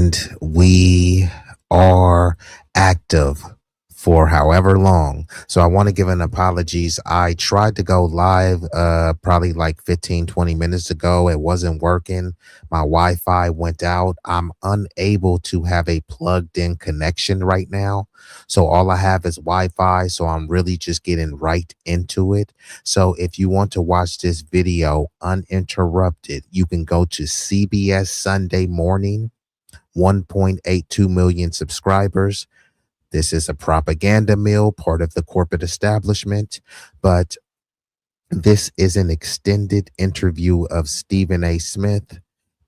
And we are active for however long. So I want to give an apologies. I tried to go live probably like 15, 20 minutes ago. It wasn't working. My Wi-Fi went out. I'm unable to have a plugged in connection right now. So all I have is Wi-Fi. So I'm really just getting right into it. So if you want to watch this video uninterrupted, you can go to CBS Sunday Morning, 1.82 million subscribers. This is a propaganda mill, part of the corporate establishment, but this is an extended interview of Stephen A. Smith,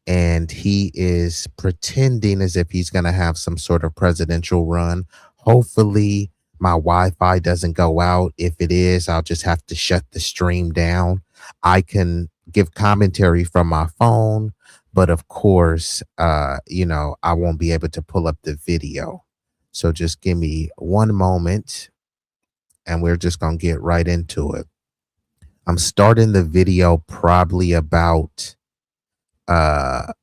and he is pretending as if he's going to have some sort of presidential run. Hopefully, my Wi-Fi doesn't go out. If it is, I'll just have to shut the stream down. I can give commentary from my phone, but of course, I won't be able to pull up the video. So just give me one moment and we're just going to get right into it. I'm starting the video probably about I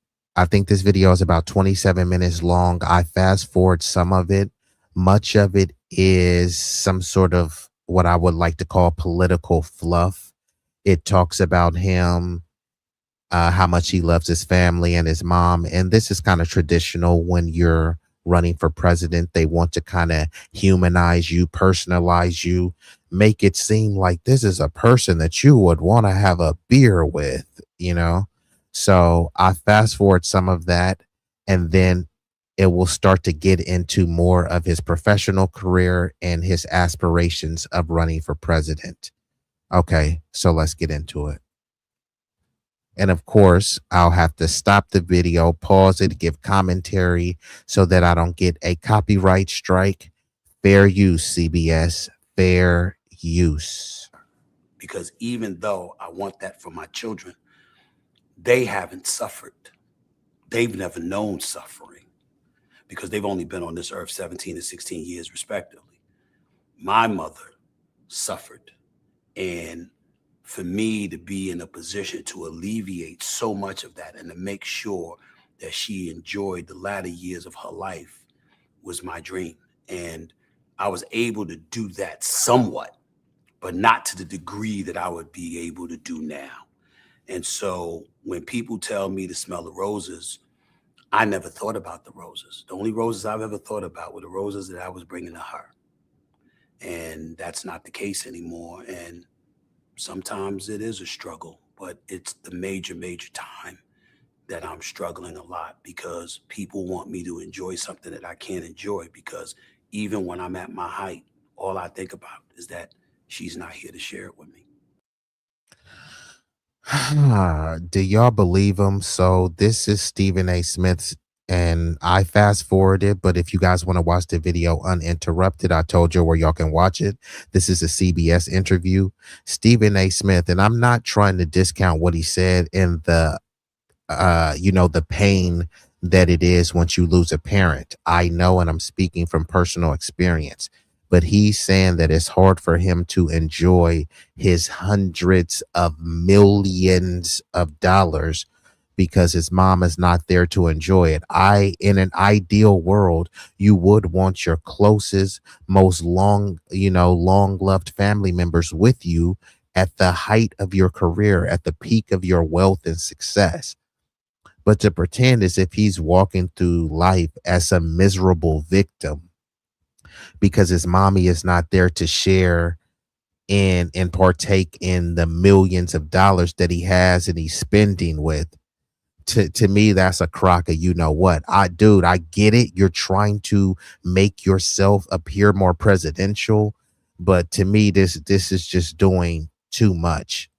think this video is about 27 minutes long. I fast forward some of it. Much of it is some sort of what I would like to call political fluff. It talks about him, how much he loves his family and his mom. And this is kind of traditional when you're running for president. They want to kind of humanize you, personalize you, make it seem like this is a person that you would want to have a beer with, you know? So I fast forward some of that, and then it will start to get into more of his professional career and his aspirations of running for president. Okay, so let's get into it. And of course, I'll have to stop the video, pause it, give commentary so that I don't get a copyright strike. Fair use, CBS, fair use. Because even though I want that for my children, they haven't suffered. They've never known suffering because they've only been on this earth 17 and 16 years respectively. My mother suffered, and for me to be in a position to alleviate so much of that and to make sure that she enjoyed the latter years of her life was my dream. And I was able to do that somewhat, but not to the degree that I would be able to do now. And so when people tell me to smell the roses, I never thought about the roses. The only roses I've ever thought about were the roses that I was bringing to her. And that's not the case anymore. And sometimes it is a struggle, but it's the major time that I'm struggling a lot because people want me to enjoy something that I can't enjoy because even when I'm at my height, all I think about is that she's not here to share it with me. Do y'all believe him? So this is Stephen A. Smith's, and I fast forwarded, but if you guys want to watch the video uninterrupted, I told you where y'all can watch it. This is a CBS interview. Stephen A. Smith, and I'm not trying to discount what he said in the the pain that it is once you lose a parent. I know, and I'm speaking from personal experience, but he's saying that it's hard for him to enjoy his hundreds of millions of dollars because his mom is not there to enjoy it. In an ideal world, you would want your closest, most long loved family members with you at the height of your career, at the peak of your wealth and success. But to pretend as if he's walking through life as a miserable victim because his mommy is not there to share in and partake in the millions of dollars that he has and he's spending with. To me, that's a crock of you know what. I get it. You're trying to make yourself appear more presidential, but to me, this is just doing too much.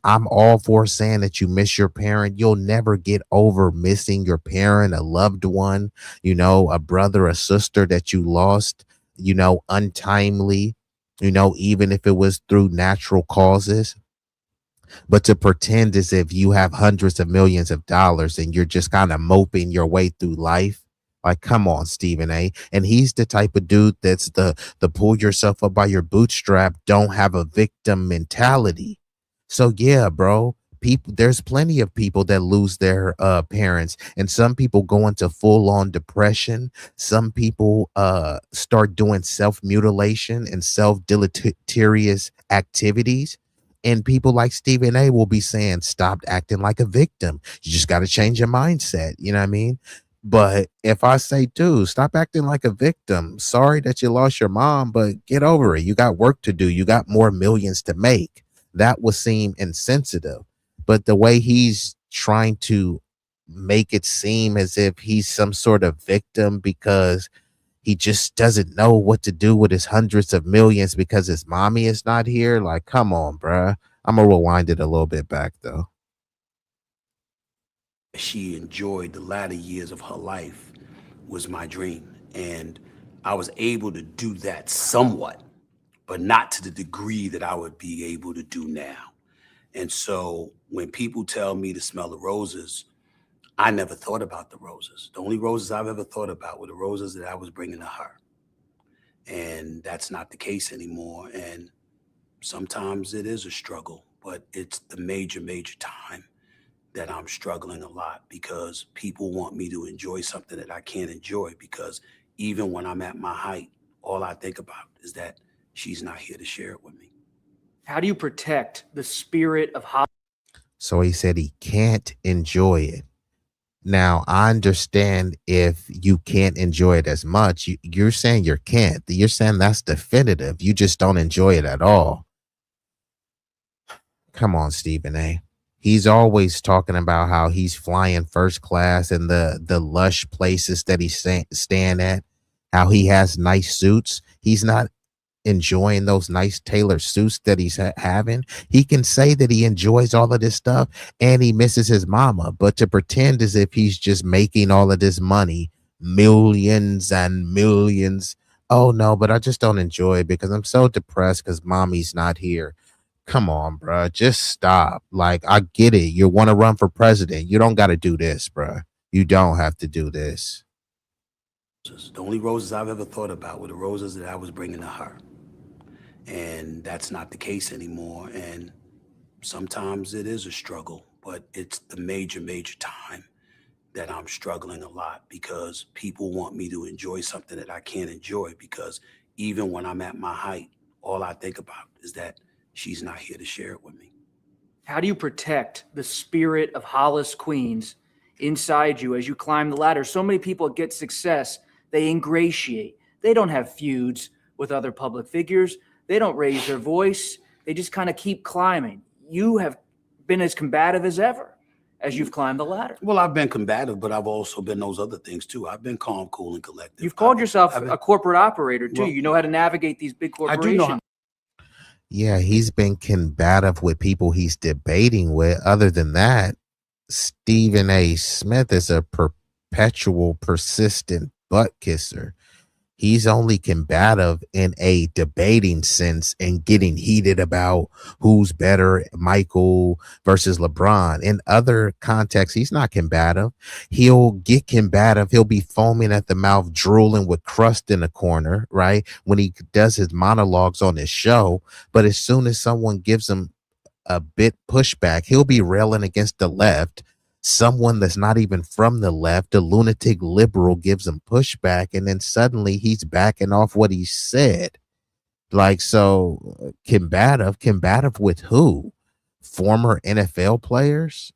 I'm all for saying that you miss your parent. You'll never get over missing your parent, a loved one, a brother, a sister that you lost, untimely, even if it was through natural causes. But to pretend as if you have hundreds of millions of dollars and you're just kind of moping your way through life. Like, come on, Stephen A. And he's the type of dude that's the pull yourself up by your bootstrap, don't have a victim mentality. So yeah, bro, People, there's plenty of people that lose their parents, and some people go into full-on depression. Some people start doing self-mutilation and self-deleterious activities, and people like Stephen A will be saying, stop acting like a victim, you just got to change your mindset, you know what I mean? But if I say, dude, stop acting like a victim, sorry that you lost your mom, but get over it, you got work to do, you got more millions to make, that would seem insensitive. But the way he's trying to make it seem as if he's some sort of victim because he just doesn't know what to do with his hundreds of millions because his mommy is not here. Like, come on, bruh. I'm gonna rewind it a little bit back though. She enjoyed the latter years of her life was my dream. And I was able to do that somewhat, but not to the degree that I would be able to do now. And so when people tell me to smell the roses, I never thought about the roses. The only roses I've ever thought about were the roses that I was bringing to her. And that's not the case anymore. And sometimes it is a struggle, but it's the major, major time that I'm struggling a lot because people want me to enjoy something that I can't enjoy because even when I'm at my height, all I think about is that she's not here to share it with me. How do you protect the spirit of Hollywood? So he said he can't enjoy it. Now, I understand if you can't enjoy it as much. You're saying you can't. You're saying that's definitive. You just don't enjoy it at all. Come on, Stephen A. He's always talking about how he's flying first class and the lush places that he's staying at, how he has nice suits. He's not enjoying those nice tailored suits that he's having. He can say that he enjoys all of this stuff and he misses his mama, but to pretend as if he's just making all of this money, millions and millions. Oh no, but I just don't enjoy it because I'm so depressed because mommy's not here. Come on, bro. Just stop. Like, I get it. You want to run for president. You don't got to do this, bro. You don't have to do this. The only roses I've ever thought about were the roses that I was bringing to her. And that's not the case anymore. And sometimes it is a struggle, but it's the major, major time that I'm struggling a lot because people want me to enjoy something that I can't enjoy because even when I'm at my height, all I think about is that she's not here to share it with me. How do you protect the spirit of Hollis Queens inside you as you climb the ladder? So many people get success, they ingratiate. They don't have feuds with other public figures. They don't raise their voice. They just kind of keep climbing. You have been as combative as ever as you've climbed the ladder. Well, I've been combative, but I've also been those other things too. I've been calm, cool, and collected. You've called yourself a corporate operator too. Well, you know how to navigate these big I do corporations. know how. Yeah, he's been combative with people he's debating with. Other than that, Stephen A. Smith is a perpetual, persistent butt kisser. He's only combative in a debating sense and getting heated about who's better, Michael versus LeBron. In other contexts, he's not combative. He'll get combative. He'll be foaming at the mouth, drooling with crust in the corner, right? When he does his monologues on his show. But as soon as someone gives him a bit pushback, he'll be railing against the left. Someone that's not even from the left, a lunatic liberal, gives him pushback, and then suddenly he's backing off what he said. Like, so combative with who? Former NFL players?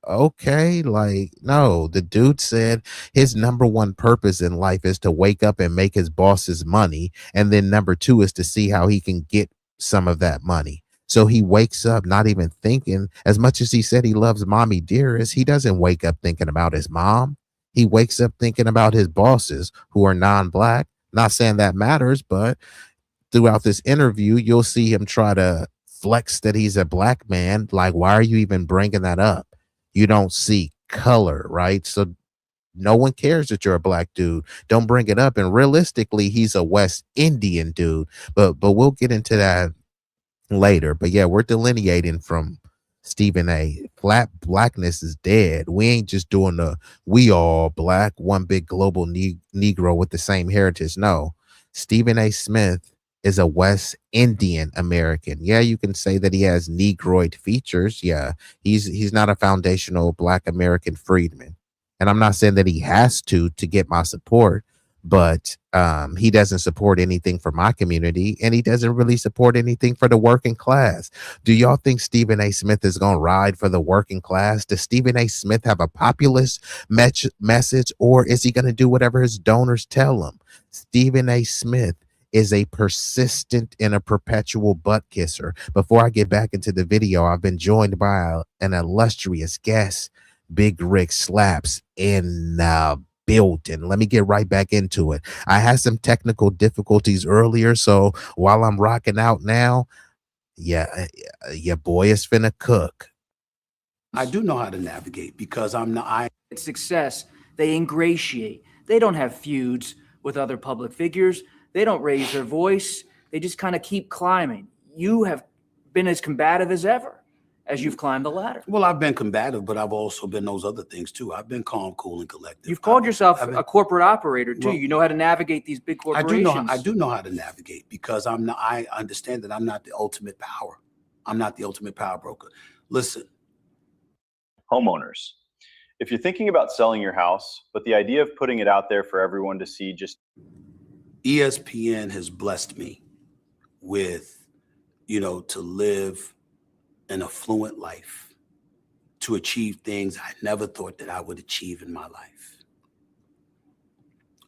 Okay, like, no, the dude said his number one purpose in life is to wake up and make his bosses money, and then number two is to see how he can get some of that money. So he wakes up not even thinking, as much as he said he loves mommy dearest, he doesn't wake up thinking about his mom. He wakes up thinking about his bosses who are non-black. Not saying that matters, but throughout this interview, you'll see him try to flex that he's a black man. Like, why are you even bringing that up? You don't see color, right? So no one cares that you're a black dude. Don't bring it up. And realistically, he's a West Indian dude. But we'll get into that later. But yeah, we're delineating from Stephen A. Flat blackness is dead. We ain't just doing the we all black, one big global Negro with the same heritage. No, Stephen A. Smith is a West Indian American. Yeah, you can say that he has Negroid features. Yeah, he's not a foundational Black American freedman, and I'm not saying that he has to get my support, but he doesn't support anything for my community, and he doesn't really support anything for the working class. Do y'all think Stephen A. Smith is going to ride for the working class? Does Stephen A. Smith have a populist message, or is he going to do whatever his donors tell him? Stephen A. Smith is a persistent and a perpetual butt kisser. Before I get back into the video, I've been joined by an illustrious guest, Big Rick Slaps in building. Let me get right back into it. I had some technical difficulties earlier, so while I'm rocking out now, yeah, your boy is finna cook. I do know how to navigate because success, they ingratiate. They don't have feuds with other public figures. They don't raise their voice. They just kind of keep climbing. You have been as combative as ever as you've climbed the ladder. Well, I've been combative, but I've also been those other things too. I've been calm, cool, and collected. You've called yourself a corporate operator too. Well, you know how to navigate these big corporations. I do know how to navigate because I understand that I'm not the ultimate power. I'm not the ultimate power broker. Listen. Homeowners, if you're thinking about selling your house, but the idea of putting it out there for everyone to see just... ESPN has blessed me with, to live an affluent life, to achieve things I never thought that I would achieve in my life.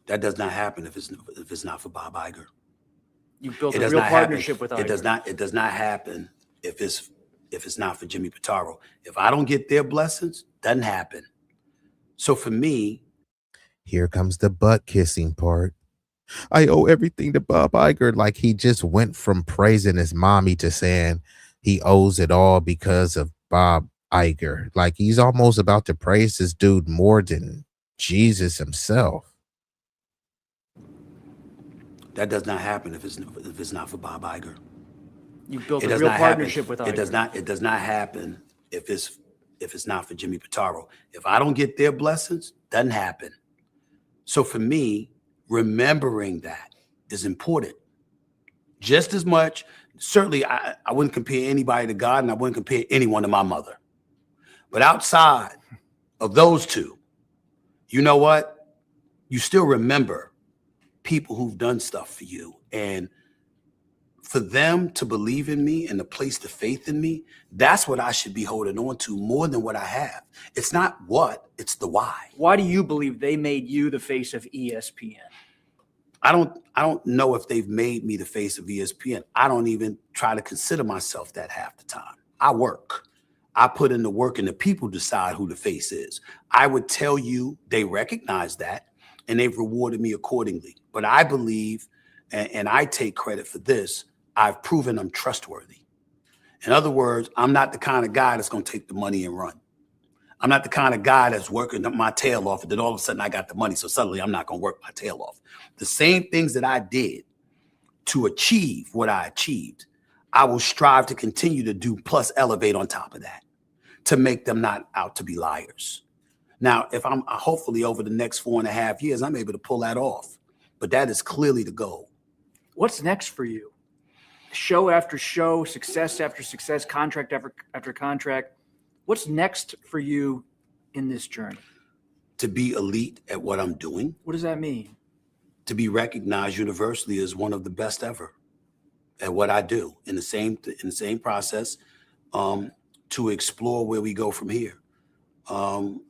That does not happen if it's not for Bob Iger. You've built a real partnership with Iger. It does not happen if it's not for Jimmy Pitaro. If I don't get their blessings, doesn't happen. So for me, here comes the butt kissing part. I owe everything to Bob Iger. Like, he just went from praising his mommy to saying he owes it all because of Bob Iger. Like, he's almost about to praise this dude more than Jesus himself. That does not happen if it's not for Bob Iger. You've built a real partnership with Iger. It does not happen if it's not for Jimmy Pitaro. If I don't get their blessings, doesn't happen. So for me, remembering that is important. Just as much, certainly I wouldn't compare anybody to God, and I wouldn't compare anyone to my mother. But outside of those two, you know what? You still remember people who've done stuff for you. And for them to believe in me and to place the faith in me, that's what I should be holding on to more than what I have. It's not what, it's the why. Why do you believe they made you the face of ESPN? I don't know if they've made me the face of ESPN. I don't even try to consider myself that half the time. I work. I put in the work, and the people decide who the face is. I would tell you they recognize that, and they've rewarded me accordingly. But I believe, and I take credit for this, I've proven I'm trustworthy. In other words, I'm not the kind of guy that's going to take the money and run. I'm not the kind of guy that's working my tail off, and then all of a sudden I got the money, so suddenly I'm not going to work my tail off. The same things that I did to achieve what I achieved, I will strive to continue to do, plus elevate on top of that, to make them not out to be liars. Now, if I'm hopefully over the next 4.5 years, I'm able to pull that off. But that is clearly the goal. What's next for you? Show after show, success after success, contract after contract. What's next for you in this journey? To be elite at what I'm doing. What does that mean? To be recognized universally as one of the best ever at what I do. In the same process, to explore where we go from here.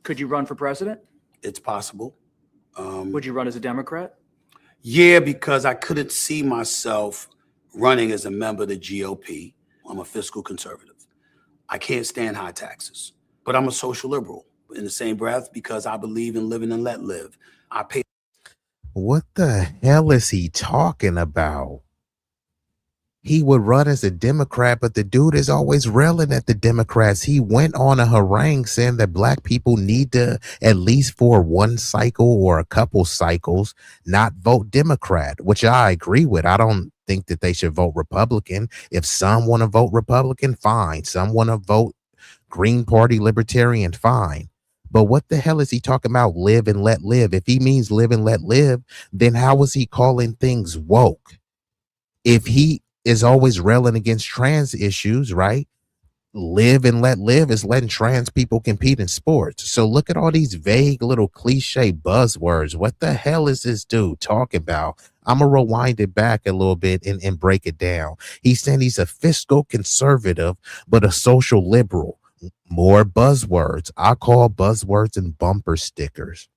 Could you run for president? It's possible. Would you run as a Democrat? Yeah, because I couldn't see myself running as a member of the GOP. I'm a fiscal conservative. I can't stand high taxes, but I'm a social liberal in the same breath because I believe in living and let live. I pay. What the hell is he talking about? He would run as a Democrat, but the dude is always railing at the Democrats. He went on a harangue saying that black people need to, at least for one cycle or a couple cycles, not vote Democrat, which I agree with. I don't think that they should vote Republican. If some want to vote Republican, fine. Some want to vote Green Party Libertarian, fine. But what the hell is he talking about? Live and let live. If he means live and let live, then how is he calling things woke? If he is always railing against trans issues, right? Live and let live is letting trans people compete in sports. So look at all these vague little cliche buzzwords. What the hell is this dude talking about? I'm gonna rewind it back a little bit and break it down. He's saying he's a fiscal conservative, but a social liberal. More buzzwords. I call buzzwords and bumper stickers.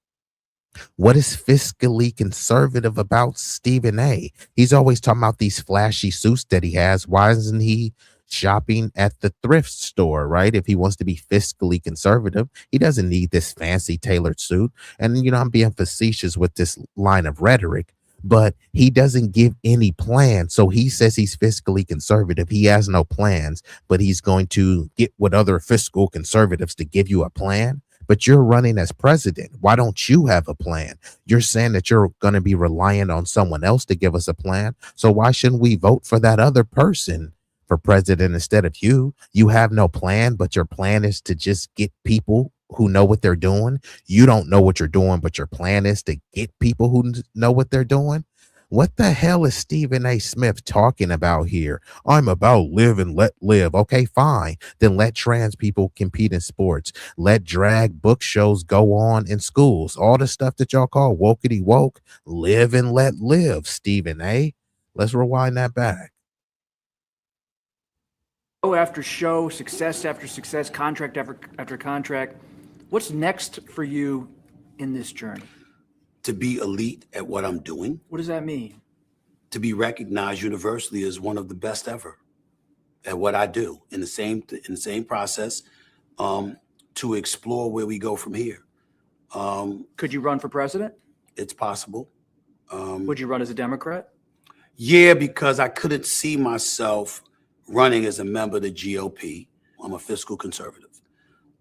What is fiscally conservative about Stephen A? He's always talking about these flashy suits that he has. Why isn't he shopping at the thrift store, right? If he wants to be fiscally conservative, he doesn't need this fancy tailored suit. And, I'm being facetious with this line of rhetoric, but he doesn't give any plan. So he says he's fiscally conservative. He has no plans, but he's going to get with other fiscal conservatives to give you a plan. But you're running as president. Why don't you have a plan? You're saying that you're going to be reliant on someone else to give us a plan. So why shouldn't we vote for that other person for president instead of you? You have no plan, but your plan is to just get people who know what they're doing. You don't know what you're doing, but your plan is to get people who know what they're doing. What the hell is Stephen A. Smith talking about here? I'm about live and let live. Okay, fine. Then let trans people compete in sports. Let drag book shows go on in schools. All the stuff that y'all call wokety woke. Live and let live, Stephen A. Let's rewind that back. Show after show, success after success, contract after contract. What's next for you in this journey? To be elite at what I'm doing. What does that mean? To be recognized universally as one of the best ever at what I do in the same process, to explore where we go from here. Could you run for president? It's possible. Would you run as a Democrat? Yeah, because I couldn't see myself running as a member of the GOP. I'm a fiscal conservative.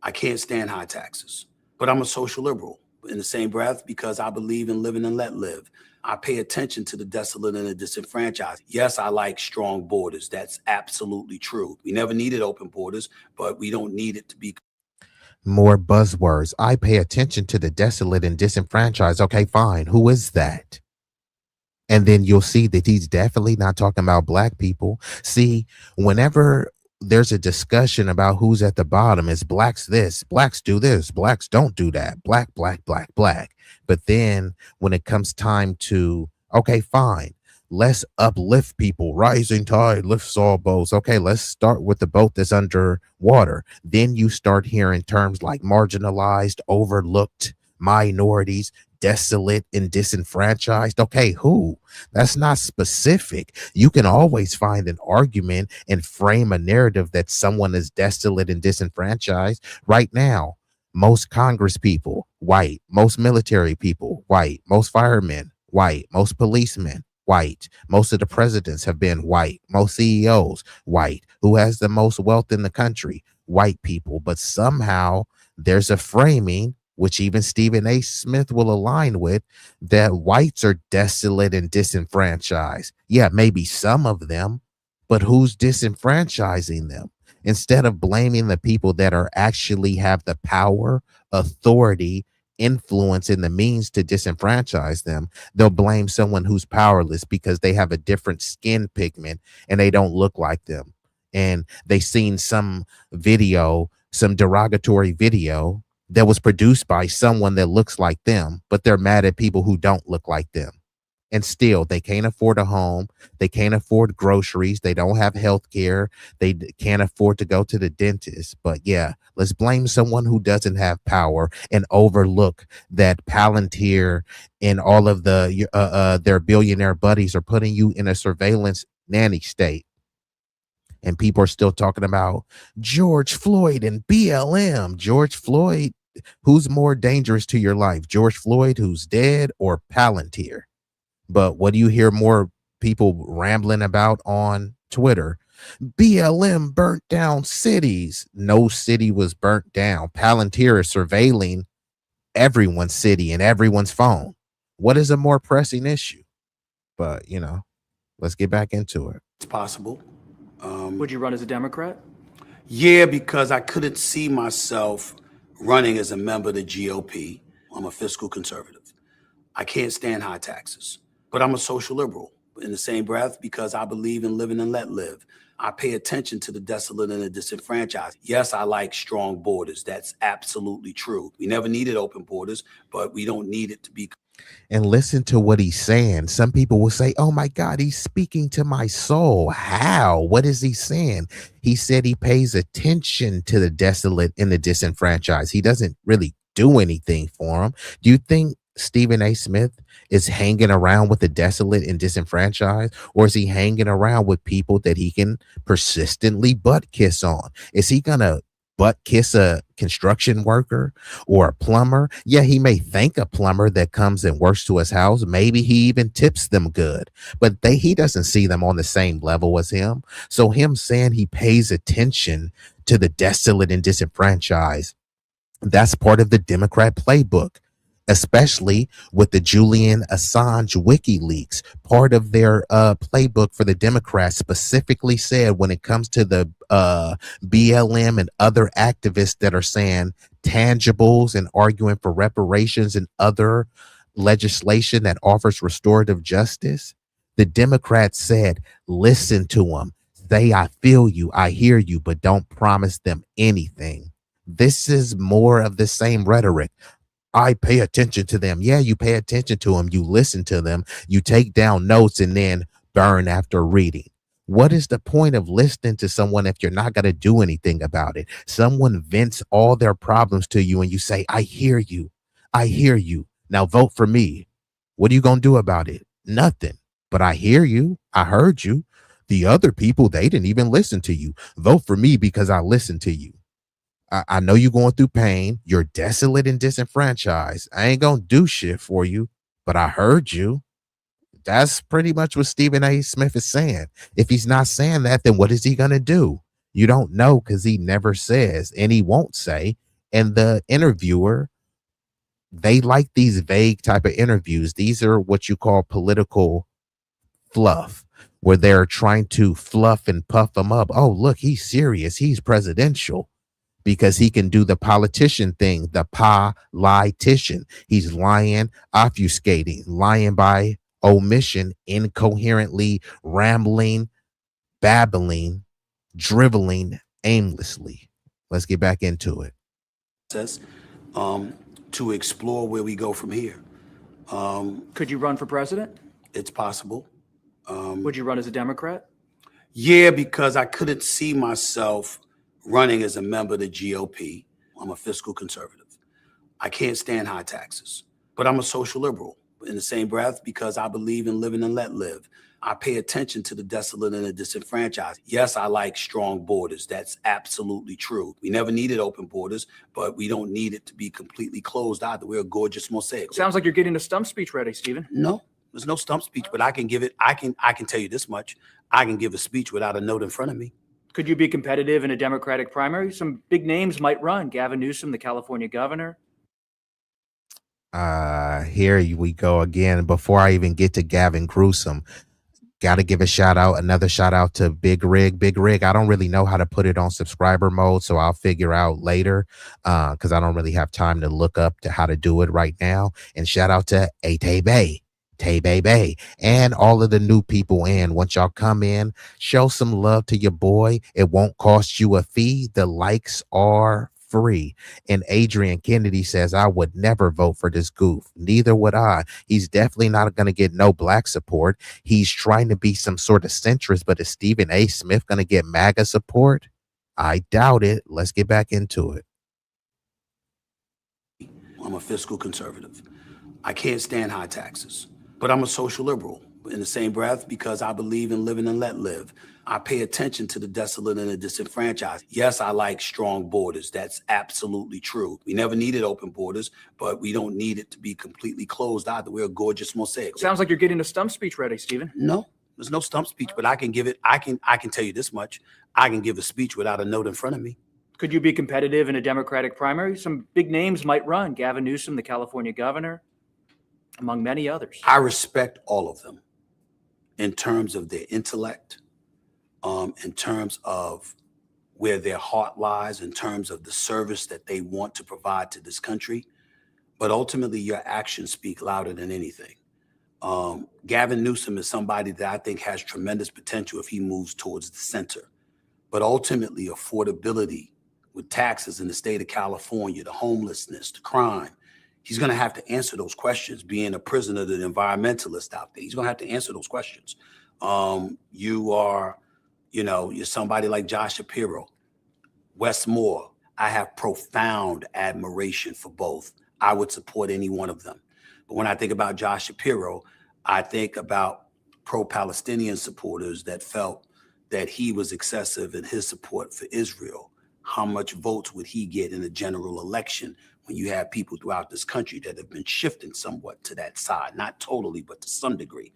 I can't stand high taxes, but I'm a social liberal in the same breath because I believe in living and let live. I pay attention to the desolate and the disenfranchised. Yes, I like strong borders. That's absolutely true. We never needed open borders, but we don't need it to be. More buzzwords. I pay attention to the desolate and disenfranchised. Okay, fine. Who is that? And then you'll see that he's definitely not talking about black people. See, whenever there's a discussion about who's at the bottom, it's blacks this, blacks do this, blacks don't do that, black, black, black, black. But then when it comes time to, okay, fine, let's uplift people. Rising tide lifts all boats. Okay, let's start with the boat that's under water. Then you start hearing terms like marginalized, overlooked, minorities, desolate, and disenfranchised. Okay, who? That's not specific. You can always find an argument and frame a narrative that someone is desolate and disenfranchised. Right now, most Congress people, white. Most military people, white. Most firemen, white. Most policemen, white. Most of the presidents have been white. Most CEOs, white. Who has the most wealth in the country? White people. But somehow there's a framing, which even Stephen A. Smith will align with, that whites are desolate and disenfranchised. Yeah, maybe some of them, but who's disenfranchising them? Instead of blaming the people that are actually have the power, authority, influence, and the means to disenfranchise them, they'll blame someone who's powerless because they have a different skin pigment and they don't look like them. And they seen some video, some derogatory video that was produced by someone that looks like them, but they're mad at people who don't look like them. And still, they can't afford a home. They can't afford groceries. They don't have health care. They can't afford to go to the dentist. But yeah, let's blame someone who doesn't have power and overlook that Palantir and all of their billionaire buddies are putting you in a surveillance nanny state. And people are still talking about George Floyd and BLM. George Floyd, who's more dangerous to your life? George Floyd, who's dead, or Palantir? But what do you hear more people rambling about on Twitter? BLM burnt down cities. No city was burnt down. Palantir is surveilling everyone's city and everyone's phone. What is a more pressing issue? But, let's get back into it. It's possible. Would you run as a Democrat? Yeah, because I couldn't see myself running as a member of the GOP. I'm a fiscal conservative. I can't stand high taxes, but I'm a social liberal in the same breath, because I believe in living and let live. I pay attention to the desolate and the disenfranchised. Yes, I like strong borders. That's absolutely true. We never needed open borders, but we don't need it to be. And listen to what he's saying. Some people will say, oh my God, he's speaking to my soul. How? What is he saying? He said he pays attention to the desolate and the disenfranchised. He doesn't really do anything for them. Do you think Stephen A. Smith is hanging around with the desolate and disenfranchised, or is he hanging around with people that he can persistently butt kiss on? Is he gonna butt kiss a construction worker or a plumber? Yeah, he may thank a plumber that comes and works to his house. Maybe he even tips them good, but he doesn't see them on the same level as him. So him saying he pays attention to the desolate and disenfranchised, that's part of the Democrat playbook, especially with the Julian Assange WikiLeaks. Part of their playbook for the Democrats specifically said when it comes to the BLM and other activists that are saying tangibles and arguing for reparations and other legislation that offers restorative justice, the Democrats said, listen to them. Say, I feel you, I hear you, but don't promise them anything. This is more of the same rhetoric. I pay attention to them. Yeah, you pay attention to them. You listen to them. You take down notes and then burn after reading. What is the point of listening to someone if you're not going to do anything about it? Someone vents all their problems to you and you say, I hear you. I hear you. Now vote for me. What are you going to do about it? Nothing. But I hear you. I heard you. The other people, they didn't even listen to you. Vote for me because I listened to you. I know you're going through pain. You're desolate and disenfranchised. I ain't going to do shit for you, but I heard you. That's pretty much what Stephen A. Smith is saying. If he's not saying that, then what is he going to do? You don't know because he never says and he won't say. And the interviewer, they like these vague type of interviews. These are what you call political fluff, where they're trying to fluff and puff him up. Oh, look, he's serious. He's presidential. Because he can do the politician thing, the politician. He's lying, obfuscating, lying by omission, incoherently, rambling, babbling, driveling aimlessly. Let's get back into it. To explore where we go from here. Could you run for president? It's possible. Would you run as a Democrat? Yeah, because I couldn't see myself running as a member of the GOP. I'm a fiscal conservative. I can't stand high taxes, but I'm a social liberal in the same breath because I believe in living and let live. I pay attention to the desolate and the disenfranchised. Yes, I like strong borders. That's absolutely true. We never needed open borders, but we don't need it to be completely closed either. We're a gorgeous mosaic. Sounds like you're getting a stump speech ready, Stephen. No, there's no stump speech, but I can give it. I can tell you this much. I can give a speech without a note in front of me. Could you be competitive in a Democratic primary? Some big names might run. Gavin Newsom, the California governor. Here we go again. Before I even get to Gavin Newsom, got to give another shout out to Big Rig. Big Rig, I don't really know how to put it on subscriber mode, so I'll figure out later because I don't really have time to look up to how to do it right now. And shout out to Tay Bay, and all of the new people in. Once y'all come in, show some love to your boy. It won't cost you a fee. The likes are free. And Adrian Kennedy says, I would never vote for this goof. Neither would I. He's definitely not going to get no black support. He's trying to be some sort of centrist, but is Stephen A. Smith going to get MAGA support? I doubt it. Let's get back into it. I'm a fiscal conservative. I can't stand high taxes, but I'm a social liberal in the same breath because I believe in living and let live. I pay attention to the desolate and the disenfranchised. Yes, I like strong borders. That's absolutely true. We never needed open borders, but we don't need it to be completely closed either. We're a gorgeous mosaic. Sounds like you're getting a stump speech ready, Stephen. No, there's no stump speech, but I can give it. I can tell you this much. I can give a speech without a note in front of me. Could you be competitive in a Democratic primary? Some big names might run. Gavin Newsom, the California governor, among many others. I respect all of them in terms of their intellect, in terms of where their heart lies, in terms of the service that they want to provide to this country. But ultimately, your actions speak louder than anything. Gavin Newsom is somebody that I think has tremendous potential if he moves towards the center. But ultimately, affordability with taxes in the state of California, the homelessness, the crime, he's going to have to answer those questions, being a prisoner of the environmentalist out there. He's going to have to answer those questions. You're somebody like Josh Shapiro, Wes Moore. I have profound admiration for both. I would support any one of them. But when I think about Josh Shapiro, I think about pro-Palestinian supporters that felt that he was excessive in his support for Israel. How much votes would he get in a general election when you have people throughout this country that have been shifting somewhat to that side? Not totally, but to some degree.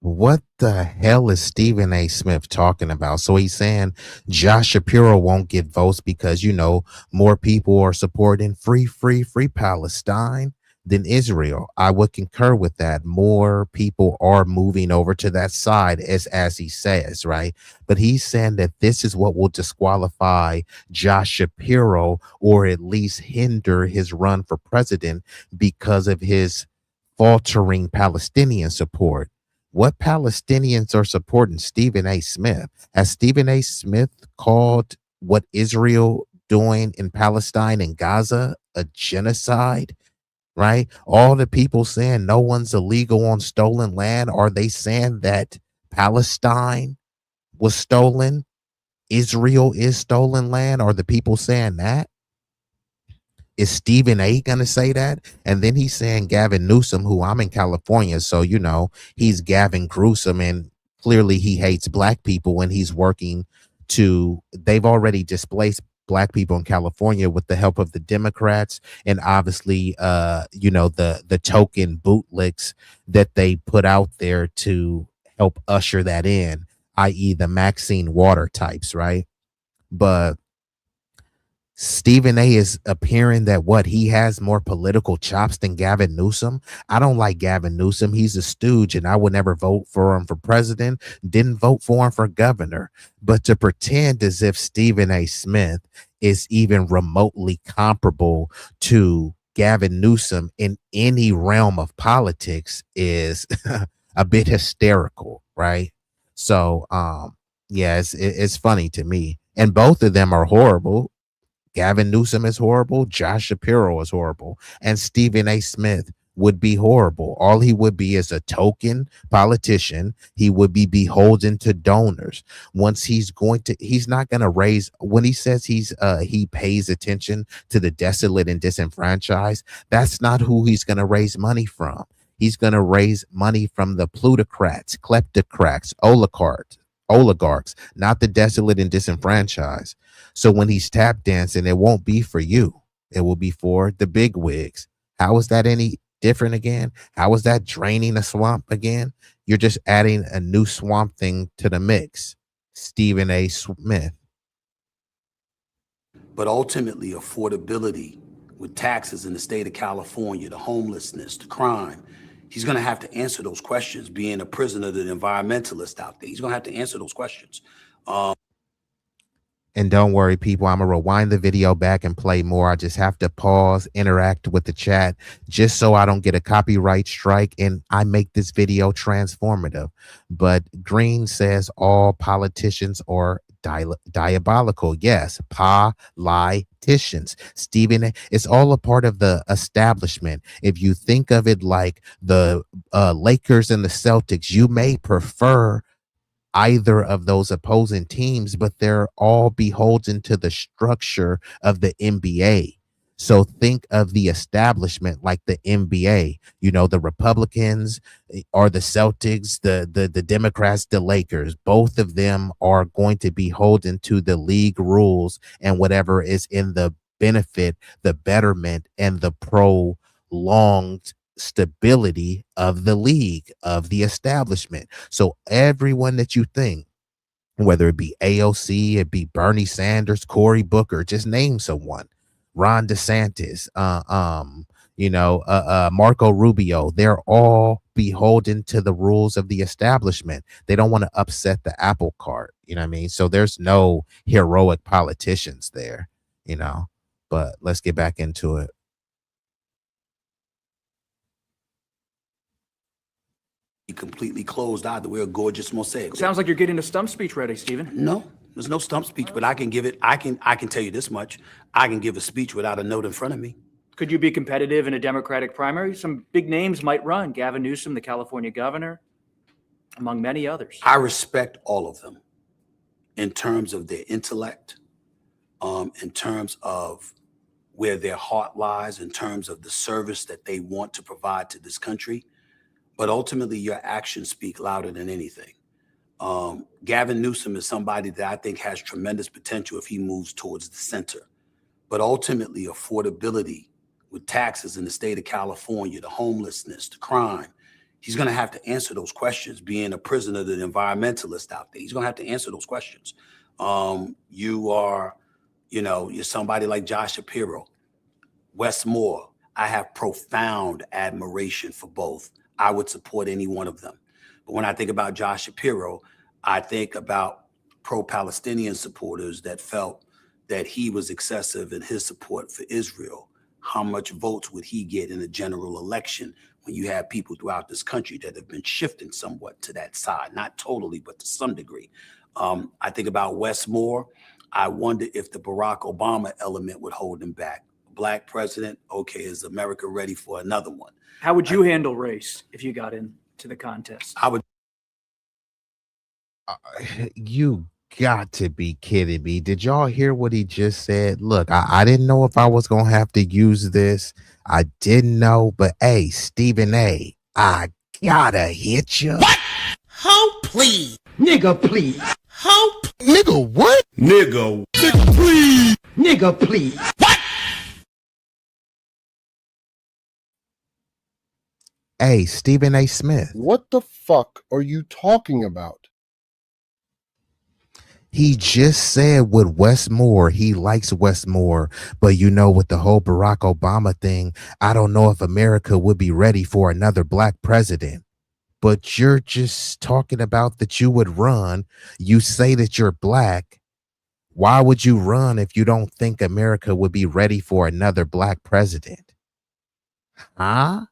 What the hell is Stephen A. Smith talking about? So he's saying Josh Shapiro won't get votes because, more people are supporting free Palestine than Israel. I would concur with that. More people are moving over to that side, as he says, right? But he's saying that this is what will disqualify Josh Shapiro or at least hinder his run for president because of his faltering Palestinian support. What Palestinians are supporting Stephen A. Smith? Has Stephen A. Smith called what Israel doing in Palestine and Gaza a genocide? Right? All the people saying no one's illegal on stolen land, are they saying that Palestine was stolen? Israel is stolen land? Are the people saying that? Is Stephen A going to say that? And then he's saying Gavin Newsom, who I'm in California, so he's Gavin Gruesome, and clearly he hates black people when he's working they've already displaced black people in California with the help of the Democrats, and obviously the token bootlicks that they put out there to help usher that in, i.e. the Maxine Water types, right? But Stephen A is appearing that he has more political chops than Gavin Newsom. I don't like Gavin Newsom. He's a stooge, and I would never vote for him for president. Didn't vote for him for governor. But to pretend as if Stephen A. Smith is even remotely comparable to Gavin Newsom in any realm of politics is a bit hysterical, right? So, yeah, it's funny to me. And both of them are horrible. Gavin Newsom is horrible. Josh Shapiro is horrible. And Stephen A. Smith would be horrible. All he would be is a token politician. He would be beholden to donors. He's not going to raise, when he says he pays attention to the desolate and disenfranchised, that's not who he's going to raise money from. He's going to raise money from the plutocrats, kleptocrats, oligarchs, not the desolate and disenfranchised. So when he's tap dancing, it won't be for you. It will be for the big wigs. How is that any different again? How is that draining a swamp again? You're just adding a new swamp thing to the mix. Stephen A. Smith. But ultimately, affordability with taxes in the state of California, the homelessness, the crime, he's going to have to answer those questions, being a prisoner of the environmentalist out there. He's going to have to answer those questions. And don't worry, people, I'm going to rewind the video back and play more. I just have to pause, interact with the chat, just so I don't get a copyright strike and I make this video transformative. But Green says all politicians are diabolical. Yes, politicians. Stephen, it's all a part of the establishment. If you think of it like the Lakers and the Celtics, you may prefer either of those opposing teams, but they're all beholden to the structure of the NBA. So think of the establishment like the NBA, the Republicans or the Celtics, the Democrats, the Lakers. Both of them are going to be beholden to the league rules and whatever is in the benefit, the betterment, and the prolonged stability of the league, of the establishment. So everyone that you think, whether it be AOC, it be Bernie Sanders, Cory Booker, just name someone, Ron DeSantis, Marco Rubio, they're all beholden to the rules of the establishment. They don't want to upset the apple cart. You know what I mean? So there's no heroic politicians there, but let's get back into it. completely closed either. We're a gorgeous mosaic. Sounds like you're getting a stump speech ready, Stephen. No, there's no stump speech, but I can give it. I can tell you this much. I can give a speech without a note in front of me. Could you be competitive in a Democratic primary? Some big names might run. Gavin Newsom, the California governor, among many others. I respect all of them in terms of their intellect, in terms of where their heart lies, in terms of the service that they want to provide to this country. But ultimately, your actions speak louder than anything. Gavin Newsom is somebody that I think has tremendous potential if he moves towards the center. But ultimately, affordability with taxes in the state of California, the homelessness, the crime, he's going to have to answer those questions, being a prisoner, the environmentalist out there. He's going to have to answer those questions. You're somebody like Josh Shapiro, Wes Moore. I have profound admiration for both. I would support any one of them. But when I think about Josh Shapiro, I think about pro-Palestinian supporters that felt that he was excessive in his support for Israel. How much votes would he get in a general election when you have people throughout this country that have been shifting somewhat to that side, not totally, but to some degree. I think about Wes Moore. I wonder if the Barack Obama element would hold him back. Black president, okay, is America ready for another one? How would you handle race if you got into the contest? I would. You got to be kidding me. Did y'all hear what he just said? Look, I didn't know if I was going to have to use this. I didn't know, but hey, Stephen A., I gotta hit you. What? Hope, please. Nigga, please. Hope. Nigga, what? Nigga. Nigga, please. Nigga, please. What? Hey, Stephen A. Smith. What the fuck are you talking about? He just said with Wes Moore, he likes Wes Moore, but with the whole Barack Obama thing, I don't know if America would be ready for another black president. But you're just talking about that you would run. You say that you're black. Why would you run if you don't think America would be ready for another black president? Huh?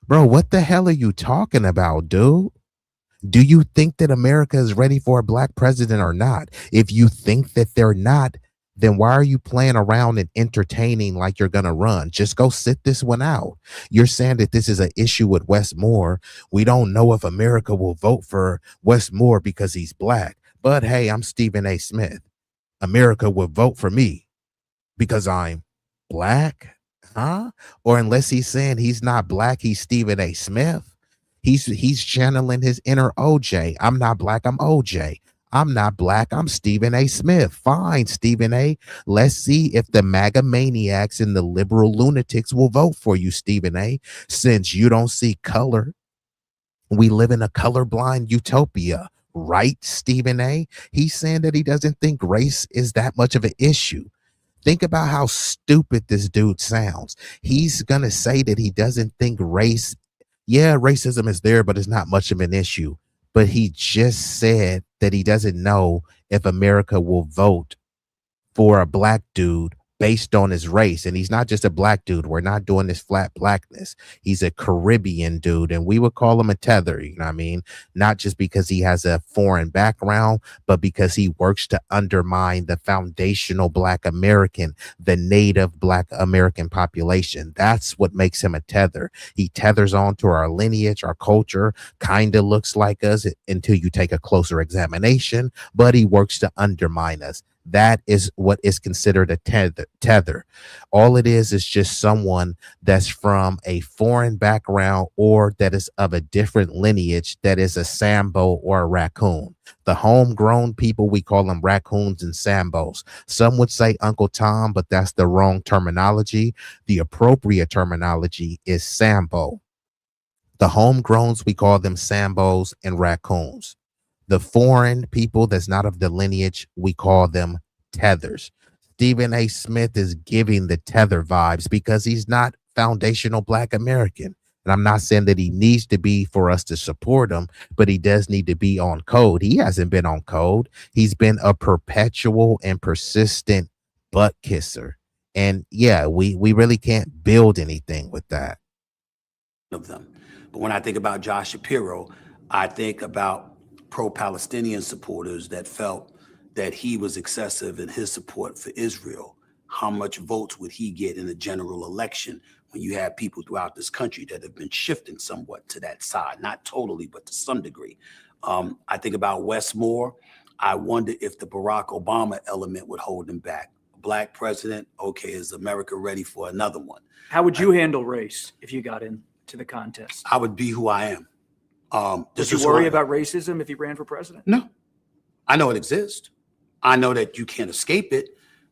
Bro, what the hell are you talking about, dude? Do you think that America is ready for a black president or not? If you think that they're not, then why are you playing around and entertaining like you're going to run? Just go sit this one out. You're saying that this is an issue with Wes Moore. We don't know if America will vote for Wes Moore because he's black. But hey, I'm Stephen A. Smith. America will vote for me because I'm black? Huh? Or unless he's saying he's not black, he's Stephen A. Smith. He's channeling his inner OJ. I'm not black, I'm OJ. I'm not black, I'm Stephen A. Smith. Fine, Stephen A. Let's see if the MAGA maniacs and the liberal lunatics will vote for you, Stephen A. Since you don't see color. We live in a colorblind utopia, right, Stephen A.? He's saying that he doesn't think race is that much of an issue. Think about how stupid this dude sounds. He's going to say that he doesn't think racism is there, but it's not much of an issue. But he just said that he doesn't know if America will vote for a black dude based on his race. And he's not just a black dude. We're not doing this flat blackness. He's a Caribbean dude, and we would call him a tether, you know what I mean? Not just because he has a foreign background, but because he works to undermine the foundational black American, the native black American population. That's what makes him a tether. He tethers on to our lineage, our culture, kind of looks like us until you take a closer examination, but he works to undermine us. That is what is considered a tether. All it is just someone that's from a foreign background or that is of a different lineage, that is a Sambo or a raccoon. The homegrown people, we call them raccoons and Sambos. Some would say Uncle Tom, but that's the wrong terminology. The appropriate terminology is Sambo. The homegrowns, we call them Sambos and raccoons. The foreign people that's not of the lineage, we call them tethers. Stephen A. Smith is giving the tether vibes because he's not foundational black American. And I'm not saying that he needs to be for us to support him, but he does need to be on code. He hasn't been on code. He's been a perpetual and persistent butt kisser. And yeah, we really can't build anything with that. Of them. But when I think about Josh Shapiro, I think about pro-Palestinian supporters that felt that he was excessive in his support for Israel. How much votes would he get in a general election when you have people throughout this country that have been shifting somewhat to that side, not totally, but to some degree. I think about Wes Moore. I wonder if the Barack Obama element would hold him back. Black president, okay, is America ready for another one? How would you handle race if you got into the contest? I would be who I am. Would you worry about racism if you ran for president? No. I know it exists. I know that you can't escape it,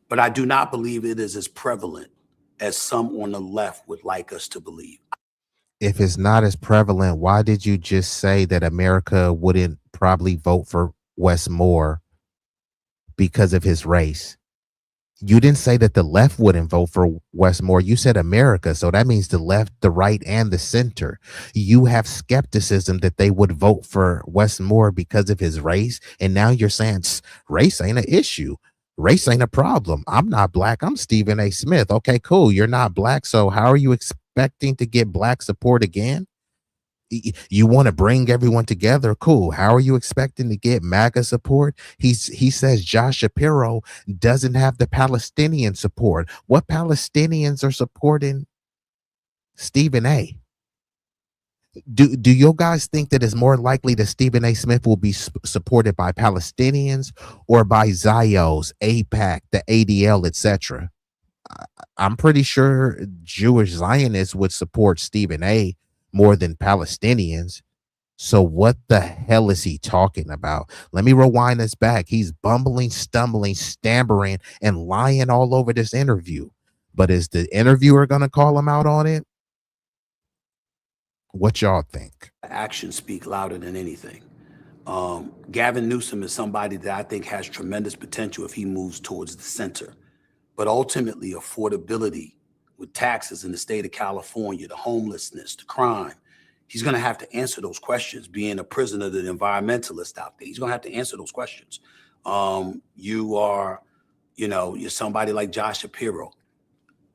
but I do not believe it is as prevalent as some on the left would like us to believe. If it's not as prevalent, why did you just say that America wouldn't probably vote for Wes Moore because of his race? You didn't say that the left wouldn't vote for Wes Moore. You said America. So that means the left, the right, and the center. You have skepticism that they would vote for Wes Moore because of his race. And now you're saying race ain't an issue. Race ain't a problem. I'm not black. I'm Stephen A. Smith. Okay, cool. You're not black. So how are you expecting to get black support again? You want to bring everyone together. Cool. How are you expecting to get MAGA support? He says Josh Shapiro doesn't have the Palestinian support. What Palestinians are supporting Stephen A? Do you guys think that it's more likely that Stephen A. Smith will be supported by Palestinians or by Zios, AIPAC, the ADL, etc.? I'm pretty sure Jewish Zionists would support Stephen A. more than Palestinians. So what the hell is he talking about? Let me rewind this back. He's bumbling, stumbling, stammering, and lying all over this interview. But is the interviewer going to call him out on it? What y'all think? Actions speak louder than anything. Gavin Newsom is somebody that I think has tremendous potential if he moves towards the center. But ultimately, affordability with taxes in the state of California, the homelessness, the crime, he's going to have to answer those questions. Being a prisoner, the environmentalist out there, he's going to have to answer those questions. You're somebody like Josh Shapiro,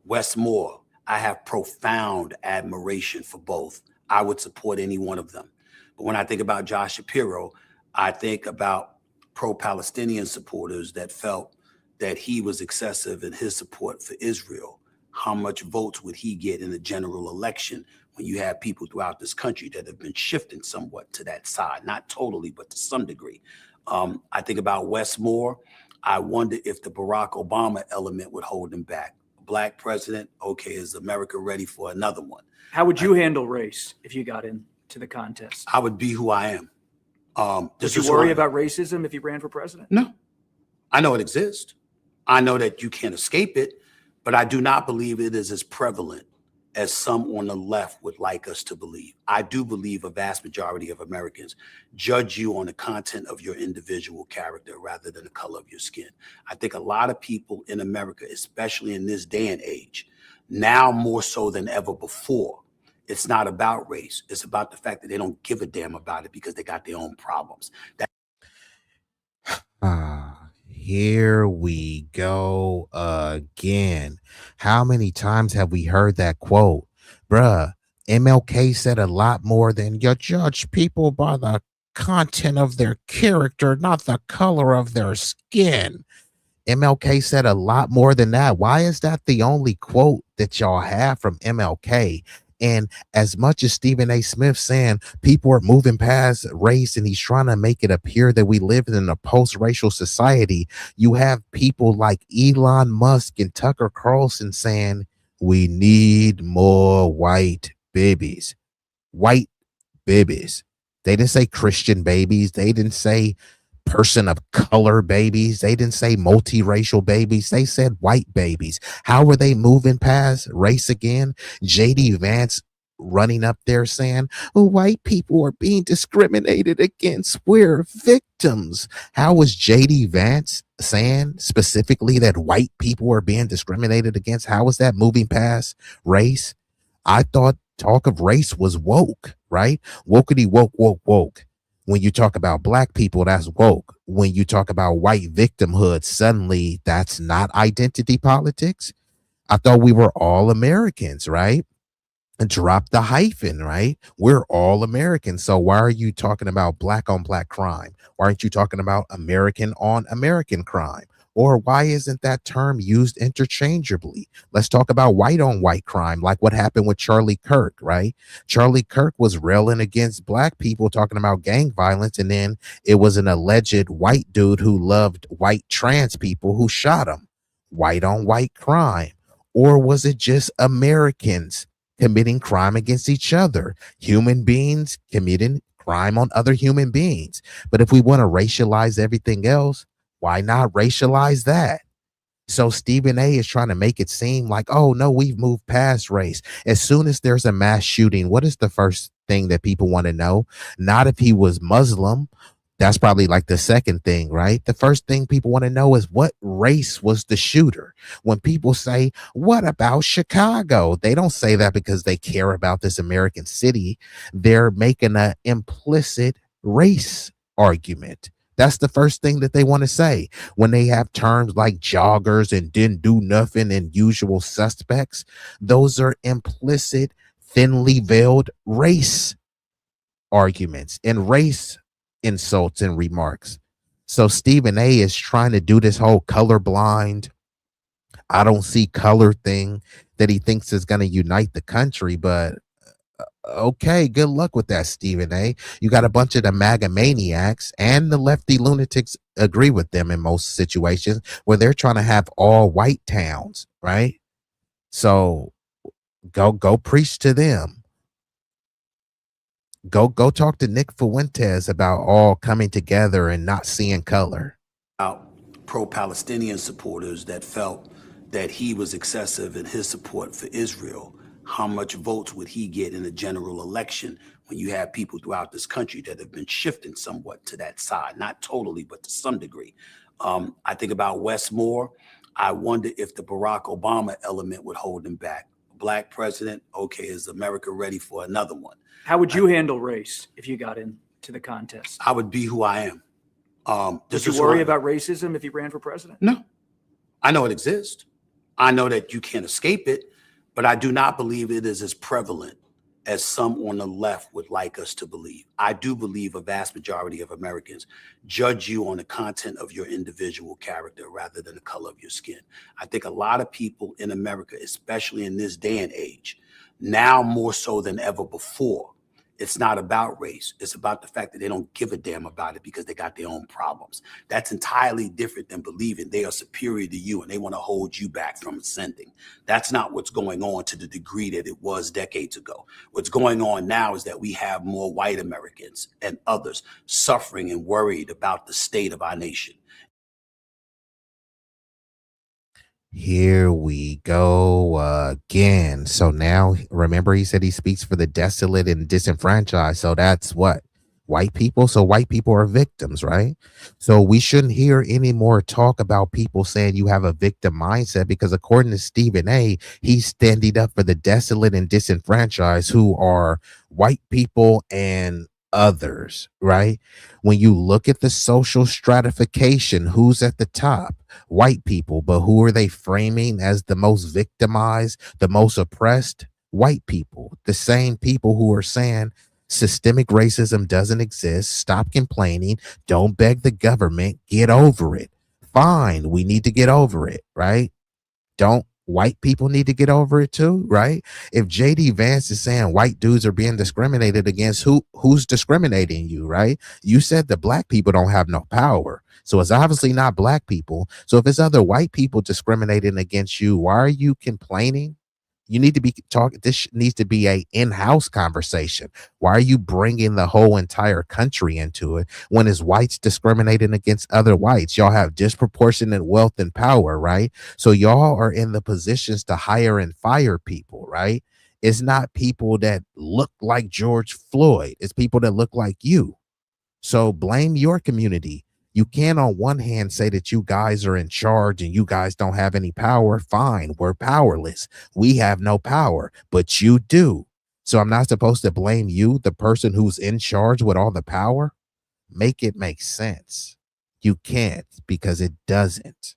Wes Moore. I have profound admiration for both. I would support any one of them. But when I think about Josh Shapiro, I think about pro-Palestinian supporters that felt that he was excessive in his support for Israel. How much votes would he get in a general election when you have people throughout this country that have been shifting somewhat to that side, not totally, but to some degree. I think about Wes Moore. I wonder if the Barack Obama element would hold him back. Black president, okay, is America ready for another one? How would you handle race if you got into the contest? I would be who I am. Would you worry about racism if you ran for president? No. I know it exists. I know that you can't escape it, but I do not believe it is as prevalent as some on the left would like us to believe. I do believe a vast majority of Americans judge you on the content of your individual character rather than the color of your skin. I think a lot of people in America, especially in this day and age, now more so than ever before, it's not about race. It's about the fact that they don't give a damn about it because they got their own problems. Here we go again. How many times have we heard that quote? Bruh, MLK said a lot more than you judge people by the content of their character, not the color of their skin. MLK said a lot more than that. Why is that the only quote that y'all have from MLK? And as much as Stephen A. Smith saying people are moving past race and he's trying to make it appear that we live in a post-racial society, you have people like Elon Musk and Tucker Carlson saying we need more white babies. White babies. They didn't say Christian babies. They didn't say person of color babies. They didn't say multiracial babies. They said white babies. How are they moving past race again? JD Vance running up there saying, oh, white people are being discriminated against. We're victims. How was JD Vance saying specifically that white people are being discriminated against? How is that moving past race? I thought talk of race was woke, right? Wokety woke, woke, woke. When you talk about black people, that's woke. When you talk about white victimhood, suddenly that's not identity politics. I thought we were all Americans, right? drop the hyphen, right? We're all Americans. So why are you talking about black on black crime? Why aren't you talking about American on American crime? Or why isn't that term used interchangeably? Let's talk about white on white crime, like what happened with Charlie Kirk, right? Charlie Kirk was railing against black people, talking about gang violence, and then it was an alleged white dude who loved white trans people who shot him. White on white crime. Or was it just Americans committing crime against each other, human beings committing crime on other human beings? But if we want to racialize everything else, why not racialize that? So Stephen A is trying to make it seem like, oh no, we've moved past race. As soon as there's a mass shooting, what is the first thing that people want to know? Not if he was Muslim. That's probably like the second thing, right? The first thing people want to know is what race was the shooter. When people say, what about Chicago? They don't say that because they care about this American city. They're making an implicit race argument. That's the first thing that they want to say when they have terms like joggers and didn't do nothing and usual suspects. Those are implicit, thinly veiled race arguments and race insults and remarks. So Stephen A is trying to do this whole colorblind, I don't see color thing that he thinks is going to unite the country. But okay, good luck with that, Stephen A. You got a bunch of the MAGA maniacs and the lefty lunatics agree with them in most situations where they're trying to have all white towns, right? So go preach to them. Go talk to Nick Fuentes about all coming together and not seeing color. Pro-Palestinian supporters that felt that he was excessive in his support for Israel. How much votes would he get in a general election when you have people throughout this country that have been shifting somewhat to that side? Not totally, but to some degree. I think about Westmore. I wonder if the Barack Obama element would hold him back. Black president, okay, is America ready for another one? How would you handle race if you got into the contest? I would be who I am. Did you worry about racism if you ran for president? No. I know it exists. I know that you can't escape it, but I do not believe it is as prevalent as some on the left would like us to believe. I do believe a vast majority of Americans judge you on the content of your individual character rather than the color of your skin. I think a lot of people in America, especially in this day and age, now more so than ever before, it's not about race. It's about the fact that they don't give a damn about it because they got their own problems. That's entirely different than believing they are superior to you and they want to hold you back from ascending. That's not what's going on to the degree that it was decades ago. What's going on now is that we have more white Americans and others suffering and worried about the state of our nation. Here we go again. So now, remember, he said he speaks for the desolate and disenfranchised. So that's what? White people. So white people are victims, right? So we shouldn't hear any more talk about people saying you have a victim mindset, because according to Stephen A, he's standing up for the desolate and disenfranchised, who are white people and others, right? When you look at the social stratification, who's at the top? White people. But who are they framing as the most victimized, the most oppressed? White people. The same people who are saying systemic racism doesn't exist, stop complaining, don't beg the government, get over it. Fine, we need to get over it, right? Don't white people need to get over it too, right? If JD Vance is saying white dudes are being discriminated against, who's discriminating you, right? You said that black people don't have no power. So it's obviously not black people. So if it's other white people discriminating against you, why are you complaining? You need to be talking. This needs to be a in-house conversation. Why are you bringing the whole entire country into it when it's whites discriminating against other whites? Y'all have disproportionate wealth and power, right? So y'all are in the positions to hire and fire people, right? It's not people that look like George Floyd. It's people that look like you. So blame your community. You can't on one hand say that you guys are in charge and you guys don't have any power. Fine, we're powerless. We have no power, but you do. So I'm not supposed to blame you, the person who's in charge with all the power? Make it make sense. You can't, because it doesn't.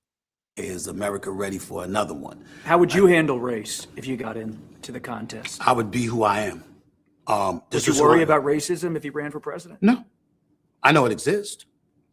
Is America ready for another one? How would you handle race if you got into the contest? I would be who I am. Would you worry about racism if you ran for president? No. I know it exists.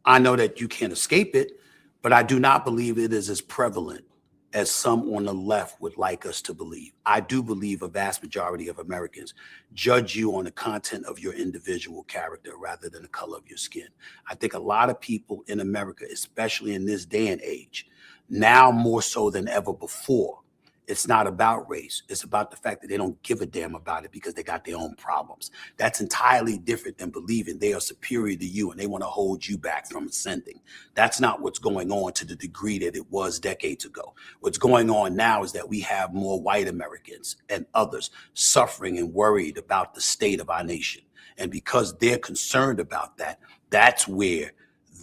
I know that you can't escape it, but I do not believe it is as prevalent as some on the left would like us to believe. I do believe a vast majority of Americans judge you on the content of your individual character rather than the color of your skin. I think a lot of people in America, especially in this day and age, now more so than ever before, it's not about race. It's about the fact that they don't give a damn about it because they got their own problems. That's entirely different than believing they are superior to you and they want to hold you back from ascending. That's not what's going on to the degree that it was decades ago. What's going on now is that we have more white Americans and others suffering and worried about the state of our nation. And because they're concerned about that, that's where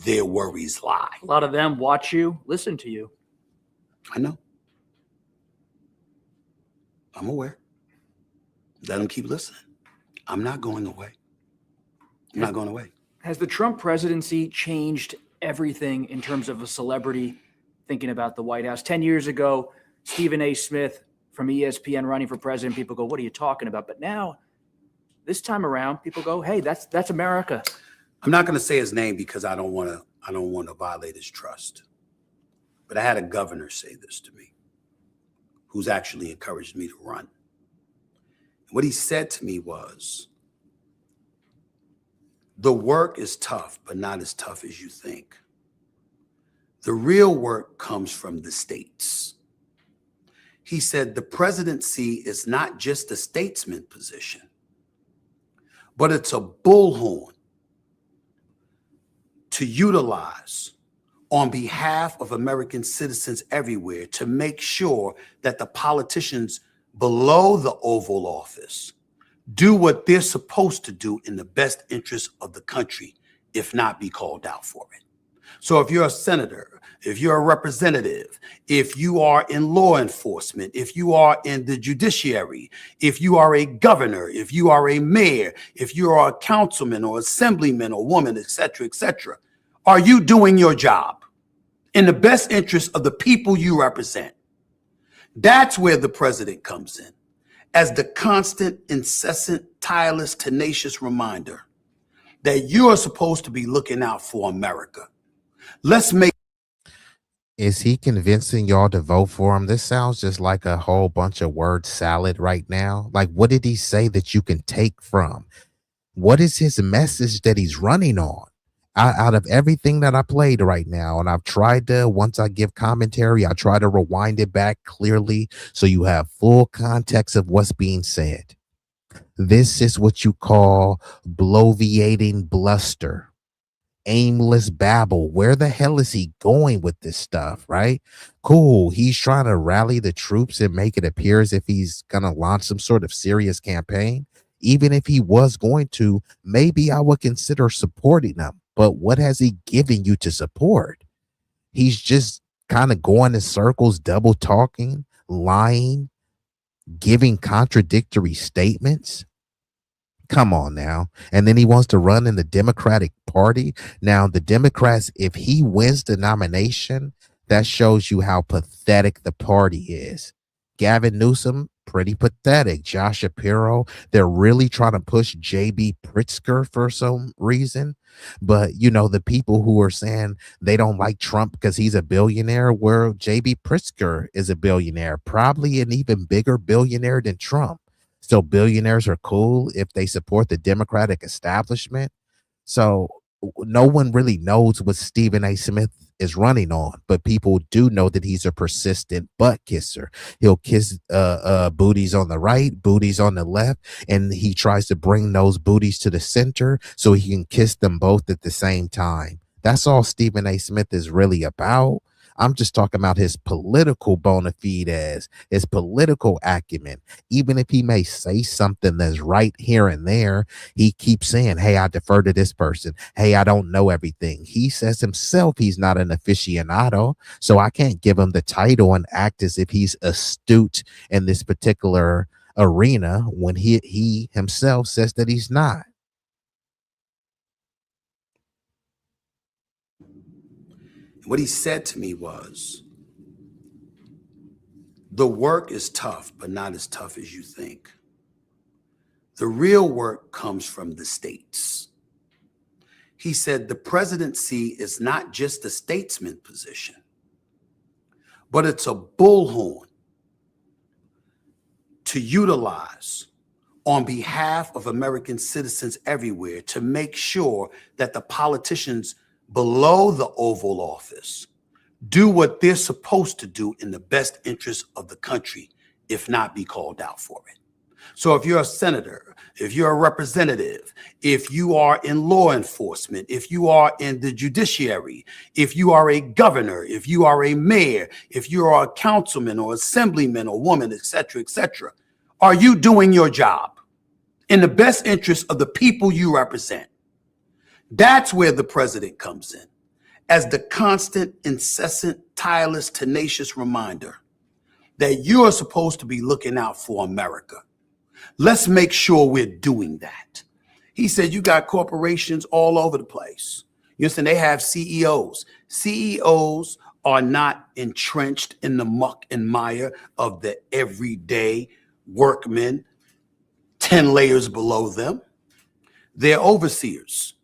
their worries lie. A lot of them watch you, listen to you. I know. I'm aware. Let them keep listening. I'm not going away. I'm not going away. Has the Trump presidency changed everything in terms of a celebrity thinking about the White House? 10 years ago, Stephen A. Smith from ESPN running for president, people go, what are you talking about? But now, this time around, people go, hey, that's America. I'm not going to say his name because I don't want to violate his trust. But I had a governor say this to me, who's actually encouraged me to run. What he said to me was, the work is tough, but not as tough as you think. The real work comes from the states. He said the presidency is not just a statesman position, but it's a bullhorn to utilize on behalf of American citizens everywhere to make sure that the politicians below the Oval Office do what they're supposed to do in the best interest of the country, if not be called out for it. So if you're a senator, if you're a representative, if you are in law enforcement, if you are in the judiciary, if you are a governor, if you are a mayor, if you are a councilman or assemblyman or woman, et cetera, are you doing your job in the best interest of the people you represent? That's where the president comes in, as the constant, incessant, tireless, tenacious reminder that you are supposed to be looking out for America. Let's make. Is he convincing y'all to vote for him? This sounds just like a whole bunch of word salad right now. Like, what did he say that you can take from? What is his message that he's running on? Out of everything that I played right now, and I've tried to, once I give commentary, I try to rewind it back clearly so you have full context of what's being said. This is what you call bloviating bluster, aimless babble. Where the hell is he going with this stuff, right? Cool. He's trying to rally the troops and make it appear as if he's going to launch some sort of serious campaign. Even if he was going to, maybe I would consider supporting him. But what has he given you to support? He's just kind of going in circles, double talking, lying, giving contradictory statements. Come on now. And then he wants to run in the Democratic Party. Now, the Democrats, if he wins the nomination, that shows you how pathetic the party is. Gavin Newsom, pretty pathetic. Josh Shapiro, they're really trying to push J.B. Pritzker for some reason. But, you know, the people who are saying they don't like Trump because he's a billionaire, well, J.B. Pritzker is a billionaire, probably an even bigger billionaire than Trump. So billionaires are cool if they support the Democratic establishment. So no one really knows what Stephen A. Smith is running on, but people do know that he's a persistent butt kisser. He'll kiss booties on the right, booties on the left, and he tries to bring those booties to the center so he can kiss them both at the same time. That's all Stephen A. Smith is really about. I'm just talking about his political bona fides, his political acumen. Even if he may say something that's right here and there, he keeps saying, hey, I defer to this person. Hey, I don't know everything. He says himself he's not an aficionado, so I can't give him the title and act as if he's astute in this particular arena when he himself says that he's not. What he said to me was, The work is tough, but not as tough as you think. The real work comes from the states. He said the presidency is not just a statesman position, but it's a bullhorn to utilize on behalf of American citizens everywhere to make sure that the politicians below the Oval Office do what they're supposed to do in the best interest of the country, if not be called out for it. So if you're a senator, if you're a representative, if you are in law enforcement, if you are in the judiciary, if you are a governor, if you are a mayor, if you are a councilman or assemblyman or woman, et cetera, are you doing your job in the best interest of the people you represent? That's where the president comes in, as the constant, incessant, tireless, tenacious reminder that you are supposed to be looking out for America. Let's make sure we're doing that. He said, you got corporations all over the place. You understand? They have CEOs. CEOs are not entrenched in the muck and mire of the everyday workmen 10 layers below them. They're overseers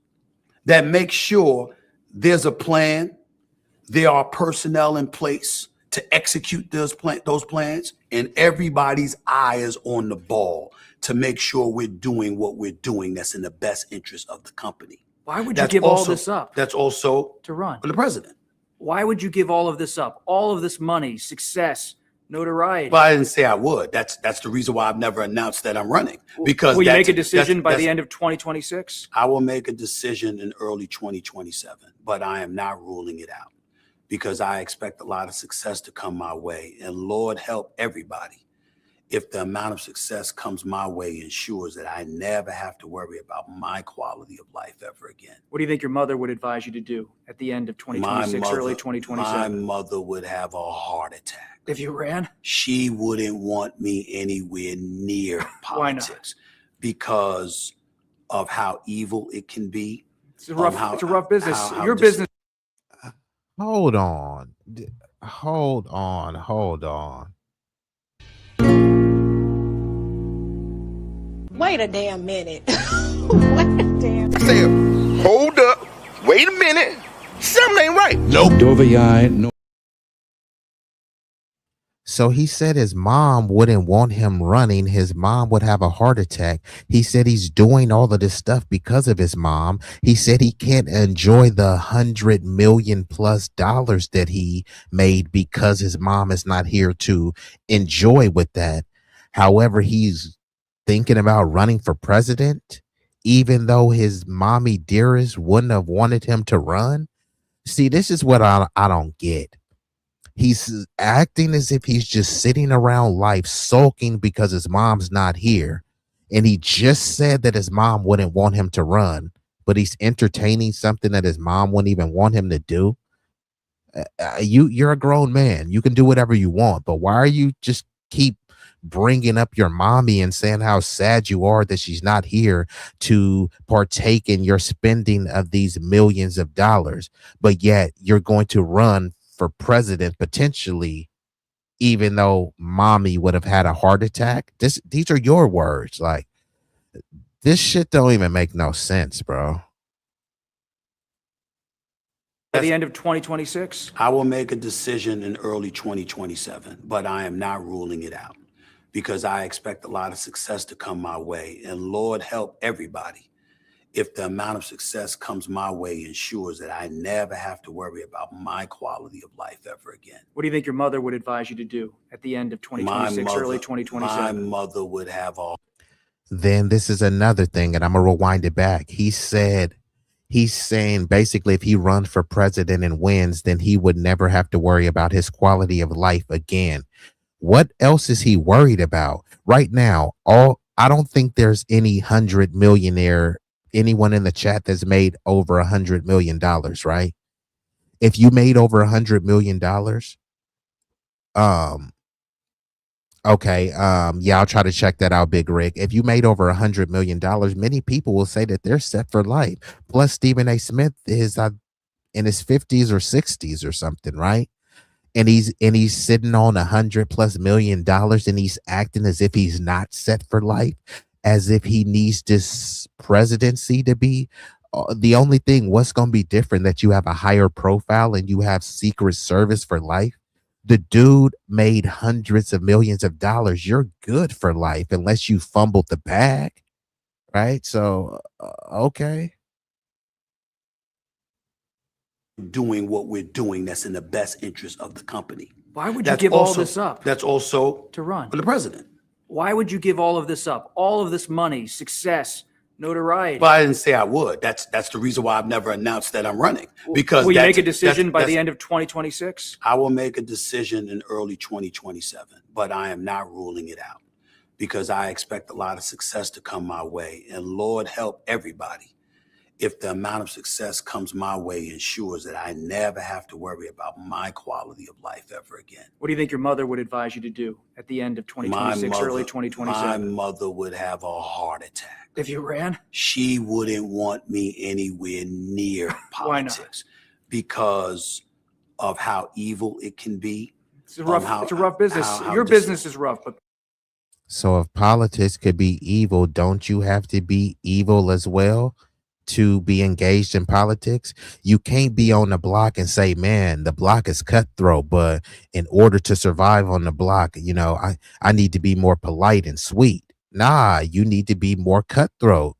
that make sure there's a plan, there are personnel in place to execute those plans, and everybody's eye is on the ball to make sure we're doing what we're doing that's in the best interest of the company. Why would you give all this up? That's also to run for the president. Why would you give all of this up? All of this money, success, notoriety. Well, I didn't say I would. That's the reason why I've never announced that I'm running. Because will you make a decision by the end of 2026? I will make a decision in early 2027, but I am not ruling it out because I expect a lot of success to come my way. And Lord help everybody if the amount of success comes my way ensures that I never have to worry about my quality of life ever again. What do you think your mother would advise you to do at the end of 2026, early 2027? My mother would have a heart attack. If you ran? She wouldn't want me anywhere near politics. Why not? Because of how evil it can be. It's a rough business. Your business. Hold on. Wait a damn minute. Wait a damn. Say, hold up. Wait a minute. Something ain't right. Nope. No. So he said his mom wouldn't want him running. His mom would have a heart attack. He said he's doing all of this stuff because of his mom. He said he can't enjoy the $100 million+ that he made because his mom is not here to enjoy with that. However, he's thinking about running for president, even though his mommy dearest wouldn't have wanted him to run. See, this is what I don't get. He's acting as if he's just sitting around life sulking because his mom's not here. And he just said that his mom wouldn't want him to run, but he's entertaining something that his mom wouldn't even want him to do. You're a grown man. You can do whatever you want, but why are you just keep bringing up your mommy and saying how sad you are that she's not here to partake in your spending of these millions of dollars, but yet you're going to run for president potentially, even though mommy would have had a heart attack? These are your words. Like, this shit don't even make no sense, bro. At the end of 2026? I will make a decision in early 2027, but I am not ruling it out because I expect a lot of success to come my way. And Lord help everybody if the amount of success comes my way ensures that I never have to worry about my quality of life ever again. What do you think your mother would advise you to do at the end of 2026, early 2027? My mother would have all. Then this is another thing, and I'm going to rewind it back. He's saying basically if he runs for president and wins, then he would never have to worry about his quality of life again. What else is he worried about right now? I don't think there's any 100 millionaire, anyone in the chat that's made over $100 million, right? If you made over $100 million, okay, yeah, I'll try to check that out, Big Rick. If you made over $100 million, many people will say that they're set for life. Plus, Stephen A. Smith is in his 50s or 60s or something, right? and he's sitting on $100+ million, and he's acting as if he's not set for life, as if he needs this presidency to be the only thing. What's going to be different that you have a higher profile and you have Secret Service for life? The dude made hundreds of millions of dollars. You're good for life unless you fumbled the bag, right? So okay. Doing what we're doing that's in the best interest of the company. Why would you give all this up That's also to run? for the president. Why would you give all of this up? All of this money, success, notoriety. But I didn't say I would. That's the reason why I've never announced that I'm running. Because will you make a decision by the end of 2026? I will make a decision in early 2027, but I am not ruling it out because I expect a lot of success to come my way. And Lord help everybody if the amount of success comes my way ensures that I never have to worry about my quality of life ever again. What do you think your mother would advise you to do at the end of 2026, early 2027? My mother would have a heart attack. If you ran? She wouldn't want me anywhere near politics. Why not? Because of how evil it can be. It's a rough business. Your business is rough, but So if politics could be evil, don't you have to be evil as well to be engaged in politics? You can't be on the block and say, man, the block is cutthroat, but in order to survive on the block, I need to be more polite and sweet. Nah, you need to be more cutthroat.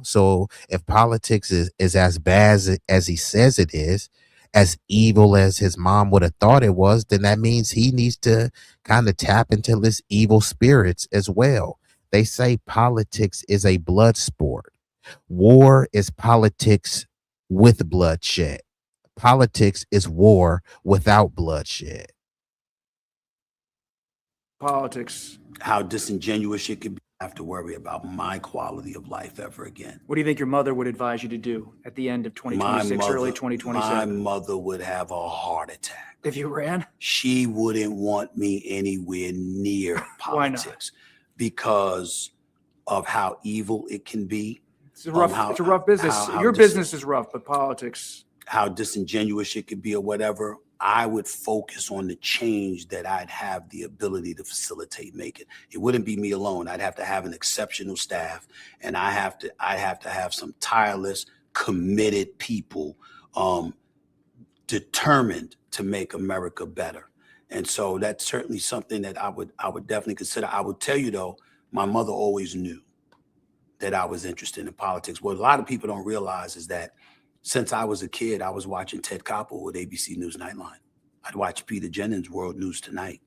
So if politics is as bad as he says it is, as evil as his mom would have thought it was, then that means he needs to kind of tap into his evil spirits as well. They say politics is a blood sport. War is politics with bloodshed. Politics is war without bloodshed. politics. How disingenuous it could be. I have to worry about my quality of life ever again. What do you think your mother would advise you to do at the end of 2026, early 2027? My mother would have a heart attack. If you ran? She wouldn't want me anywhere near politics. Why not? Because of how evil it can be. It's a rough business. Your business is rough, but politics. How disingenuous it could be or whatever. I would focus on the change that I'd have the ability to facilitate making. It wouldn't be me alone. I'd have to have an exceptional staff, and I'd have to have some tireless, committed people determined to make America better. And so that's certainly something that I would definitely consider. I would tell you though, my mother always knew that I was interested in politics. What a lot of people don't realize is that since I was a kid, I was watching Ted Koppel with ABC News Nightline. I'd watch Peter Jennings' World News Tonight.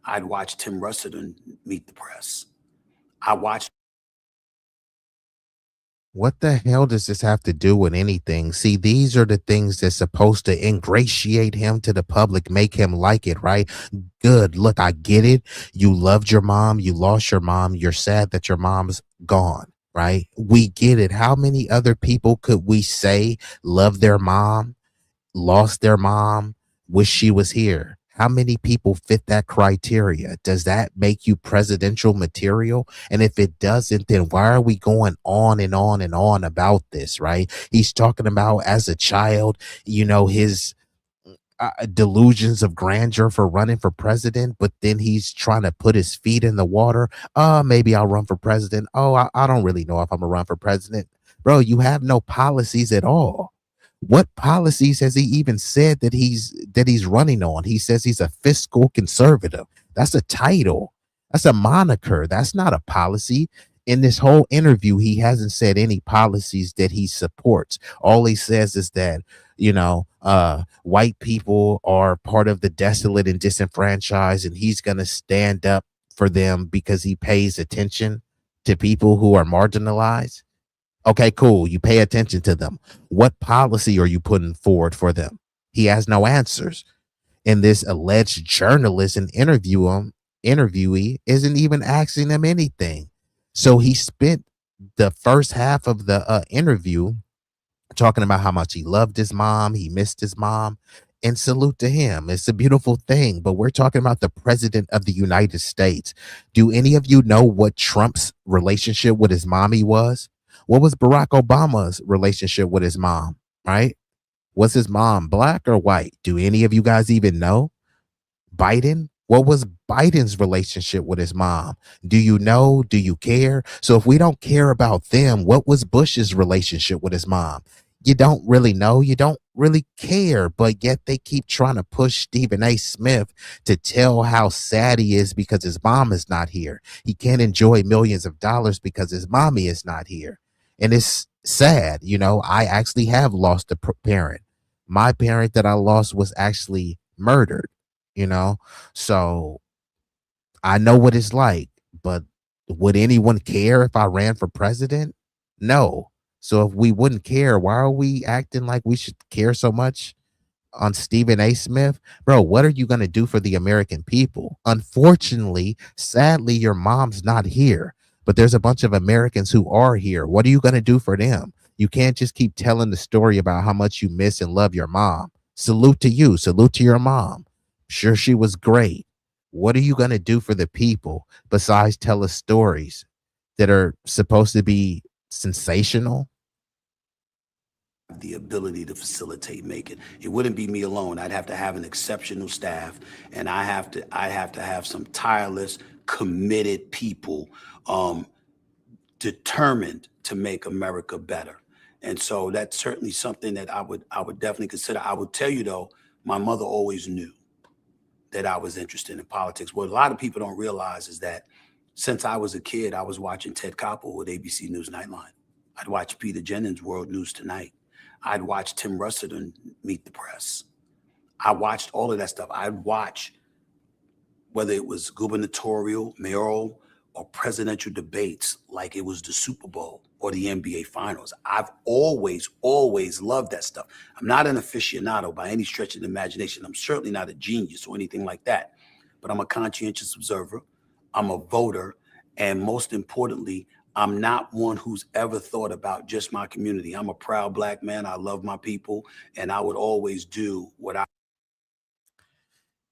I'd watch Tim Russert on Meet the Press. I watched. What the hell does this have to do with anything? See, these are the things that's supposed to ingratiate him to the public, make him like it, right? Good. Look, I get it. You loved your mom. You lost your mom. You're sad that your mom's gone, right? We get it. How many other people could we say love their mom, lost their mom, wish she was here? How many people fit that criteria? Does that make you presidential material? And if it doesn't, then why are we going on and on and on about this, right? He's talking about as a child, his delusions of grandeur for running for president, but then he's trying to put his feet in the water. Maybe I'll run for president. I don't really know if I'm gonna run for president. Bro, you have no policies at all. What policies has he even said that he's running on? He says he's a fiscal conservative. That's a title. That's a moniker. That's not a policy. In this whole interview, he hasn't said any policies that he supports. All he says is that, white people are part of the desolate and disenfranchised, and he's going to stand up for them because he pays attention to people who are marginalized. Okay, cool. You pay attention to them. What policy are you putting forward for them? He has no answers. And this alleged journalist and interviewee isn't even asking him anything. So he spent the first half of the interview talking about how much he loved his mom, he missed his mom, and salute to him. It's a beautiful thing, but we're talking about the president of the United States. Do any of you know what Trump's relationship with his mommy was? What was Barack Obama's relationship with his mom, right? Was his mom black or white? Do any of you guys even know? Biden? What was Biden's relationship with his mom? Do you know? Do you care? So if we don't care about them, what was Bush's relationship with his mom? You don't really know. You don't really care, but yet they keep trying to push Stephen A. Smith to tell how sad he is because his mom is not here. He can't enjoy millions of dollars because his mommy is not here. And it's sad. You know, I actually have lost a parent. My parent that I lost was actually murdered, you know? So I know what it's like, but would anyone care if I ran for president? No. So if we wouldn't care, why are we acting like we should care so much on Stephen A. Smith? Bro, what are you going to do for the American people? Unfortunately, sadly, your mom's not here, but there's a bunch of Americans who are here. What are you going to do for them? You can't just keep telling the story about how much you miss and love your mom. Salute to you. Salute to your mom. Sure, she was great. What are you going to do for the people besides tell us stories that are supposed to be sensational? The ability to facilitate making. It wouldn't be me alone. I'd have to have an exceptional staff, and I have to have some tireless, committed people determined to make America better. And so that's certainly something that I would definitely consider. I would tell you though, my mother always knew that I was interested in politics. What a lot of people don't realize is that since I was a kid, I was watching Ted Koppel with ABC News Nightline. I'd watch Peter Jennings' World News Tonight. I'd watch Tim Russert on Meet the Press. I watched all of that stuff. I'd watch whether it was gubernatorial, mayoral, or presidential debates like it was the Super Bowl or the NBA Finals. I've always loved that stuff. I'm not an aficionado by any stretch of the imagination. I'm certainly not a genius or anything like that, but I'm a conscientious observer. I'm a voter. And most importantly, I'm not one who's ever thought about just my community. I'm a proud Black man. I love my people, and I would always do what I.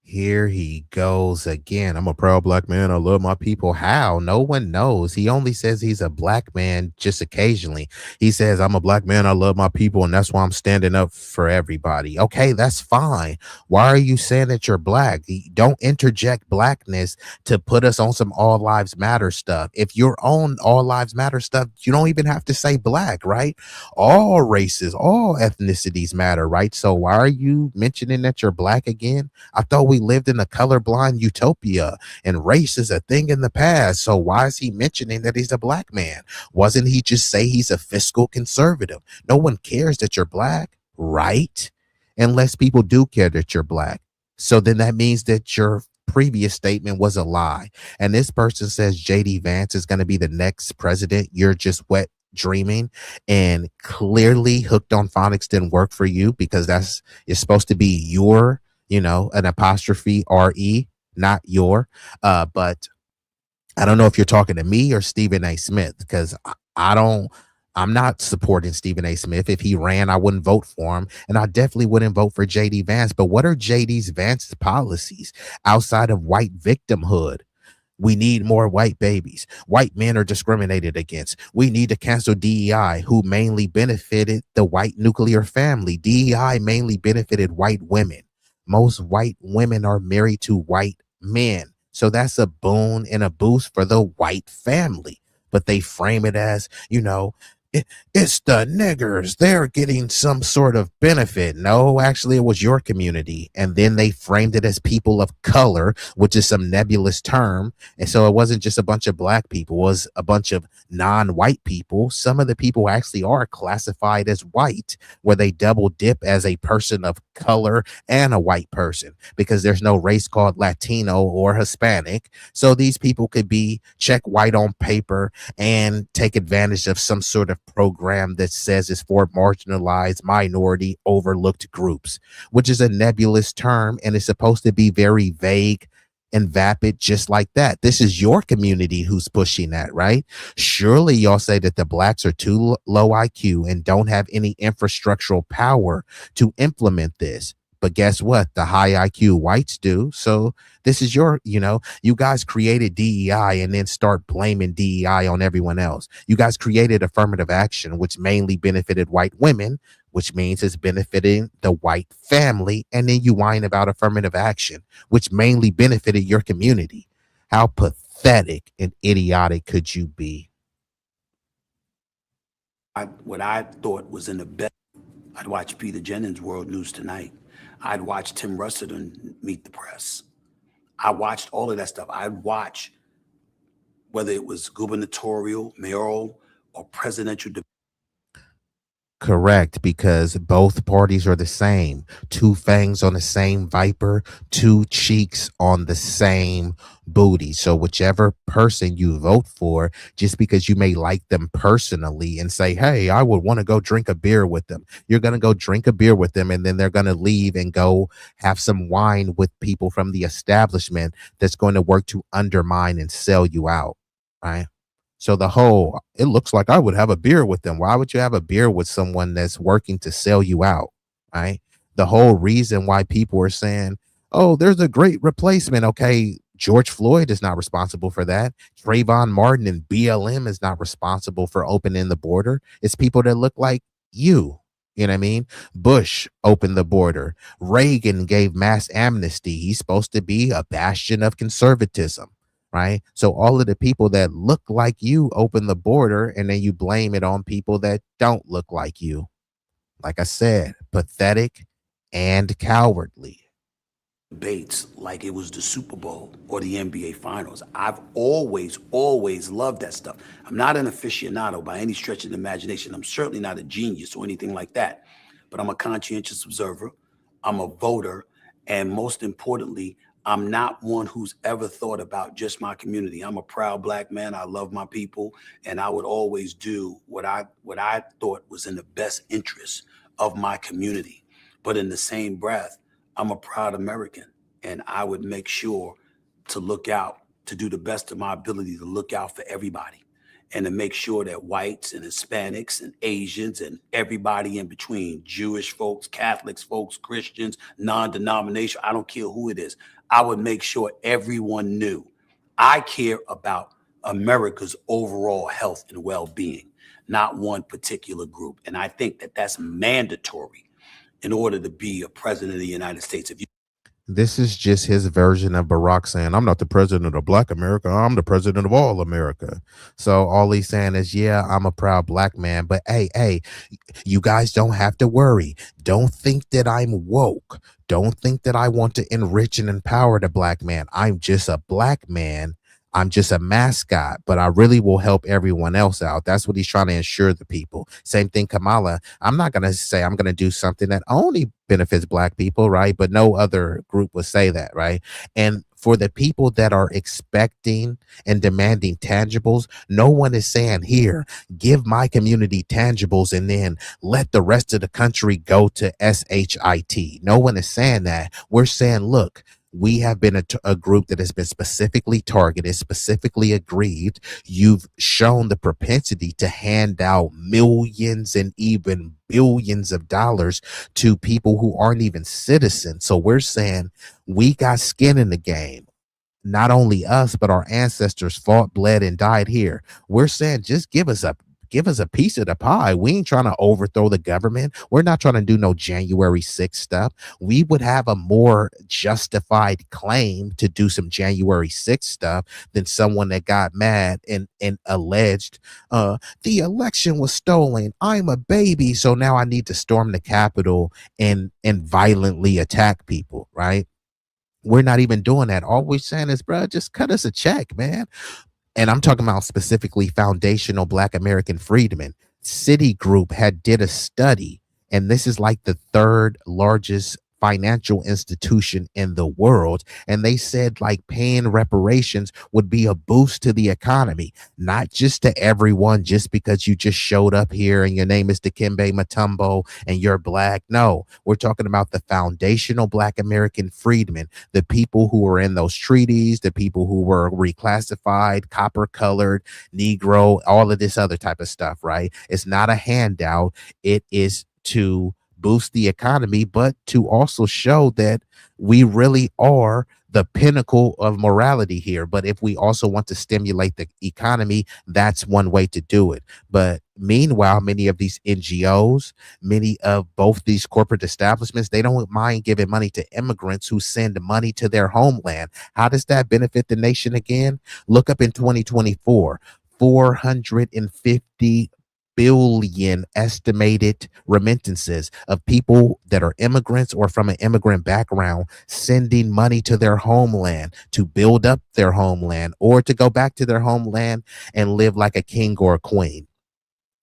Here he goes again. I'm a proud Black man. I love my people. How? No one knows. He only says he's a Black man just occasionally. He says, I'm a Black man. I love my people. And that's why I'm standing up for everybody. Okay, that's fine. Why are you saying that you're Black? Don't interject Blackness to put us on some all lives matter stuff. If you're on all lives matter stuff, you don't even have to say Black, right? All races, all ethnicities matter, right? So why are you mentioning that you're Black again? I thought we lived in a colorblind utopia and race is a thing in the past. So why is he mentioning that he's a Black man? Wasn't he just say he's a fiscal conservative? No one cares that you're Black, right? Unless people do care that you're Black. So then that means that your previous statement was a lie. And this person says JD Vance is going to be the next president. You're just wet dreaming, and clearly Hooked on Phonics didn't work for you because it's supposed to be your, an apostrophe RE, not your. But I don't know if you're talking to me or Stephen A. Smith, because I'm not supporting Stephen A. Smith. If he ran, I wouldn't vote for him. And I definitely wouldn't vote for JD Vance. But what are Vance's policies outside of white victimhood? We need more white babies. White men are discriminated against. We need to cancel DEI, who mainly benefited the white nuclear family. DEI mainly benefited white women. Most white women are married to white men. So that's a boon and a boost for the white family. But they frame it as, it's the niggers. They're getting some sort of benefit. No, actually, it was your community. And then they framed it as people of color, which is some nebulous term. And so it wasn't just a bunch of Black people. It was a bunch of non-white people. Some of the people actually are classified as white, where they double dip as a person of color and a white person, because there's no race called Latino or Hispanic. So these people could be check white on paper and take advantage of some sort of program that says it's for marginalized, minority, overlooked groups, which is a nebulous term and it's supposed to be very vague and vapid, just like that. This is your community who's pushing that, right? Surely y'all say that the Blacks are too low IQ and don't have any infrastructural power to implement this. But guess what? The high IQ whites do. So this is you guys created DEI and then start blaming DEI on everyone else. You guys created affirmative action, which mainly benefited white women, which means it's benefiting the white family. And then you whine about affirmative action, which mainly benefited your community. How pathetic and idiotic could you be? What I thought was in the best, I'd watch Peter Jennings' World News Tonight. I'd watch Tim Russert on Meet the Press. I watched all of that stuff. I'd watch whether it was gubernatorial, mayoral, or presidential. Correct, because both parties are the same. Two fangs on the same viper, two cheeks on the same booty. So whichever person you vote for, just because you may like them personally and say, hey, I would want to go drink a beer with them, you're going to go drink a beer with them, and then they're going to leave and go have some wine with people from the establishment that's going to work to undermine and sell you out, right? So it looks like I would have a beer with them. Why would you have a beer with someone that's working to sell you out, right? The whole reason why people are saying, oh, there's a great replacement. Okay, George Floyd is not responsible for that. Trayvon Martin and BLM is not responsible for opening the border. It's people that look like you. You know what I mean? Bush opened the border. Reagan gave mass amnesty. He's supposed to be a bastion of conservatism, right? So all of the people that look like you open the border, and then you blame it on people that don't look like you. Like I said, pathetic and cowardly. Debates like it was the Super Bowl or the NBA Finals. I've always loved that stuff. I'm not an aficionado by any stretch of the imagination. I'm certainly not a genius or anything like that, but I'm a conscientious observer. I'm a voter. And most importantly, I'm not one who's ever thought about just my community. I'm a proud Black man. I love my people, and I would always do what I thought was in the best interest of my community. But in the same breath, I'm a proud American, and I would make sure to look out, to do the best of my ability to look out for everybody, and to make sure that whites and Hispanics and Asians and everybody in between, Jewish folks, Catholics folks, Christians, non-denominational, I don't care who it is, I would make sure everyone knew I care about America's overall health and well-being, not one particular group. And I think that that's mandatory in order to be a president of the United States. This is just his version of Barack saying, I'm not the president of Black America, I'm the president of all America. So all he's saying is, yeah, I'm a proud Black man, but hey, you guys don't have to worry. Don't think that I'm woke. Don't think that I want to enrich and empower the Black man. I'm just a Black man. I'm just a mascot, but I really will help everyone else out. That's what he's trying to ensure the people. Same thing, Kamala. I'm not going to say I'm going to do something that only benefits Black people, right? But no other group would say that, right? And for the people that are expecting and demanding tangibles, no one is saying, here, give my community tangibles and then let the rest of the country go to SHIT. No one is saying that. We're saying, look, we have been a group that has been specifically targeted, specifically aggrieved. You've shown the propensity to hand out millions and even billions of dollars to people who aren't even citizens. So we're saying we got skin in the game. Not only us, but our ancestors fought, bled, and died here. We're saying just give us a piece of the pie. We ain't trying to overthrow the government. We're not trying to do no January 6th stuff. We would have a more justified claim to do some January 6th stuff than someone that got mad and alleged the election was stolen. I'm a baby, so now I need to storm the Capitol and violently attack people, right? We're not even doing that. All we're saying is, bro, just cut us a check, man. And I'm talking about specifically foundational Black American freedmen. Citigroup did a study, and this is like the third largest financial institution in the world. And they said like paying reparations would be a boost to the economy, not just to everyone just because you just showed up here and your name is Dikembe Mutombo and you're Black. No, we're talking about the foundational Black American freedmen, the people who were in those treaties, the people who were reclassified, copper colored, Negro, all of this other type of stuff, right? It's not a handout. It is to boost the economy, but to also show that we really are the pinnacle of morality here. But if we also want to stimulate the economy, that's one way to do it. But meanwhile, many of these NGOs, many of both these corporate establishments, they don't mind giving money to immigrants who send money to their homeland. How does that benefit the nation again? Look up in 2024, 450 billion estimated remittances of people that are immigrants or from an immigrant background sending money to their homeland to build up their homeland or to go back to their homeland and live like a king or a queen.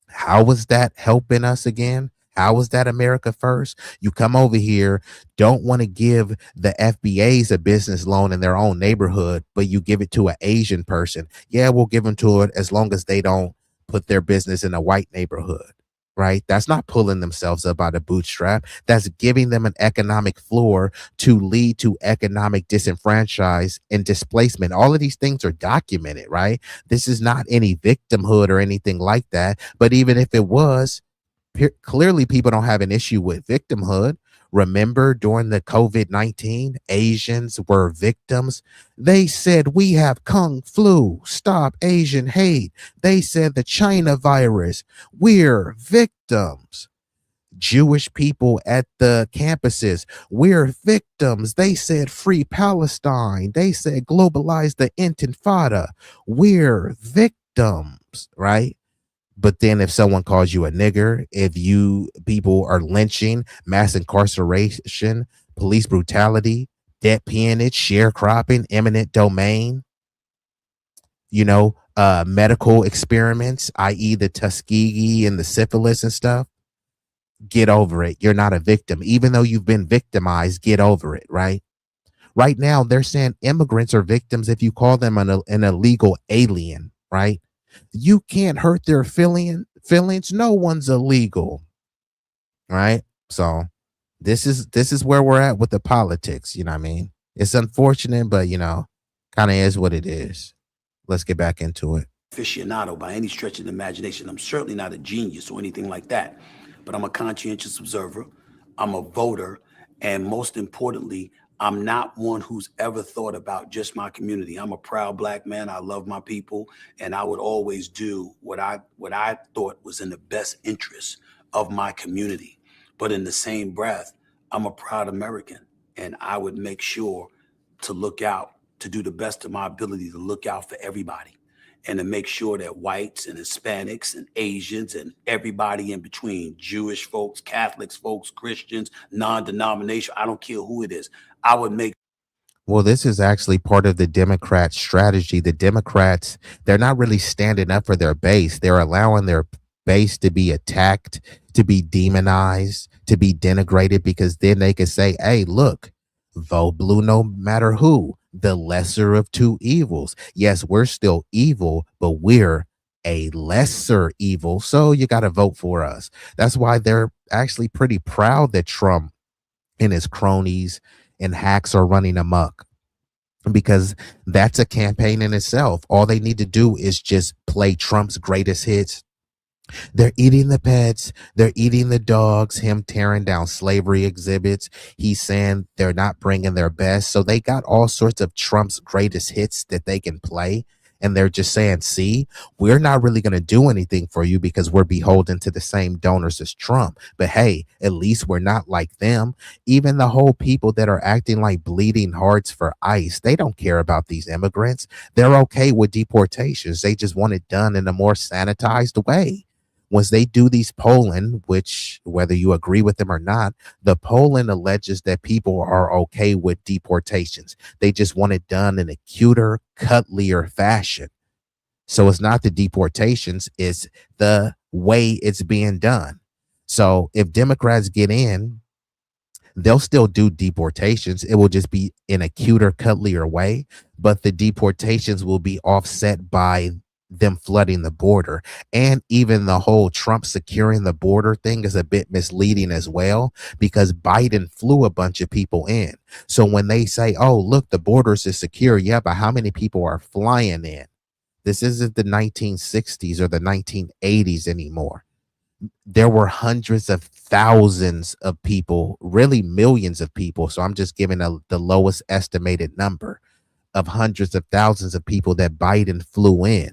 How was that helping us again? How was that America first? You come over here, don't want to give the FBAs a business loan in their own neighborhood, but you give it to an Asian person. Yeah, we'll give them to it as long as they don't put their business in a white neighborhood, right? That's not pulling themselves up by the bootstrap. That's giving them an economic floor to lead to economic disenfranchise and displacement. All of these things are documented, right? This is not any victimhood or anything like that. But even if it was, clearly people don't have an issue with victimhood. Remember during the COVID-19, Asians were victims. They said, we have Kung flu, stop Asian hate. They said the China virus, we're victims. Jewish people at the campuses, we're victims. They said free Palestine. They said globalize the intifada. We're victims, right? But then if someone calls you a nigger, if you people are lynching, mass incarceration, police brutality, debt peonage, sharecropping, eminent domain, medical experiments, i.e. the Tuskegee and the syphilis and stuff, get over it. You're not a victim. Even though you've been victimized, get over it, right? Right now, they're saying immigrants are victims if you call them an illegal alien, right? You can't hurt their feelings. No one's illegal, right? So this is where we're at with the politics. You know what I mean? It's unfortunate, but kind of is what it is. Let's get back into it. Aficionado by any stretch of the imagination. I'm certainly not a genius or anything like that, but I'm a conscientious observer. I'm a voter, and most importantly, I'm not one who's ever thought about just my community. I'm a proud Black man. I love my people, and I would always do what I thought was in the best interest of my community. But in the same breath, I'm a proud American, and I would make sure to look out, to do the best of my ability to look out for everybody and to make sure that whites and Hispanics and Asians and everybody in between, Jewish folks, Catholics folks, Christians, non-denominational, I don't care who it is, I would make. Well, this is actually part of the Democrat strategy. The Democrats, they're not really standing up for their base. They're allowing their base to be attacked, to be demonized, to be denigrated, because then they can say, hey, look, vote blue no matter who, the lesser of two evils. Yes, we're still evil, but we're a lesser evil. So you got to vote for us. That's why they're actually pretty proud that Trump and his cronies and hacks are running amok, because that's a campaign in itself. All they need to do is just play Trump's greatest hits. They're eating the pets. They're eating the dogs, him tearing down slavery exhibits. He's saying they're not bringing their best. So they got all sorts of Trump's greatest hits that they can play. And they're just saying, see, we're not really going to do anything for you because we're beholden to the same donors as Trump. But hey, at least we're not like them. Even the whole people that are acting like bleeding hearts for ICE, they don't care about these immigrants. They're okay with deportations. They just want it done in a more sanitized way. Once they do these polling, which whether you agree with them or not, the polling alleges that people are okay with deportations. They just want it done in a cuter, cuddlier fashion. So it's not the deportations, it's the way it's being done. So if Democrats get in, they'll still do deportations. It will just be in a cuter, cuddlier way, but the deportations will be offset by them flooding the border. And even the whole Trump securing the border thing is a bit misleading as well, because Biden flew a bunch of people in. So when they say, oh, look, the borders is secure, yeah, but how many people are flying in? This isn't the 1960s or the 1980s anymore. there were hundreds of thousands of people, really millions of people. So I'm just giving the lowest estimated number of hundreds of thousands of people that Biden flew in.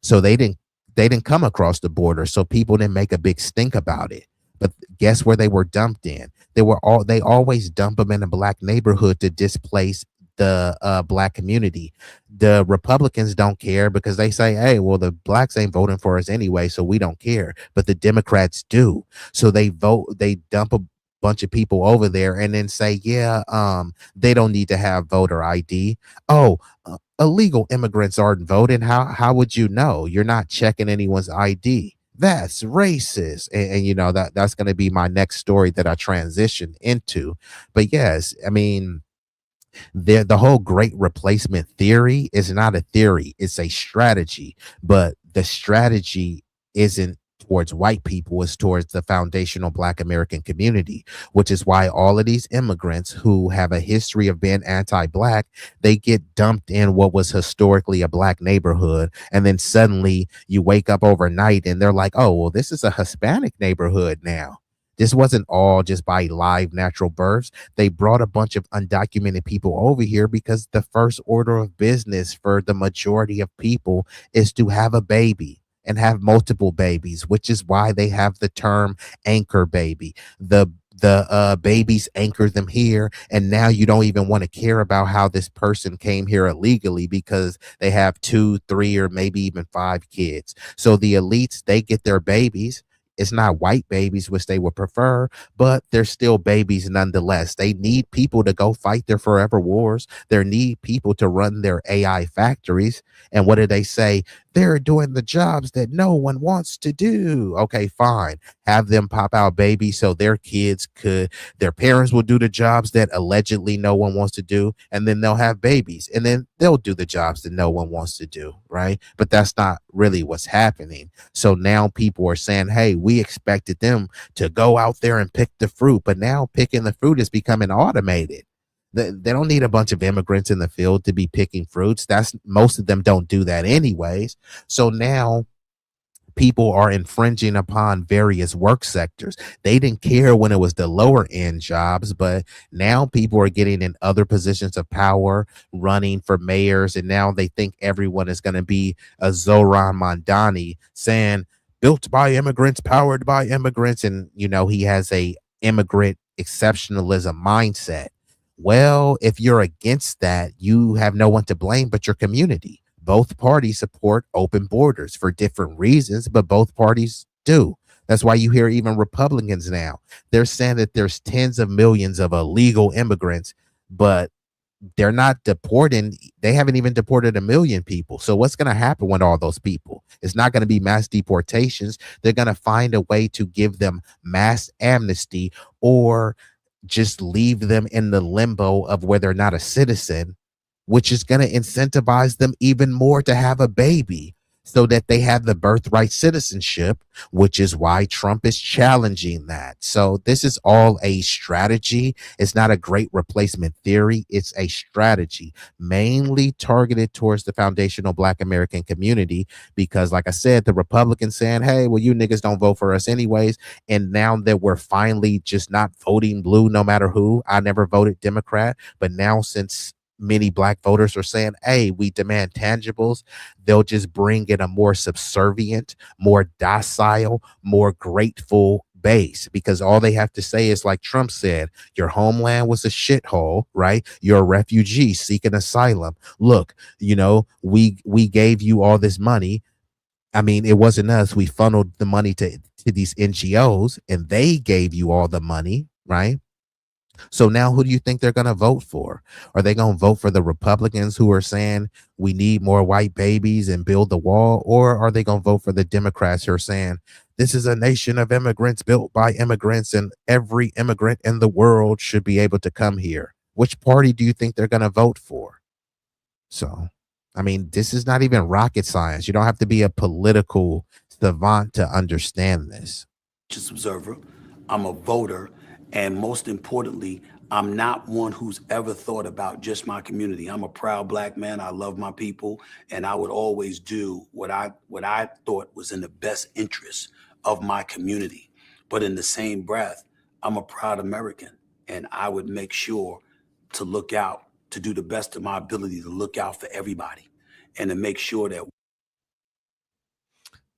So they didn't come across the border. So people didn't make a big stink about it. But guess where they were dumped in? They always dump them in a black neighborhood to displace the black community. The Republicans don't care because they say, hey, well, the blacks ain't voting for us anyway, so we don't care. But the Democrats do. So they dump a bunch of people over there and then say, yeah, they don't need to have voter ID. Oh, illegal immigrants aren't voting. How would you know? You're not checking anyone's ID. That's racist. And you know that's going to be my next story that I transition into. But yes, I mean, the whole great replacement theory is not a theory, it's a strategy. But the strategy isn't towards white people, it's towards the foundational black American community, which is why all of these immigrants who have a history of being anti-black, they get dumped in what was historically a black neighborhood, and then suddenly you wake up overnight and they're like, oh well, this is a Hispanic neighborhood now. This wasn't all just by live natural births. They brought a bunch of undocumented people over here because the first order of business for the majority of people is to have a baby and have multiple babies, which is why they have the term anchor baby. The babies anchor them here, and now you don't even want to care about how this person came here illegally because they have 2, 3, or maybe even 5 kids. So the elites, they get their babies. It's not white babies, which they would prefer, but they're still babies nonetheless. They need people to go fight their forever wars. They need people to run their AI factories. And what do they say? They're doing the jobs that no one wants to do. Okay, fine. Have them pop out babies so their parents will do the jobs that allegedly no one wants to do. And then they'll have babies and then they'll do the jobs that no one wants to do. Right. But that's not really what's happening. So now people are saying, hey, we expected them to go out there and pick the fruit, but now picking the fruit is becoming automated. They don't need a bunch of immigrants in the field to be picking fruits. That's most of them don't do that anyways. So now people are infringing upon various work sectors. They didn't care when it was the lower end jobs, but now people are getting in other positions of power, running for mayors, and now they think everyone is going to be a Zoran Mondani saying built by immigrants, powered by immigrants, and you know he has a immigrant exceptionalism mindset. Well, if you're against that, you have no one to blame but your community. Both parties support open borders for different reasons, but both parties do. That's why you hear even Republicans now. They're saying that there's tens of millions of illegal immigrants, but they're not deporting. They haven't even deported 1 million people. So what's going to happen with all those people? It's not going to be mass deportations. They're going to find a way to give them mass amnesty or just leave them in the limbo of where they're not a citizen, which is going to incentivize them even more to have a baby so that they have the birthright citizenship, which is why Trump is challenging that. So this is all a strategy. It's not a great replacement theory. It's a strategy mainly targeted towards the foundational Black American community, because like I said, the Republicans saying, hey, well, you niggas don't vote for us anyways. And now that we're finally just not voting blue, no matter who, I never voted Democrat, but now since many black voters are saying, hey, we demand tangibles, they'll just bring in a more subservient, more docile, more grateful base, because all they have to say is like Trump said, your homeland was a shithole, right? You're a refugee seeking asylum. Look, you know, we gave you all this money. I mean, it wasn't us. We funneled the money to these NGOs and they gave you all the money, right? So now who do you think they're going to vote for? Are they going to vote for the Republicans who are saying we need more white babies and build the wall? Or are they going to vote for the Democrats who are saying this is a nation of immigrants built by immigrants and every immigrant in the world should be able to come here? Which party do you think they're going to vote for? So, I mean, this is not even rocket science. You don't have to be a political savant to understand this. Just observer. I'm a voter. And most importantly, I'm not one who's ever thought about just my community. I'm a proud Black man. I love my people, and I would always do what I thought was in the best interest of my community. But in the same breath, I'm a proud American, and I would make sure to look out, to do the best of my ability to look out for everybody and to make sure that.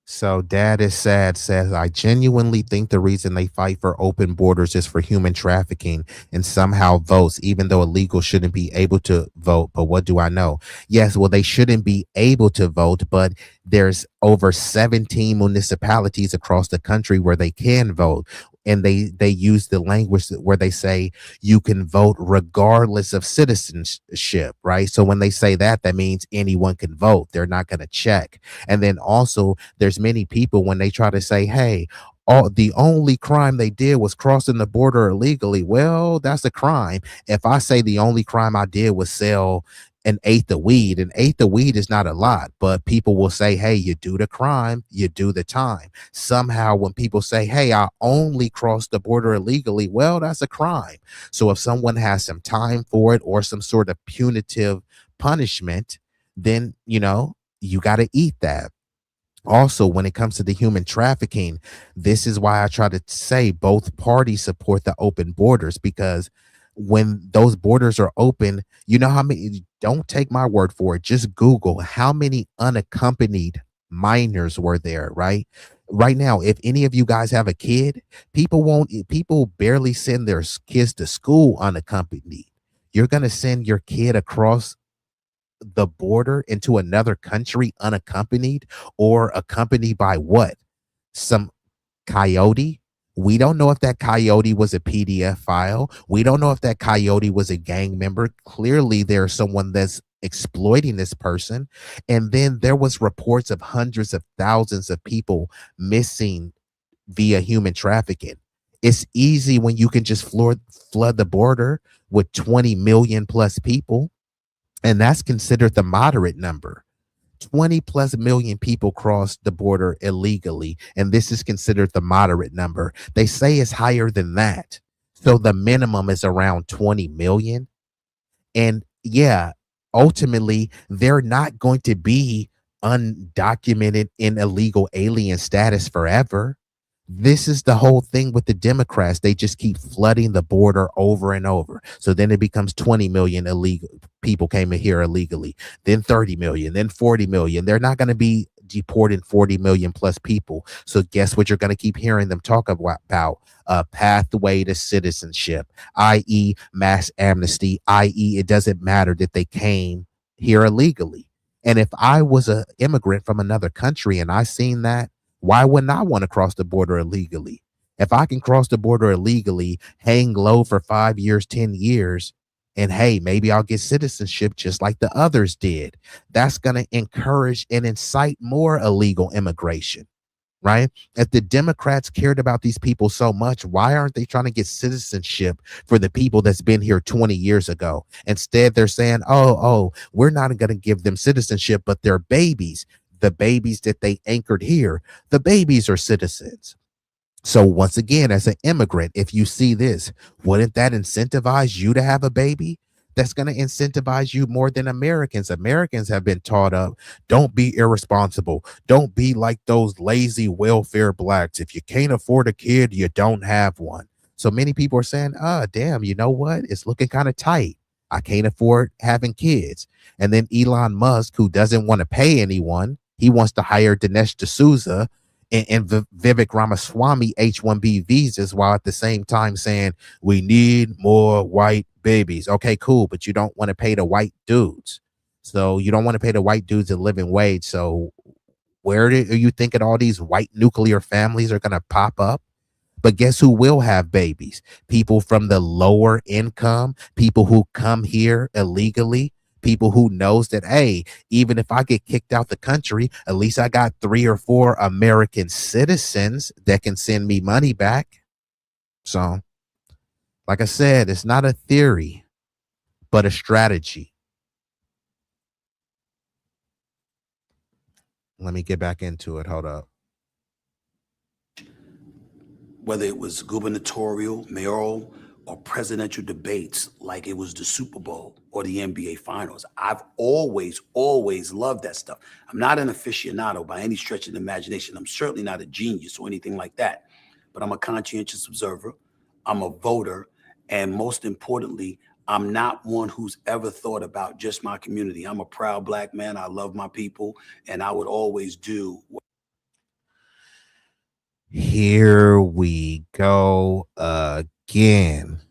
So Dad is sad says, I genuinely think the reason they fight for open borders is for human trafficking and somehow votes, even though illegal shouldn't be able to vote. But what do I know? Yes, well, they shouldn't be able to vote, but there's over 17 municipalities across the country where they can vote. And they use the language where they say you can vote regardless of citizenship, right? So when they say that, that means anyone can vote. They're not going to check. And then also there's many people when they try to say, hey, the only crime they did was crossing the border illegally. Well, that's a crime. If I say the only crime I did was sell an eighth of weed is not a lot, but people will say, hey, you do the crime, you do the time. Somehow when people say, hey, I only crossed the border illegally, well, that's a crime. So if someone has some time for it or some sort of punitive punishment, then, you got to eat that. Also, when it comes to the human trafficking, this is why I try to say both parties support the open borders, because when those borders are open, you know how many, don't take my word for it, just Google how many unaccompanied minors were there, right? Right now, if any of you guys have a kid, people barely send their kids to school unaccompanied. You're going to send your kid across the border into another country unaccompanied, or accompanied by what? Some coyote? We don't know if that coyote was a PDF file. We don't know if that coyote was a gang member. Clearly, there's someone that's exploiting this person. And then there was reports of hundreds of thousands of people missing via human trafficking. It's easy when you can just flood the border with 20 million plus people, and that's considered the moderate number. 20 plus million people crossed the border illegally, and this is considered the moderate number. They say it's higher than that. So the minimum is around 20 million. And yeah, ultimately, they're not going to be undocumented in illegal alien status forever. This is the whole thing with the Democrats. They just keep flooding the border over and over. So then it becomes 20 million illegal people came in here illegally, then 30 million, then 40 million. They're not going to be deporting 40 million plus people. So guess what you're going to keep hearing them talk about? A pathway to citizenship, i.e. mass amnesty, i.e. it doesn't matter that they came here illegally. And if I was an immigrant from another country and I seen that, why wouldn't I want to cross the border illegally? If I can cross the border illegally, hang low for 5 years, 10 years, and hey, maybe I'll get citizenship just like the others did. That's going to encourage and incite more illegal immigration, right? If the Democrats cared about these people so much, why aren't they trying to get citizenship for the people that's been here 20 years ago? Instead, they're saying, oh, we're not going to give them citizenship, but their babies, the babies that they anchored here, the babies are citizens. So once again, as an immigrant, if you see this, wouldn't that incentivize you to have a baby? That's going to incentivize you more than Americans. Americans have been taught up, don't be irresponsible. Don't be like those lazy welfare blacks. If you can't afford a kid, you don't have one. So many people are saying, damn, you know what? It's looking kind of tight. I can't afford having kids. And then Elon Musk, who doesn't want to pay anyone, he wants to hire Dinesh D'Souza and Vivek Ramaswamy H-1B visas, while at the same time saying we need more white babies. Okay, cool, but you don't want to pay the white dudes. So you don't want to pay the white dudes a living wage. So where are you thinking all these white nuclear families are going to pop up? But guess who will have babies? People from the lower income, people who come here illegally, people who knows that, hey, even if I get kicked out the country, at least I got 3 or 4 American citizens that can send me money back. So, like I said, it's not a theory, but a strategy. Let me get back into it. Hold up. Whether it was gubernatorial, mayoral, or presidential debates like it was the Super Bowl or the NBA Finals. I've always loved that stuff. I'm not an aficionado by any stretch of the imagination. I'm certainly not a genius or anything like that, but I'm a conscientious observer. I'm a voter. And most importantly, I'm not one who's ever thought about just my community. I'm a proud Black man. I love my people, and I would always do. Here we go again.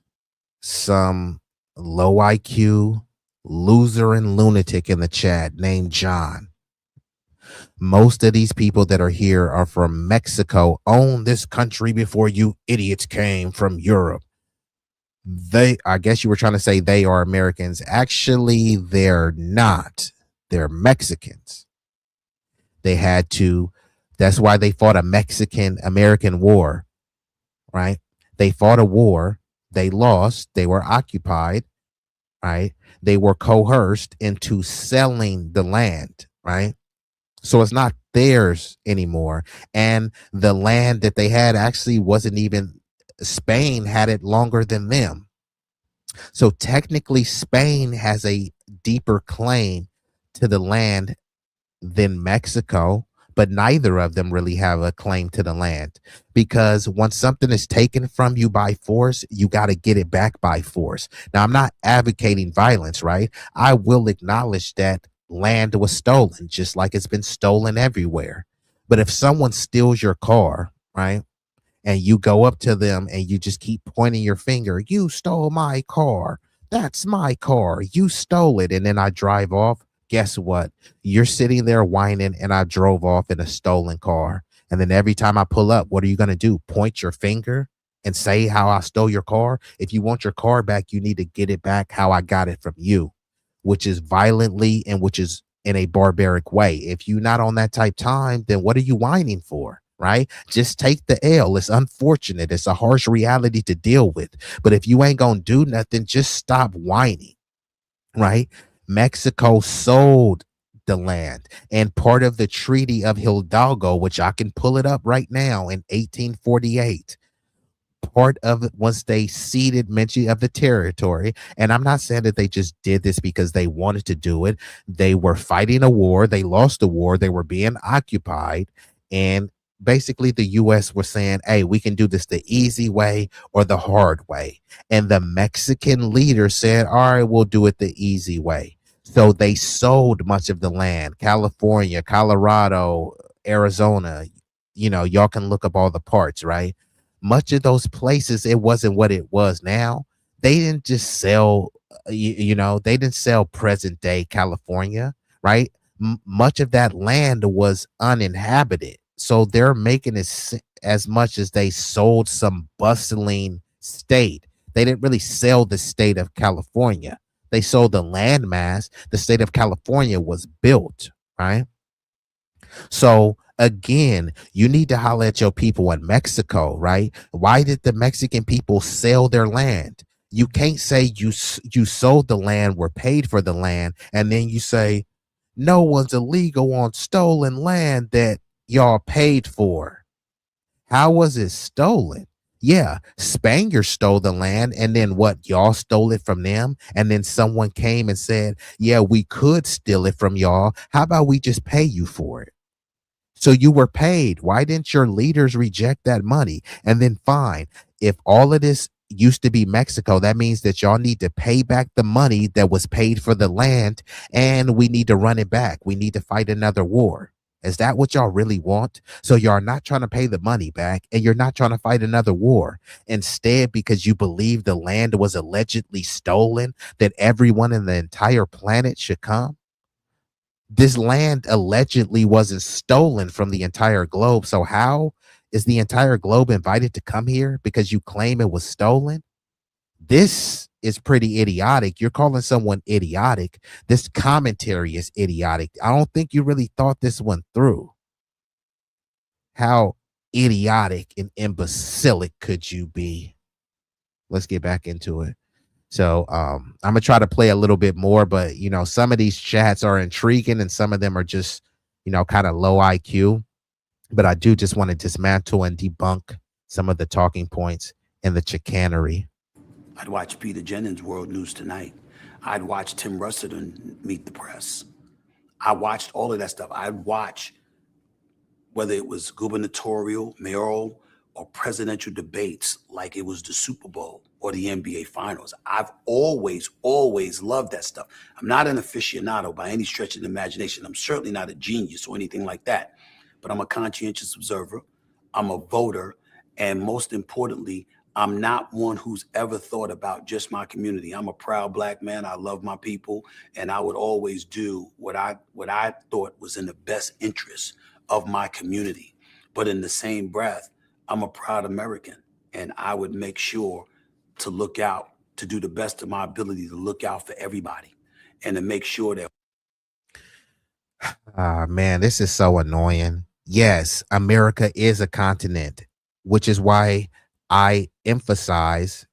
Some low IQ loser and lunatic in the chat named John. Most of these people that are here are from Mexico. Own this country before you idiots came from Europe. I guess you were trying to say they are Americans. Actually, they're not. They're Mexicans. They had to. That's why they fought a Mexican-American war, right? They fought a war. They lost. They were occupied, right? They were coerced into selling the land, right? So it's not theirs anymore. And the land that they had actually wasn't even, Spain had it longer than them. So technically, Spain has a deeper claim to the land than Mexico, but neither of them really have a claim to the land, because once something is taken from you by force, you got to get it back by force. Now, I'm not advocating violence, right? I will acknowledge that land was stolen, just like it's been stolen everywhere. But if someone steals your car, right, and you go up to them and you just keep pointing your finger, you stole my car, that's my car, you stole it, and then I drive off, guess what? You're sitting there whining, and I drove off in a stolen car. And then every time I pull up, what are you going to do? Point your finger and say how I stole your car? If you want your car back, you need to get it back how I got it from you, which is violently and which is in a barbaric way. If you're not on that type time, then what are you whining for? Right? Just take the L. It's unfortunate. It's a harsh reality to deal with. But if you ain't going to do nothing, just stop whining. Right? Mexico sold the land, and part of the Treaty of Hidalgo, which I can pull it up right now, in 1848, part of it, once they ceded much of the territory, and I'm not saying that they just did this because they wanted to do it. They were fighting a war. They lost the war. They were being occupied, and basically the U.S. was saying, hey, we can do this the easy way or the hard way. And the Mexican leader said, all right, we'll do it the easy way. So they sold much of the land, California, Colorado, Arizona. You know, y'all can look up all the parts, right? Much of those places, it wasn't what it was now. They didn't just sell, they didn't sell present day California, right? Much of that land was uninhabited. So they're making it as much as they sold some bustling state. They didn't really sell the state of California. They sold the landmass. The state of California was built, right? So again, you need to holler at your people in Mexico, right? Why did the Mexican people sell their land? You can't say you sold the land, were paid for the land, and then you say no one's illegal on stolen land that y'all paid for. How was it stolen? Yeah, Spaniards stole the land, and then what? Y'all stole it from them, and then someone came and said, yeah, we could steal it from y'all. How about we just pay you for it? So you were paid. Why didn't your leaders reject that money? And then fine, if all of this used to be Mexico, that means that y'all need to pay back the money that was paid for the land, and we need to run it back. We need to fight another war. Is that what y'all really want? So you're not trying to pay the money back, and you're not trying to fight another war. Instead, because you believe the land was allegedly stolen, that everyone in the entire planet should come. This land allegedly wasn't stolen from the entire globe. So how is the entire globe invited to come here because you claim it was stolen? This is pretty idiotic. You're calling someone idiotic. This commentary is idiotic. I don't think you really thought this one through. How idiotic and imbecilic could you be? Let's get back into it. So I'm gonna try to play a little bit more, but some of these chats are intriguing and some of them are just kind of low IQ. But I do just want to dismantle and debunk some of the talking points and the chicanery. I'd watch Peter Jennings' World News Tonight. I'd watch Tim Russert on Meet the Press. I watched all of that stuff. I'd watch whether it was gubernatorial, mayoral, or presidential debates like it was the Super Bowl or the NBA Finals. I've always loved that stuff. I'm not an aficionado by any stretch of the imagination. I'm certainly not a genius or anything like that, but I'm a conscientious observer. I'm a voter. And most importantly, I'm not one who's ever thought about just my community. I'm a proud Black man. I love my people, and I would always do what I thought was in the best interest of my community. But in the same breath, I'm a proud American, and I would make sure to look out, to do the best of my ability to look out for everybody and to make sure that. Man, this is so annoying. Yes, America is a continent, which is why I emphasize,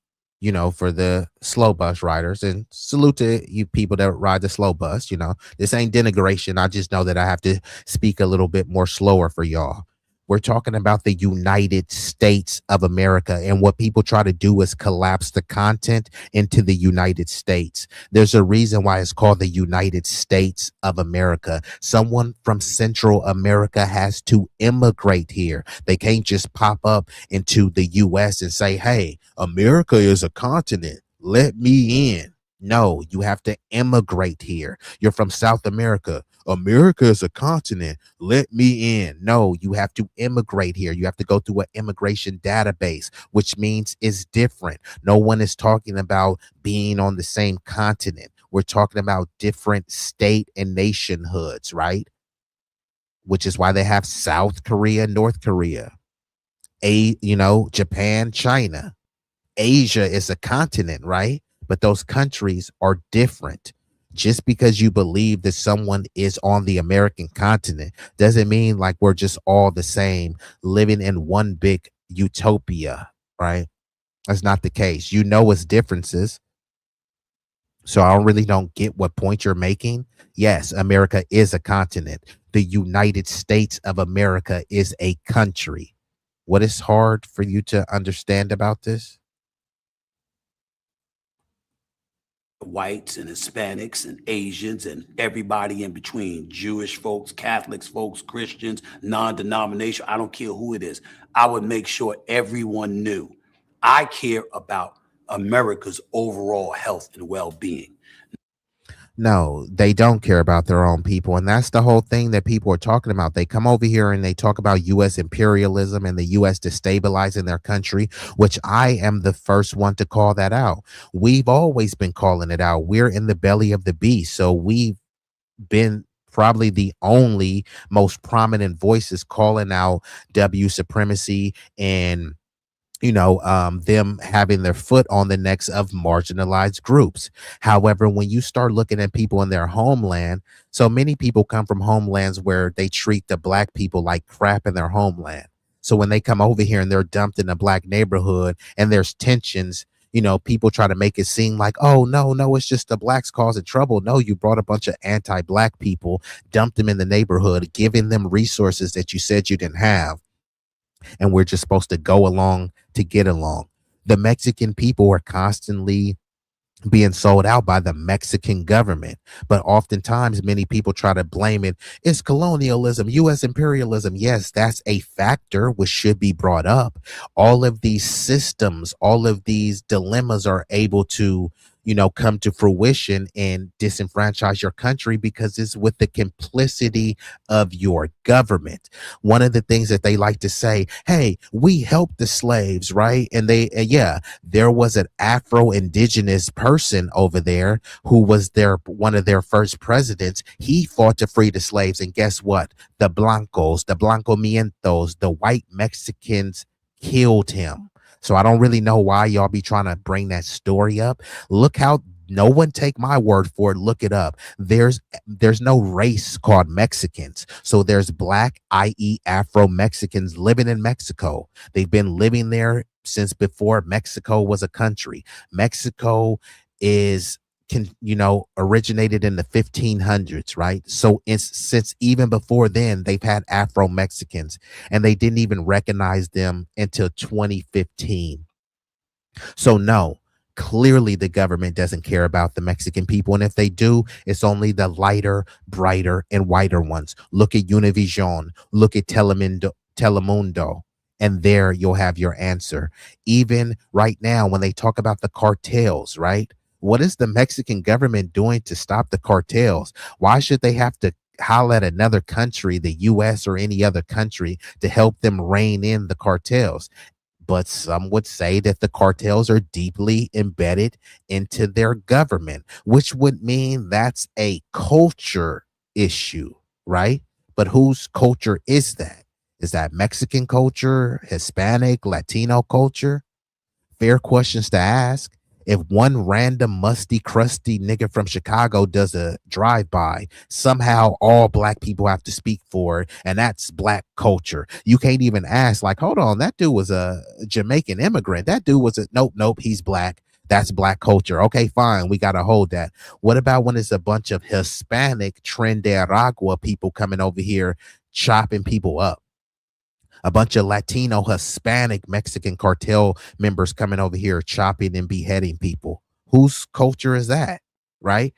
for the slow bus riders, and salute to you people that ride the slow bus. This ain't denigration. I just know that I have to speak a little bit more slower for y'all. We're talking about the United States of America, and what people try to do is collapse the content into the United States. There's a reason why it's called the United States of America. Someone from Central America has to immigrate here. They can't just pop up into the US and say, hey, America is a continent. Let me in. No, you have to immigrate here. You're from South America. America is a continent. Let me in. No, you have to immigrate here. You have to go through an immigration database, which means it's different. No one is talking about being on the same continent. We're talking about different state and nationhoods, right? Which is why they have South Korea, North Korea, Japan, China. Asia is a continent, right? But those countries are different. Just because you believe that someone is on the American continent doesn't mean like we're just all the same, living in one big utopia, right? That's not the case. It's differences. So I don't get what point you're making. Yes, America is a continent. The United States of America is a country. What is hard for you to understand about this? Whites and Hispanics and Asians and everybody in between, Jewish folks, Catholics folks, Christians, non-denominational, I don't care who it is. I would make sure everyone knew I care about America's overall health and well-being. No, they don't care about their own people. And that's the whole thing that people are talking about. They come over here and they talk about U.S. imperialism and the U.S. destabilizing their country, which I am the first one to call that out. We've always been calling it out. We're in the belly of the beast. So we've been probably the only most prominent voices calling out W supremacy and them having their foot on the necks of marginalized groups. However, when you start looking at people in their homeland, so many people come from homelands where they treat the Black people like crap in their homeland. So when they come over here and they're dumped in a Black neighborhood and there's tensions, people try to make it seem like, oh, no, it's just the Blacks causing trouble. No, you brought a bunch of anti-Black people, dumped them in the neighborhood, giving them resources that you said you didn't have. And we're just supposed to go along to get along. The Mexican people are constantly being sold out by the Mexican government. But oftentimes, many people try to blame it. It's colonialism, U.S. imperialism. Yes, that's a factor which should be brought up. All of these systems, all of these dilemmas are able to come to fruition and disenfranchise your country because it's with the complicity of your government. One of the things that they like to say, hey, we helped the slaves, right? And there was an Afro-Indigenous person over there who was one of their first presidents. He fought to free the slaves. And guess what? The Blancos, the Blancomientos, the white Mexicans killed him. So I don't really know why y'all be trying to bring that story up. Look how, no one take my word for it. Look it up. There's no race called Mexicans. So there's Black, i.e. Afro-Mexicans living in Mexico. They've been living there since before Mexico was a country. Mexico originated in the 1500s, right? So since even before then, they've had Afro-Mexicans, and they didn't even recognize them until 2015. So no, Clearly, the government doesn't care about the Mexican people. And if they do, it's only the lighter, brighter, and whiter ones. Look at Univision. Look at Telemundo. And there you'll have your answer. Even right now, when they talk about the cartels, right? What is the Mexican government doing to stop the cartels? Why should they have to holler at another country, the US or any other country, to help them rein in the cartels? But some would say that the cartels are deeply embedded into their government, which would mean that's a culture issue, right? But whose culture is that? Is that Mexican culture, Hispanic, Latino culture? Fair questions to ask. If one random musty, crusty nigga from Chicago does a drive-by, somehow all black people have to speak for it, and that's black culture. You can't even ask, like, hold on, that dude was a Jamaican immigrant. That dude was a nope, he's black. That's black culture. Okay, fine, we gotta hold that. What about when it's a bunch of Hispanic Trinidad people coming over here chopping people up? A bunch of Latino, Hispanic, Mexican cartel members coming over here chopping and beheading people. Whose culture is that? Right?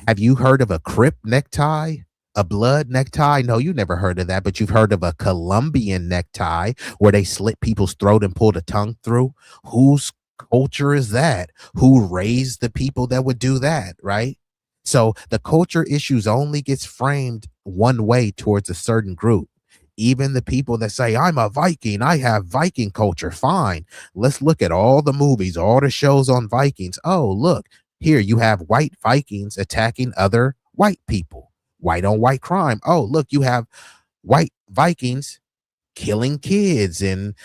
Have you heard of a Crip necktie? A blood necktie? No, you never heard of that, but you've heard of a Colombian necktie where they slit people's throat and pull the tongue through. Whose culture is that? Who raised the people that would do that? Right? So the culture issues only gets framed one way towards a certain group. Even the people that say, I'm a Viking, I have Viking culture. Fine. Let's look at all the movies, all the shows on Vikings. Oh, look, here you have white Vikings attacking other white people. White on white crime. Oh, look, you have white Vikings killing kids and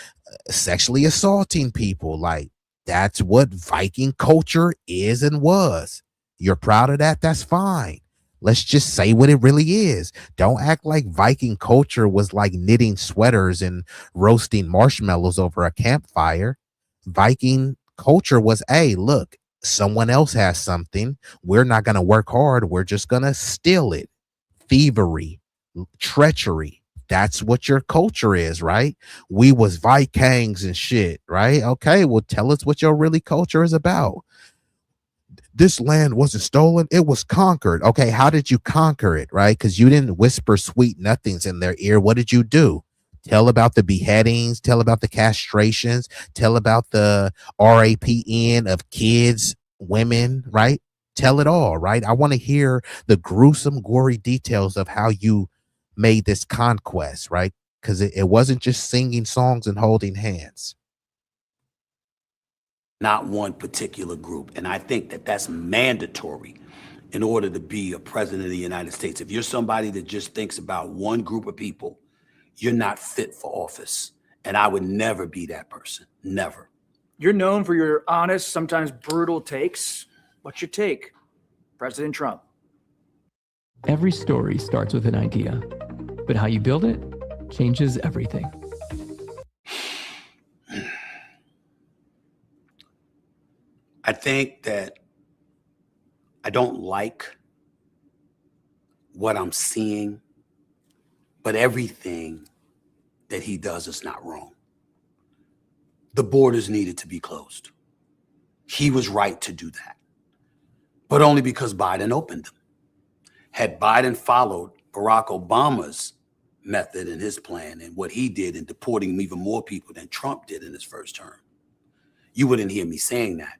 sexually assaulting people. Like, that's what Viking culture is and was. You're proud of that? That's fine. Let's just say what it really is. Don't act like Viking culture was like knitting sweaters and roasting marshmallows over a campfire. Viking culture was, hey, look, someone else has something. We're not going to work hard. We're just going to steal it. Thievery, treachery. That's what your culture is, right? We was Vikings and shit, right? Okay, well, tell us what your really culture is about. This land wasn't stolen, it was conquered. Okay, how did you conquer it, right? Because you didn't whisper sweet nothings in their ear. What did you do? Tell about the beheadings, tell about the castrations, tell about the raping of kids, women, right? Tell it all, right? I want to hear the gruesome, gory details of how you made this conquest, right? Because it wasn't just singing songs and holding hands. Not one particular group. And I think that that's mandatory in order to be a president of the United States. If you're somebody that just thinks about one group of people, you're not fit for office. And I would never be that person. Never. You're known for your honest, sometimes brutal takes. What's your take, President Trump? Every story starts with an idea, but how you build it changes everything. I think that I don't like what I'm seeing, but everything that he does is not wrong. The borders needed to be closed. He was right to do that, but only because Biden opened them. Had Biden followed Barack Obama's method and his plan and what he did in deporting even more people than Trump did in his first term, you wouldn't hear me saying that.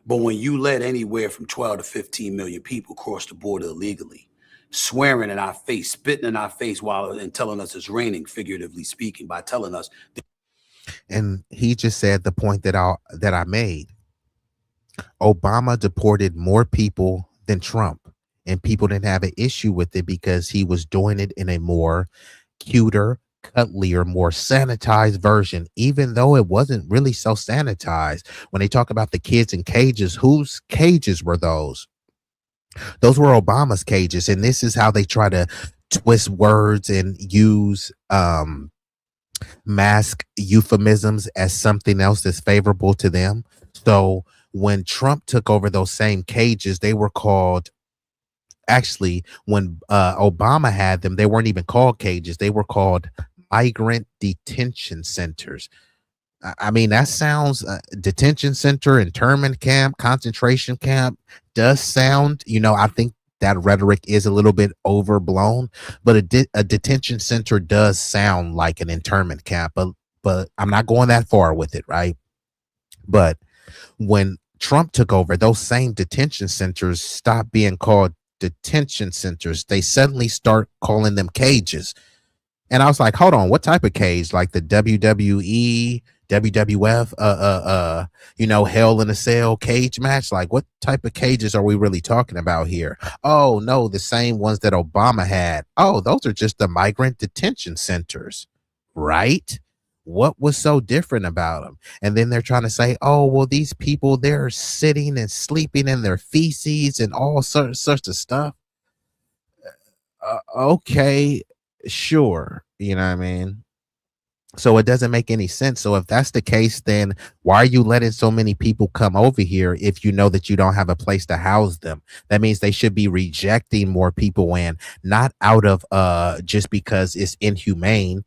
But when you let anywhere from 12 to 15 million people cross the border illegally, swearing in our face, spitting in our face and telling us it's raining, figuratively speaking, by telling us. And he just said the point that I made. Obama deported more people than Trump, and people didn't have an issue with it because he was doing it in a more cuter, cuddlier, more sanitized version, even though it wasn't really so sanitized. When they talk about the kids in cages, whose cages were those? Those were Obama's cages. And this is how they try to twist words and use mask euphemisms as something else that's favorable to them. So when Trump took over those same cages, they were called, actually, when Obama had them, they weren't even called cages. They were called migrant detention centers. I mean, that sounds detention center, internment camp, concentration camp does sound, I think that rhetoric is a little bit overblown, but a detention center does sound like an internment camp, but I'm not going that far with it, right? But when Trump took over, those same detention centers stopped being called detention centers. They suddenly start calling them cages. And I was like, hold on, what type of cage? Like the WWE, WWF, Hell in a Cell cage match? Like, what type of cages are we really talking about here? Oh, no, the same ones that Obama had. Oh, those are just the migrant detention centers, right? What was so different about them? And then they're trying to say, oh, well, these people, they're sitting and sleeping in their feces and all sorts of stuff. Okay, sure. You know what I mean? So it doesn't make any sense. So if that's the case, then why are you letting so many people come over here if you know that you don't have a place to house them? That means they should be rejecting more people in, not out of just because it's inhumane.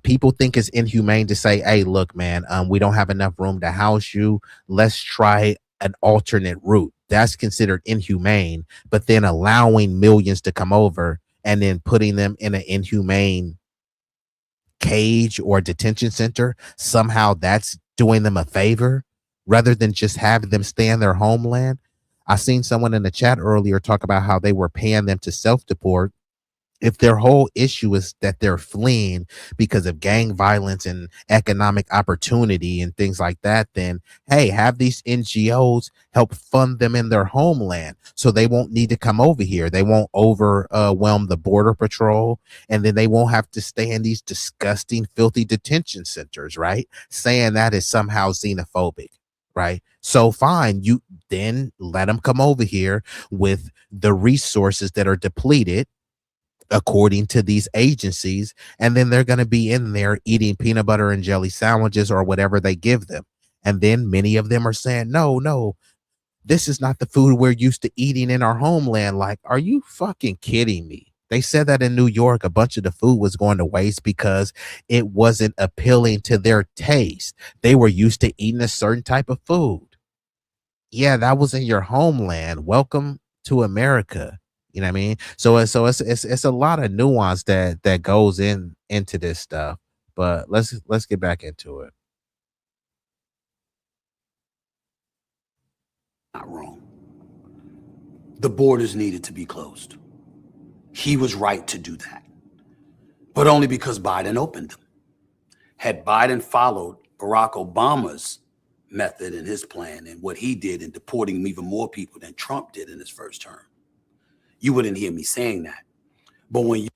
People think it's inhumane to say, hey, look, man, we don't have enough room to house you. Let's try an alternate route. That's considered inhumane, but then allowing millions to come over and then putting them in an inhumane cage or detention center, somehow that's doing them a favor rather than just having them stay in their homeland. I seen someone in the chat earlier talk about how they were paying them to self-deport. If their whole issue is that they're fleeing because of gang violence and economic opportunity and things like that, then hey, have these NGOs help fund them in their homeland so they won't need to come over here. They won't overwhelm the border patrol, and then they won't have to stay in these disgusting, filthy detention centers, right? Saying that is somehow xenophobic, right? So fine, you then let them come over here with the resources that are depleted according to these agencies, and then they're going to be in there eating peanut butter and jelly sandwiches or whatever they give them. And then many of them are saying, no, this is not the food we're used to eating in our homeland. Like, are you fucking kidding me? They said that in New York, a bunch of the food was going to waste because it wasn't appealing to their taste. They were used to eating a certain type of food. Yeah, that was in your homeland. Welcome to America. You know what I mean? So it's a lot of nuance that goes into this stuff. But let's get back into it. Not wrong. The borders needed to be closed. He was right to do that, but only because Biden opened them. Had Biden followed Barack Obama's method and his plan and what he did in deporting even more people than Trump did in his first term, you wouldn't hear me saying that. But when you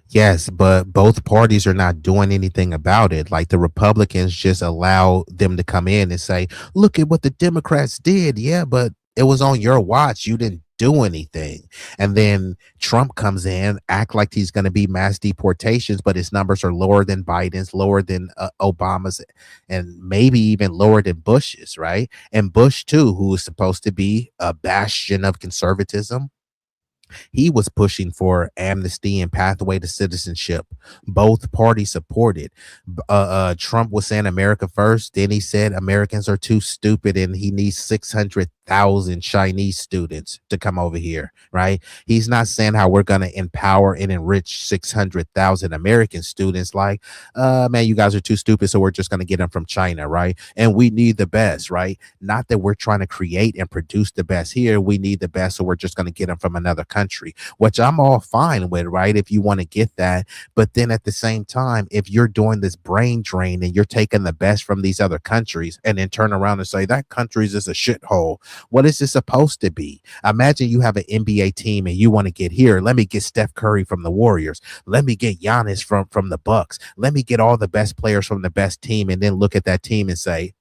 Yes, but both parties are not doing anything about it. Like the Republicans just allow them to come in and say, look at what the Democrats did. Yeah, but it was on your watch. You didn't do anything. And then Trump comes in, act like he's going to be mass deportations, but his numbers are lower than Biden's, lower than Obama's, and maybe even lower than Bush's, right? And Bush, too, who is supposed to be a bastion of conservatism, he was pushing for amnesty and pathway to citizenship. Both parties supported. Trump was saying America first. Then he said Americans are too stupid and he needs 600,000 Chinese students to come over here, right? He's not saying how we're going to empower and enrich 600,000 American students. Like, man, you guys are too stupid, so we're just going to get them from China, right? And we need the best, right? Not that we're trying to create and produce the best here. We need the best, so we're just going to get them from another country, which I'm all fine with, right? If you want to get that. But then at the same time, if you're doing this brain drain and you're taking the best from these other countries and then turn around and say that country's is a shithole, what is it supposed to be? Imagine you have an NBA team and you want to get here. Let me get Steph Curry from the Warriors. Let me get Giannis from the Bucks. Let me get all the best players from the best team, and then look at that team and say,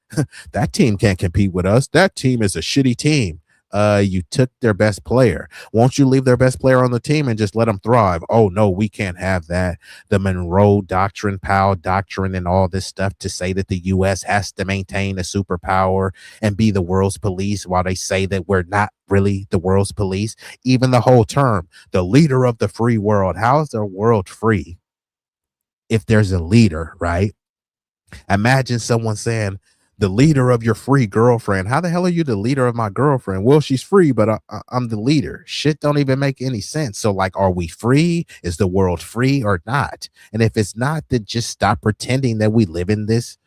that team can't compete with us. That team is a shitty team. You took their best player. Won't you leave their best player on the team and just let them thrive? Oh no, we can't have that. The Monroe Doctrine, Powell Doctrine, and all this stuff to say that the U.S. has to maintain a superpower and be the world's police, while they say that we're not really the world's police. Even the whole term, the leader of the free world. How is the world free if there's a leader, right? Imagine someone saying, the leader of your free girlfriend. How the hell are you the leader of my girlfriend? Well, she's free, but I'm the leader. Shit don't even make any sense. So, like, are we free? Is the world free or not? And if it's not, then just stop pretending that we live in this,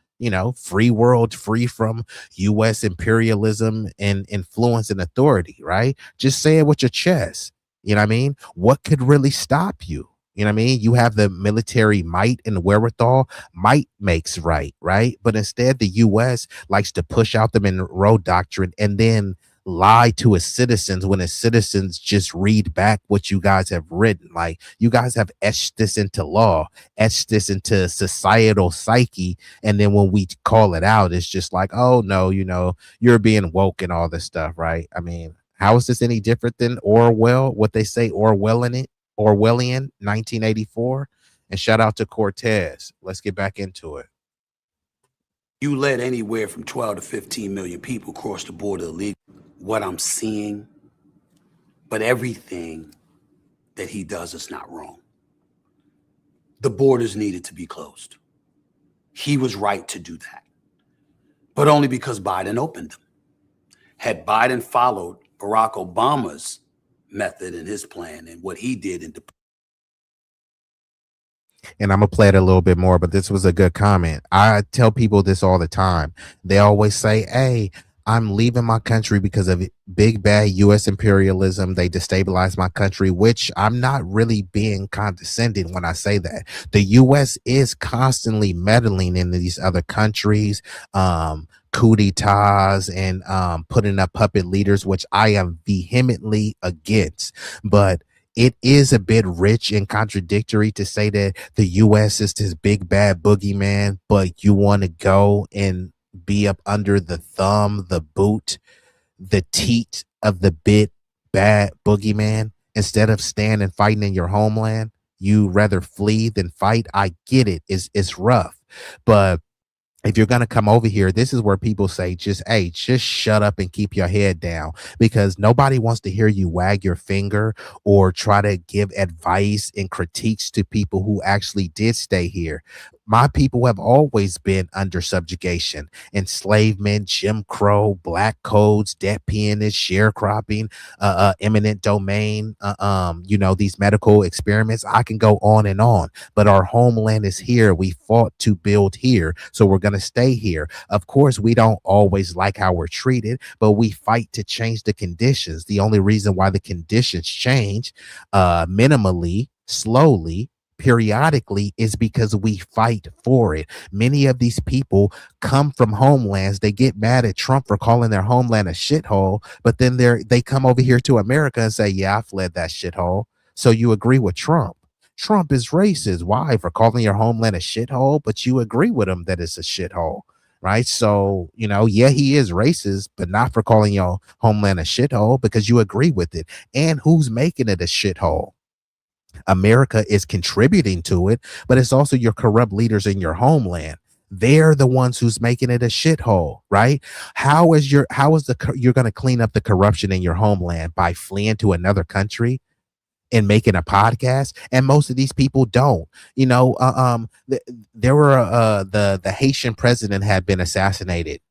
free world, free from U.S. imperialism and influence and authority, right? Just say it with your chest. You know what I mean? What could really stop you? You know what I mean? You have the military might and wherewithal. Might makes right, right? But instead, the U.S. likes to push out the Monroe Doctrine and then lie to its citizens when its citizens just read back what you guys have written. Like, you guys have etched this into law, etched this into societal psyche. And then when we call it out, it's just like, oh, no, you're being woke and all this stuff, right? I mean, how is this any different than Orwell? What they say, Orwellian 1984. And shout out to Cortez. Let's get back into it. You let anywhere from 12 to 15 million people cross the border illegally. What I'm seeing, but everything that he does is not wrong. The borders needed to be closed. He was right to do that, but only because Biden opened them. Had Biden followed Barack Obama's method and his plan and what he did in the and I'm gonna play it a little bit more, but this was a good comment. I tell people this all the time. They always say, hey, I'm leaving my country because of big bad US imperialism. They destabilize my country, which I'm not really being condescending when I say that. The US is constantly meddling in these other countries, coup d'etats and putting up puppet leaders, which I am vehemently against. But it is a bit rich and contradictory to say that the US is this big bad boogeyman, but you want to go and be up under the thumb, the boot, the teat of the big bad boogeyman instead of stand and fighting in your homeland. You rather flee than fight. I get it. It's rough, but if you're going to come over here, this is where people say, just shut up and keep your head down, because nobody wants to hear you wag your finger or try to give advice and critiques to people who actually did stay here. My people have always been under subjugation, enslavement, Jim Crow, black codes, debt peonage, sharecropping, eminent domain, these medical experiments. I can go on, but our homeland is here. We fought to build here, so we're going to stay here. Of course, we don't always like how we're treated, but we fight to change the conditions. The only reason why the conditions change minimally, slowly, periodically is because we fight for it. Many of these people come from homelands. They get mad at Trump for calling their homeland a shithole, but then they come over here to America and say, yeah, I fled that shithole. So you agree with Trump. Trump is racist. Why? For calling your homeland a shithole, but you agree with him that it's a shithole, right? So, yeah, he is racist, but not for calling your homeland a shithole, because you agree with it. And who's making it a shithole? America is contributing to it, but it's also your corrupt leaders in your homeland. They're the ones who's making it a shithole, right? How is you're going to clean up the corruption in your homeland? By fleeing to another country and making a podcast? And most of these people don't. There were the Haitian president had been assassinated.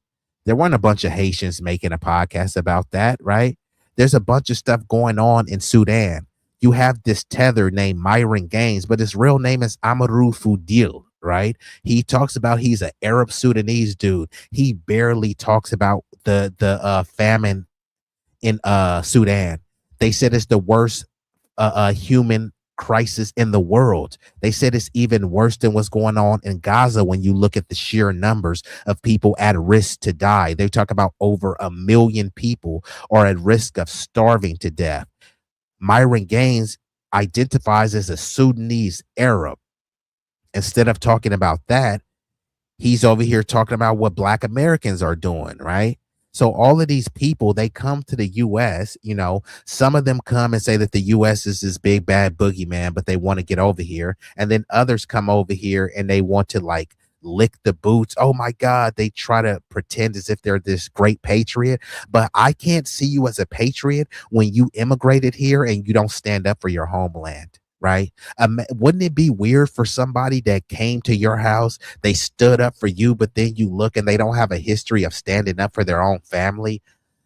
There weren't a bunch of Haitians making a podcast about that, right? There's a bunch of stuff going on in Sudan. You have this tether named Myron Gaines, but his real name is Amadou Foudil, right? He talks about he's an Arab Sudanese dude. He barely talks about the famine in Sudan. They said it's the worst human crisis in the world. They said it's even worse than what's going on in Gaza when you look at the sheer numbers of people at risk to die. They talk about over 1 million people are at risk of starving to death. Myron Gaines identifies as a Sudanese Arab. Instead of talking about that, he's over here talking about what Black Americans are doing, right? So all of these people, they come to the U.S., some of them come and say that the U.S. is this big bad boogeyman, but they want to get over here. And then others come over here and they want to lick the boots. Oh my God, they try to pretend as if they're this great patriot. But I can't see you as a patriot when you immigrated here and you don't stand up for your homeland. right? Wouldn't it be weird for somebody that came to your house, they stood up for you, but then you look and they don't have a history of standing up for their own family?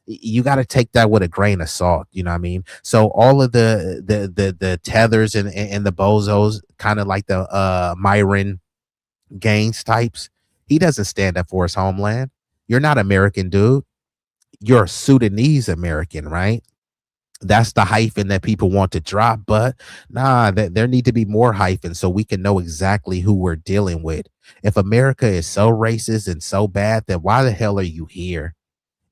You got to take that with a grain of salt, you know what I mean? So all of the tethers and the bozos, kind of like the Myron Gaines types, he doesn't stand up for his homeland. You're not American, dude. You're Sudanese American, right? That's the hyphen that people want to drop, but nah, that there need to be more hyphen so we can know exactly who we're dealing with. If America is so racist and so bad, then why the hell are you here?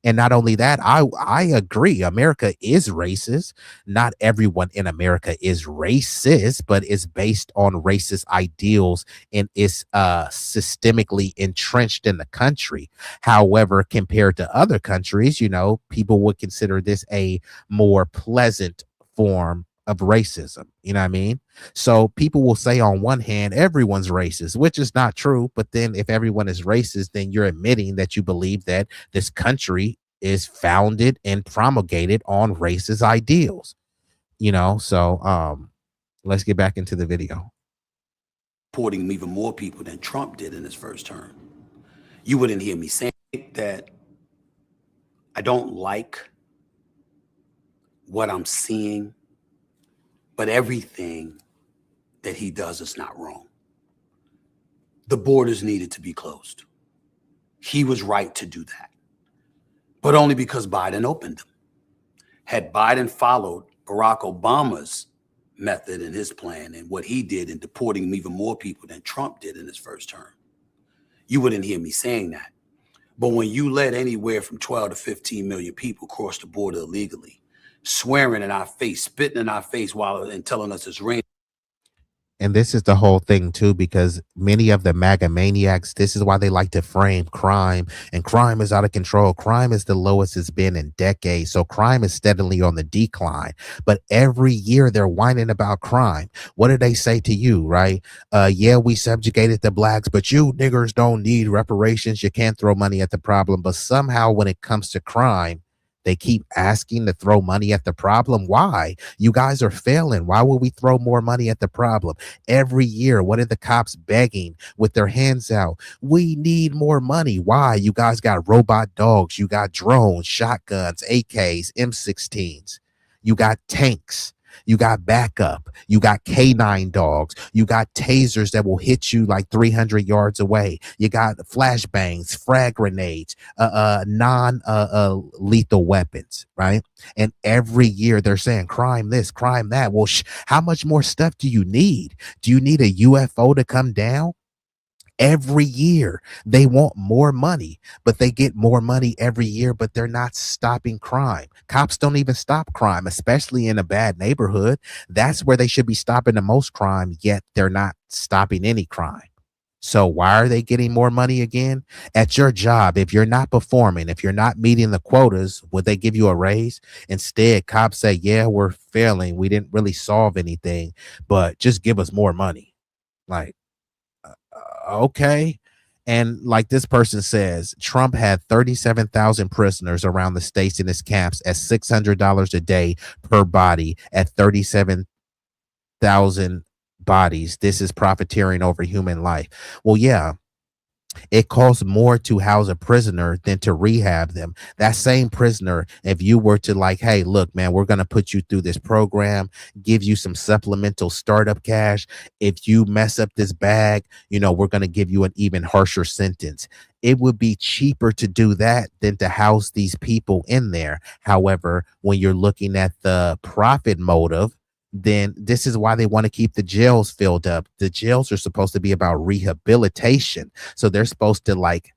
And not only that, I agree. America is racist. Not everyone in America is racist, but it's based on racist ideals and is systemically entrenched in the country. However, compared to other countries, you know, people would consider this a more pleasant form of racism. You know what I mean? So people will say on one hand, everyone's racist, which is not true. But then if everyone is racist, then you're admitting that you believe that this country is founded and promulgated on racist ideals, you know? So let's get back into the video. Deporting even more people than Trump did in his first term. You wouldn't hear me saying that I don't like what I'm seeing, but everything that he does is not wrong. The borders needed to be closed. He was right to do that, but only because Biden opened them. Had Biden followed Barack Obama's method and his plan and what he did in deporting even more people than Trump did in his first term, you wouldn't hear me saying that. But when you let anywhere from 12 to 15 million people cross the border illegally, swearing in our face, spitting in our face and telling us it's raining. And this is the whole thing too, because many of the MAGA maniacs, this is why they like to frame crime, and crime is out of control. Crime is the lowest it's been in decades. So crime is steadily on the decline, but every year they're whining about crime. What do they say to you, right? Yeah, we subjugated the blacks, but you niggers don't need reparations. You can't throw money at the problem. But somehow when it comes to crime, they keep asking to throw money at the problem. Why? You guys are failing. Why would we throw more money at the problem? Every year, what are the cops begging with their hands out? We need more money. Why? You guys got robot dogs. You got drones, shotguns, AKs, M16s. You got tanks. You got backup. You got K9 dogs. You got tasers that will hit you like 300 yards away. You got flashbangs, frag grenades, non-lethal weapons, right? And every year they're saying crime this, crime that. Well, how much more stuff do you need? Do you need a UFO to come down? Every year they want more money, but they get more money every year, but they're not stopping crime. Cops don't even stop crime, especially in a bad neighborhood. That's where they should be stopping the most crime, yet they're not stopping any crime. So why are they getting more money again? At your job, if you're not performing, if you're not meeting the quotas, would they give you a raise? Instead, cops say, yeah, we're failing. We didn't really solve anything, but just give us more money. Like, okay. And like this person says, Trump had 37,000 prisoners around the states in his camps at $600 a day per body at 37,000 bodies. This is profiteering over human life. Well, yeah, it costs more to house a prisoner than to rehab them. That same prisoner, if you were to like, hey, look, man, we're going to put you through this program, give you some supplemental startup cash. If you mess up this bag, you know, we're going to give you an even harsher sentence. It would be cheaper to do that than to house these people in there. However, when you're looking at the profit motive, then this is why they want to keep the jails filled up. The jails are supposed to be about rehabilitation. So they're supposed to like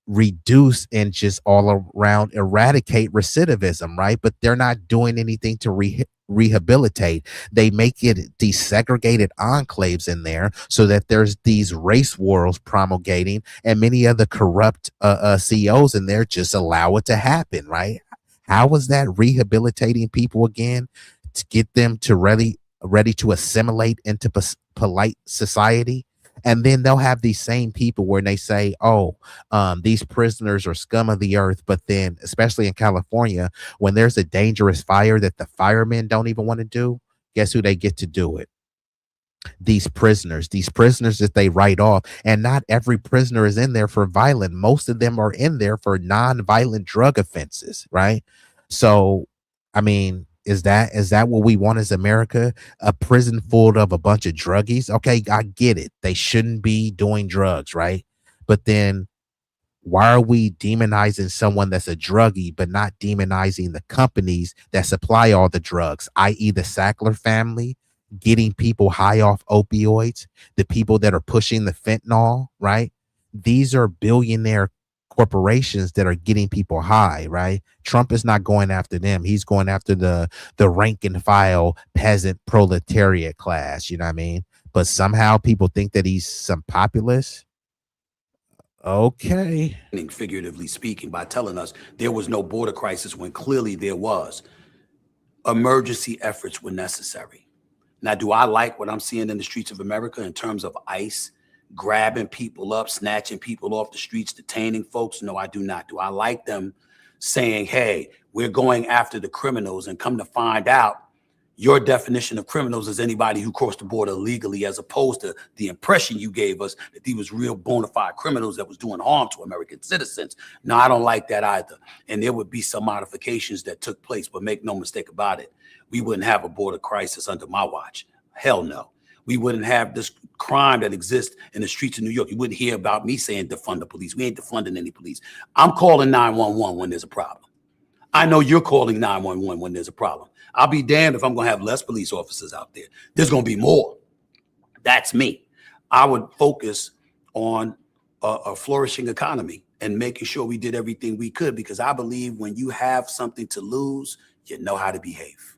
reduce and just all around eradicate recidivism, right? But they're not doing anything to rehabilitate. They make it desegregated enclaves in there so that there's these race wars promulgating, and many other corrupt CEOs in there just allow it to happen, right? How is that rehabilitating people again? To get them to ready to assimilate into polite society. And then they'll have these same people where they say, oh, these prisoners are scum of the earth. But then, especially in California, when there's a dangerous fire that the firemen don't even want to do, guess who they get to do it? these prisoners that they write off. And not every prisoner is in there for violent. Most of them are in there for non-violent drug offenses, right? So, I mean, is that what we want as America? A prison full of a bunch of druggies? Okay, I get it. They shouldn't be doing drugs, right? But then why are we demonizing someone that's a druggie, but not demonizing the companies that supply all the drugs, i.e., the Sackler family, getting people high off opioids, the people that are pushing the fentanyl, right? These are billionaire corporations that are getting people high, right? Trump is not going after them. He's going after the rank and file peasant proletariat class, you know what I mean? But somehow people think that he's some populist. Okay. Figuratively speaking, by telling us there was no border crisis when clearly there was. Emergency efforts were necessary. Now, do I like what I'm seeing in the streets of America in terms of ICE grabbing people up, snatching people off the streets, detaining folks? No, I do not. Do I like them saying, hey, we're going after the criminals, and come to find out your definition of criminals is anybody who crossed the border illegally, as opposed to the impression you gave us that these was real bona fide criminals that was doing harm to American citizens? No, I don't like that either. And there would be some modifications that took place, but make no mistake about it, we wouldn't have a border crisis under my watch. Hell no. We wouldn't have this crime that exists in the streets of New York. You wouldn't hear about me saying defund the police. We ain't defunding any police. I'm calling 911 when there's a problem. I know you're calling 911 when there's a problem. I'll be damned if I'm going to have less police officers out there. There's going to be more. That's me. I would focus on a flourishing economy and making sure we did everything we could, because I believe when you have something to lose, you know how to behave.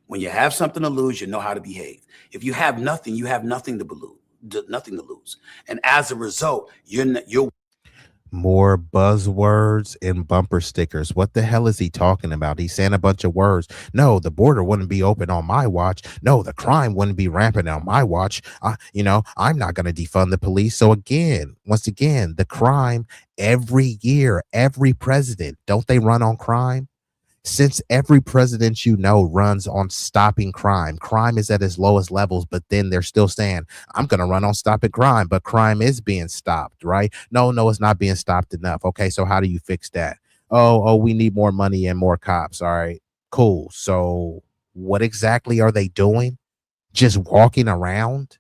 When you have something to lose, you know how to behave. If you have nothing, you have nothing to lose. And as a result, you're More buzzwords and bumper stickers. What the hell is he talking about? He's saying a bunch of words. No, the border wouldn't be open on my watch. No, the crime wouldn't be rampant on my watch. I'm not going to defund the police. So once again, the crime every year, every president, don't they run on crime? Since every president runs on stopping crime, crime is at its lowest levels, but then they're still saying, I'm going to run on stopping crime, but crime is being stopped, right? No, it's not being stopped enough. Okay, so how do you fix that? Oh, we need more money and more cops. All right, cool. So what exactly are they doing? Just walking around?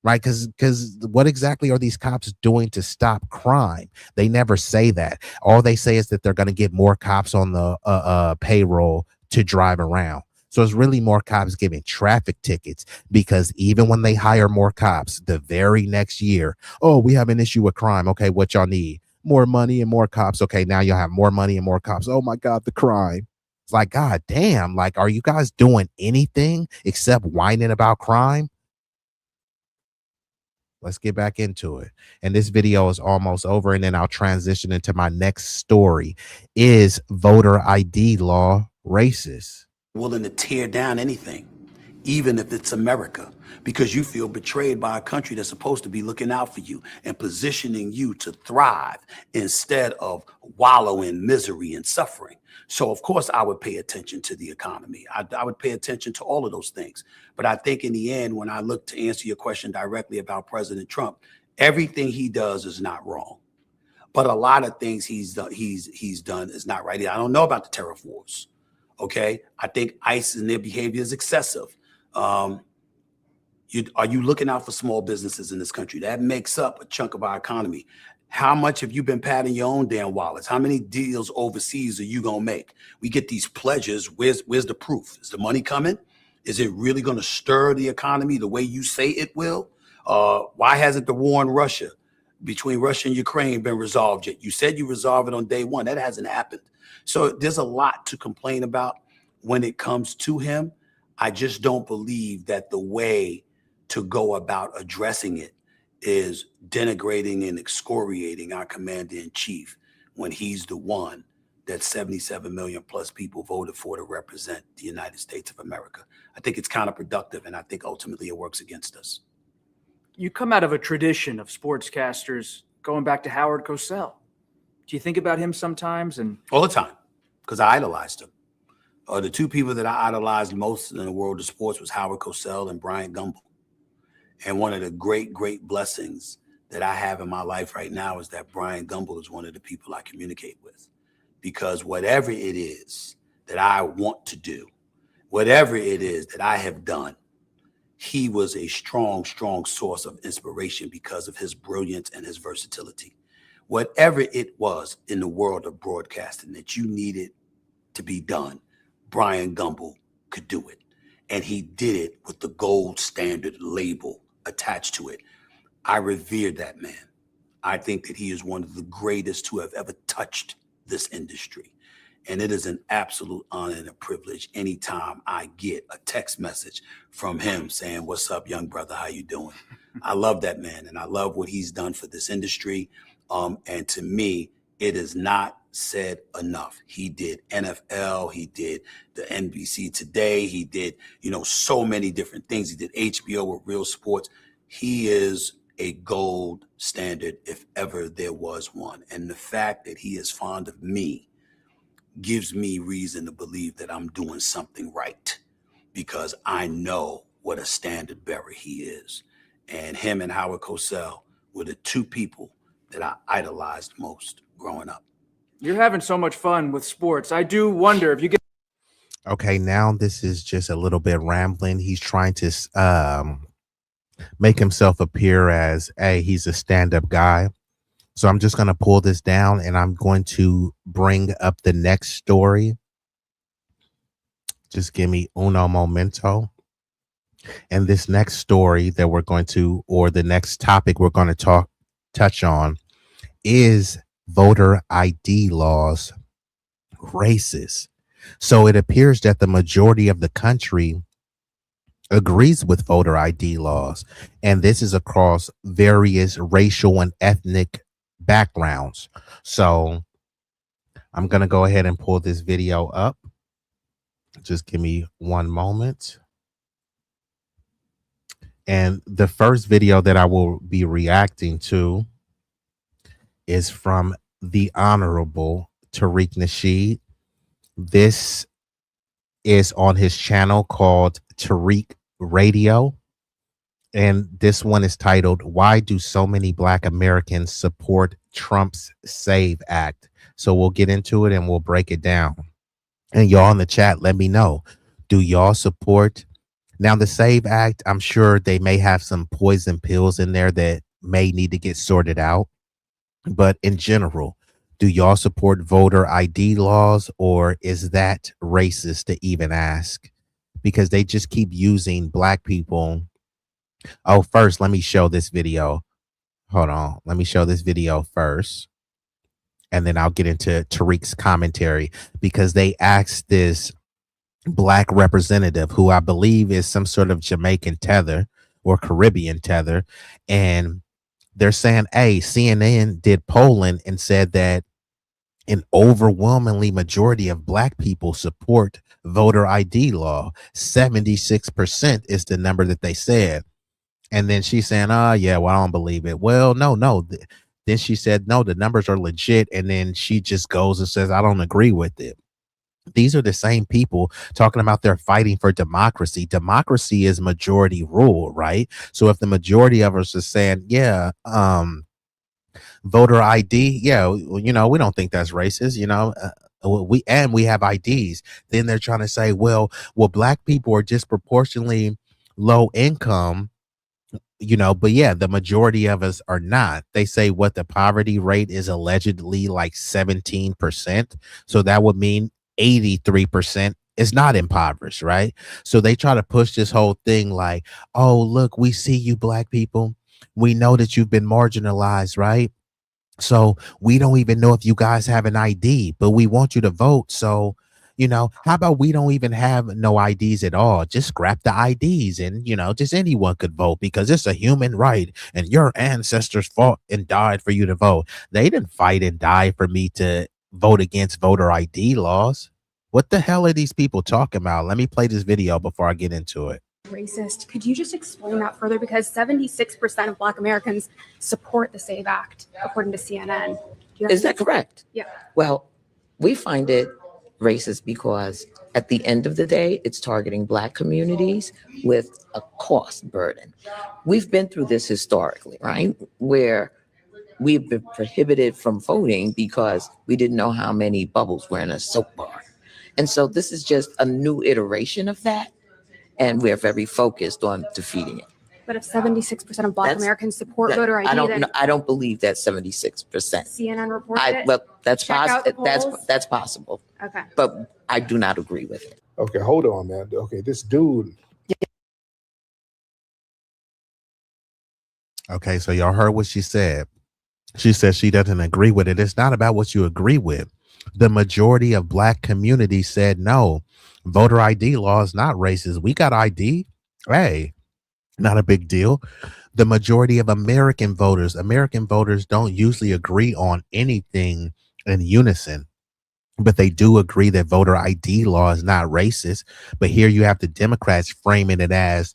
Right, because what exactly are these cops doing to stop crime? They never say that. All they say is that they're going to get more cops on the payroll to drive around. So it's really more cops giving traffic tickets, because even when they hire more cops the very next year, oh, we have an issue with crime. Okay, what y'all need? More money and more cops. Okay, now you'll have more money and more cops. Oh my God, the crime. It's like, God damn, like, are you guys doing anything except whining about crime? Let's get back into it. And this video is almost over, and then I'll transition into my next story. Is voter ID law racist? willing to tear down anything, even if it's America, because you feel betrayed by a country that's supposed to be looking out for you and positioning you to thrive instead of wallow in misery and suffering. So, of course, I would pay attention to the economy. I would pay attention to all of those things. But I think in the end, when I look to answer your question directly about President Trump, everything he does is not wrong. But a lot of things he's done is not right. I don't know about the tariff wars. Okay, I think ICE and their behavior is excessive. Are you looking out for small businesses in this country? That makes up a chunk of our economy. How much have you been padding your own damn wallets? How many deals overseas are you gonna make? We get these pledges. Where's the proof? Is the money coming? Is it really gonna stir the economy the way you say it will? Why hasn't the war in Russia, between Russia and Ukraine, been resolved yet? You said you resolve it on day one. That hasn't happened. So there's a lot to complain about when it comes to him. I just don't believe that the way to go about addressing it is denigrating and excoriating our commander-in-chief when he's the one that 77 million plus people voted for to represent the United States of America. I think it's counterproductive, and I think ultimately it works against us. You come out of a tradition of sportscasters going back to Howard Cosell. Do you think about him sometimes? And all the time, because I idolized him. The two people that I idolized most in the world of sports was Howard Cosell and Bryant Gumbel. And one of the great, great blessings that I have in my life right now is that Brian Gumble is one of the people I communicate with, because whatever it is that I want to do, whatever it is that I have done, he was a strong, strong source of inspiration because of his brilliance and his versatility. Whatever it was in the world of broadcasting that you needed to be done, Brian Gumble could do it. And he did it with the gold standard label attached to it. I revere that man. I think that he is one of the greatest who have ever touched this industry. And it is an absolute honor and a privilege anytime I get a text message from him saying, "What's up, young brother? How you doing?" I love that man, and I love what he's done for this industry. And to me, it is not said enough. He did NFL, he did the NBC Today, he did, so many different things. He did HBO with Real Sports. He is a gold standard if ever there was one. And the fact that he is fond of me gives me reason to believe that I'm doing something right, because I know what a standard bearer he is. And him and Howard Cosell were the two people that I idolized most growing up. You're having so much fun with sports. I do wonder if you get. Okay, now this is just a little bit rambling. He's trying to make himself appear as, hey, he's a stand-up guy. So I'm just going to pull this down and I'm going to bring up the next story. Just give me uno momento. And this next story that we're going to, or the next topic we're going to touch on, is voter ID laws racist. So it appears that the majority of the country agrees with voter ID laws, and this is across various racial and ethnic backgrounds. So I'm going to go ahead and pull this video up. Just give me one moment. And the first video that I will be reacting to is from the Honorable Tariq Nasheed. This is on his channel called Tariq Radio. And this one is titled, "Why Do So Many Black Americans Support Trump's SAVE Act?" So we'll get into it and we'll break it down. And y'all in the chat, let me know. Do y'all support? Now, the SAVE Act, I'm sure they may have some poison pills in there that may need to get sorted out. But in general, do y'all support voter ID laws, or is that racist to even ask? Because they just keep using black people. Oh, first, let me show this video. Hold on. Let me show this video first. And then I'll get into Tariq's commentary, because they asked this black representative, who I believe is some sort of Jamaican tether or Caribbean tether. And they're saying, hey, CNN did polling and said that an overwhelmingly majority of black people support voter ID law. 76% is the number that they said. And then she's saying, yeah, well, I don't believe it. Well, no. Then she said, no, the numbers are legit. And then she just goes and says, I don't agree with it. These are the same people talking about they're fighting for democracy. Democracy is majority rule, right? So if the majority of us are saying, yeah, voter ID, yeah, we don't think that's racist, we have IDs. Then they're trying to say, well, black people are disproportionately low income, but yeah, the majority of us are not. They say what the poverty rate is allegedly like 17%. So that would mean 83% is not impoverished, right? So they try to push this whole thing like, oh, look, we see you black people. We know that you've been marginalized, right? So we don't even know if you guys have an ID, but we want you to vote. So, how about we don't even have no IDs at all? Just scrap the IDs and, just anyone could vote, because it's a human right and your ancestors fought and died for you to vote. They didn't fight and die for me to vote against voter ID laws. What the hell are these people talking about? Let me play this video before I get into it. Racist. Could you just explain that further? Because 76% of Black Americans support the SAVE Act, according to CNN. Is that correct? Yeah. Well, we find it racist because At the end of the day, it's targeting Black communities with a cost burden. We've been through this historically, right? Where we've been prohibited from voting because we didn't know how many bubbles were in a soap bar. And so this is just a new iteration of that. And we're very focused on defeating it. But if 76% of Black Americans support That- voter ID, then I don't believe that 76%. CNN reported it. Well, that's Check out the possible. polls. That's possible. Okay. But I do not agree with it. Okay, hold on, man. Okay, this dude. Okay, so y'all heard what she said. She said she doesn't agree with it. It's not about what you agree with. The majority of Black communities said no. Voter ID law is not racist. We got ID. Hey, not a big deal. The majority of American voters don't usually agree on anything in unison, but they do agree that voter ID law is not racist. But here you have the Democrats framing it as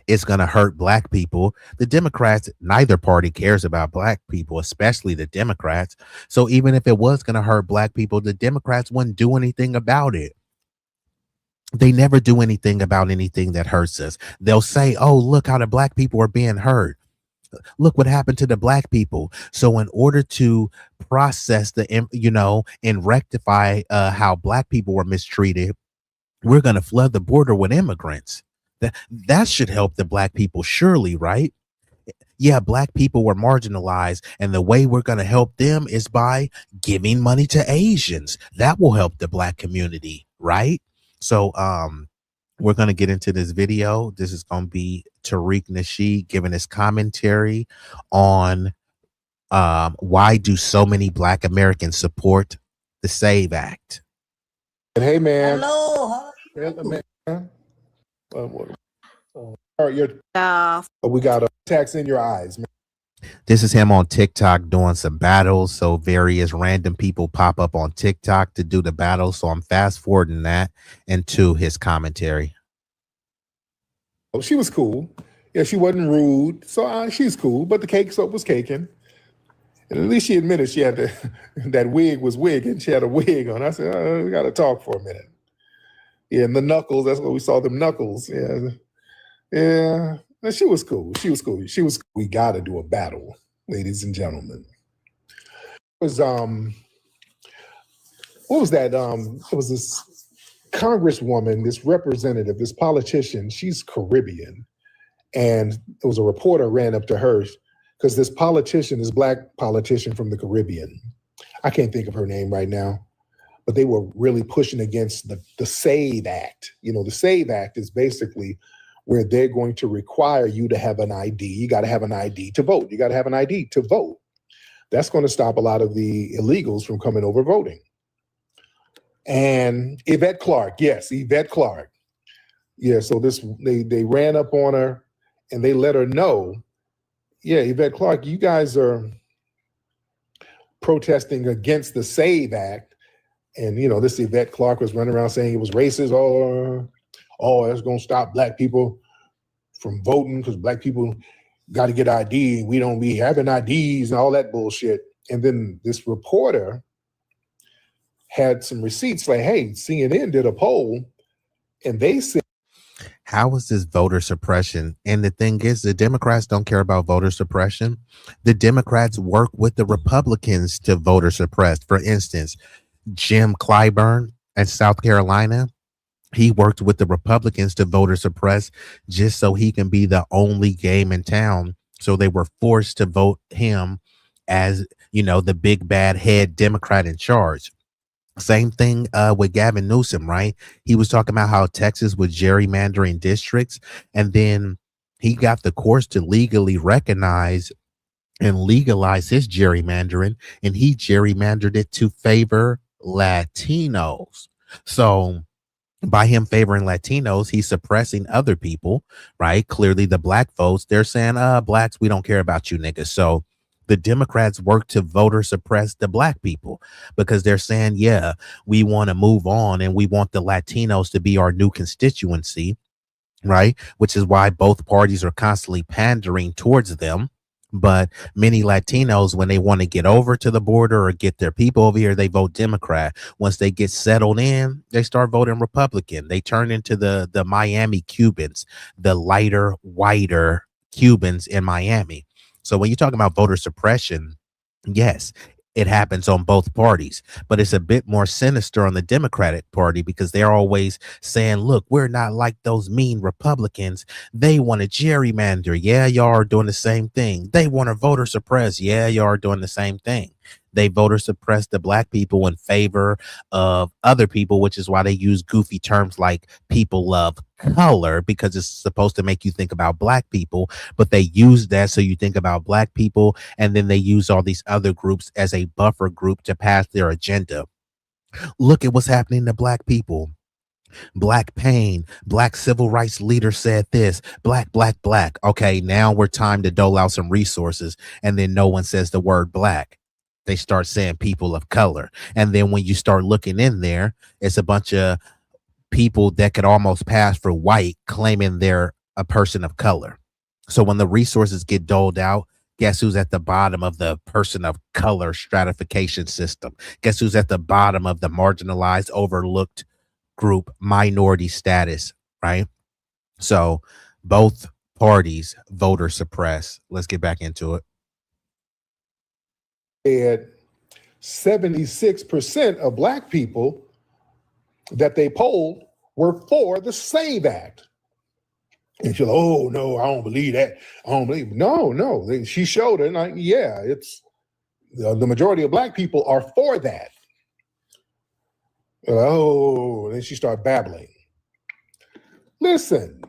it's going to hurt Black people. The Democrats, neither party cares about Black people, especially the Democrats. So even if it was going to hurt Black people, the Democrats wouldn't do anything about it. They never do anything about anything that hurts us. They'll say, oh, look how the Black people are being hurt. Look what happened to the Black people. So in order to process and rectify how Black people were mistreated, we're going to flood the border with immigrants. That should help the Black people, surely, right? Yeah, Black people were marginalized, and the way we're going to help them is by giving money to Asians. That will help the Black community, right? So we're going to get into this video. This is going to be Tariq Nasheed giving his commentary on why do so many Black Americans support the SAVE Act. Hey, man. Hello. Man. We got a tax in your eyes, man. This is him on TikTok doing some battles. So various random people pop up on TikTok to do the battle. So I'm fast forwarding that into his commentary. Oh, she was cool. Yeah, she wasn't rude. So she's cool, but the cake soap was caking. And at least she admitted she had that wig was wigging. She had a wig on. I said, we got to talk for a minute. Yeah, and the knuckles, that's what we saw, them knuckles. Yeah. Yeah. And she was cool. She was cool. We got to do a battle, ladies and gentlemen. It was, what was that? It was this congresswoman, this representative, this politician. She's Caribbean. And it was a reporter ran up to her because this politician, this Black politician from the Caribbean, I can't think of her name right now, but they were really pushing against the SAVE Act. You know, the SAVE Act is basically where they're going to require you to have an ID. You got to have an ID to vote. You got to have an ID to vote. That's going to stop a lot of the illegals from coming over voting. And Yvette Clarke, yes, Yvette Clarke. Yeah, so they ran up on her and they let her know, yeah, Yvette Clarke, you guys are protesting against the SAVE Act. And, you know, this Yvette Clarke was running around saying it was racist. Oh, that's going to stop Black people from voting because Black people got to get ID. We don't be having IDs and all that bullshit. And then this reporter had some receipts like, hey, CNN did a poll and they said, how is this voter suppression? And the thing is, the Democrats don't care about voter suppression. The Democrats work with the Republicans to voter suppress. For instance, Jim Clyburn at South Carolina, he worked with the Republicans to voter suppress just so he can be the only game in town. So they were forced to vote him as, you know, the big bad head Democrat in charge. Same thing with Gavin Newsom, right? He was talking about how Texas was gerrymandering districts, and then he got the courts to legally recognize and legalize his gerrymandering, and he gerrymandered it to favor Latinos. So by him favoring Latinos, he's suppressing other people, right? Clearly the Black votes, they're saying, Blacks, we don't care about you niggas. So the Democrats work to voter suppress the Black people because they're saying, yeah, we want to move on and we want the Latinos to be our new constituency, right? Which is why both parties are constantly pandering towards them, But many Latinos, when they want to get over to the border or get their people over here, they vote Democrat. Once they get settled in, they start voting Republican. They turn into the Miami Cubans, the lighter, whiter Cubans in Miami. So when you're talking about voter suppression, yes, it happens on both parties, but it's a bit more sinister on the Democratic Party because they're always saying, look, we're not like those mean Republicans. They want to gerrymander. Yeah, y'all are doing the same thing. They want to voter suppress. Yeah, y'all are doing the same thing. They voter suppress the black people in favor of other people, which is why they use goofy terms like people of color, because it's supposed to make you think about black people, but they use that so you think about black people, and then they use all these other groups as a buffer group to pass their agenda. Look at what's happening to black people. Black pain, black civil rights leader said this, black. Okay, now we're time to dole out some resources. And then no one says the word black. They start saying people of color. And then when you start looking in there, it's a bunch of people that could almost pass for white claiming they're a person of color. So when the resources get doled out, guess who's at the bottom of the person of color stratification system? Guess who's at the bottom of the marginalized, overlooked group minority status, right? So both parties voter suppress. Let's get back into it. And 76% of black people that they polled were for the SAVE Act. And she's like, oh, no, I don't believe that. I don't believe. No. She showed it. And yeah, it's the majority of black people are for that. Oh, then she started babbling. Listen,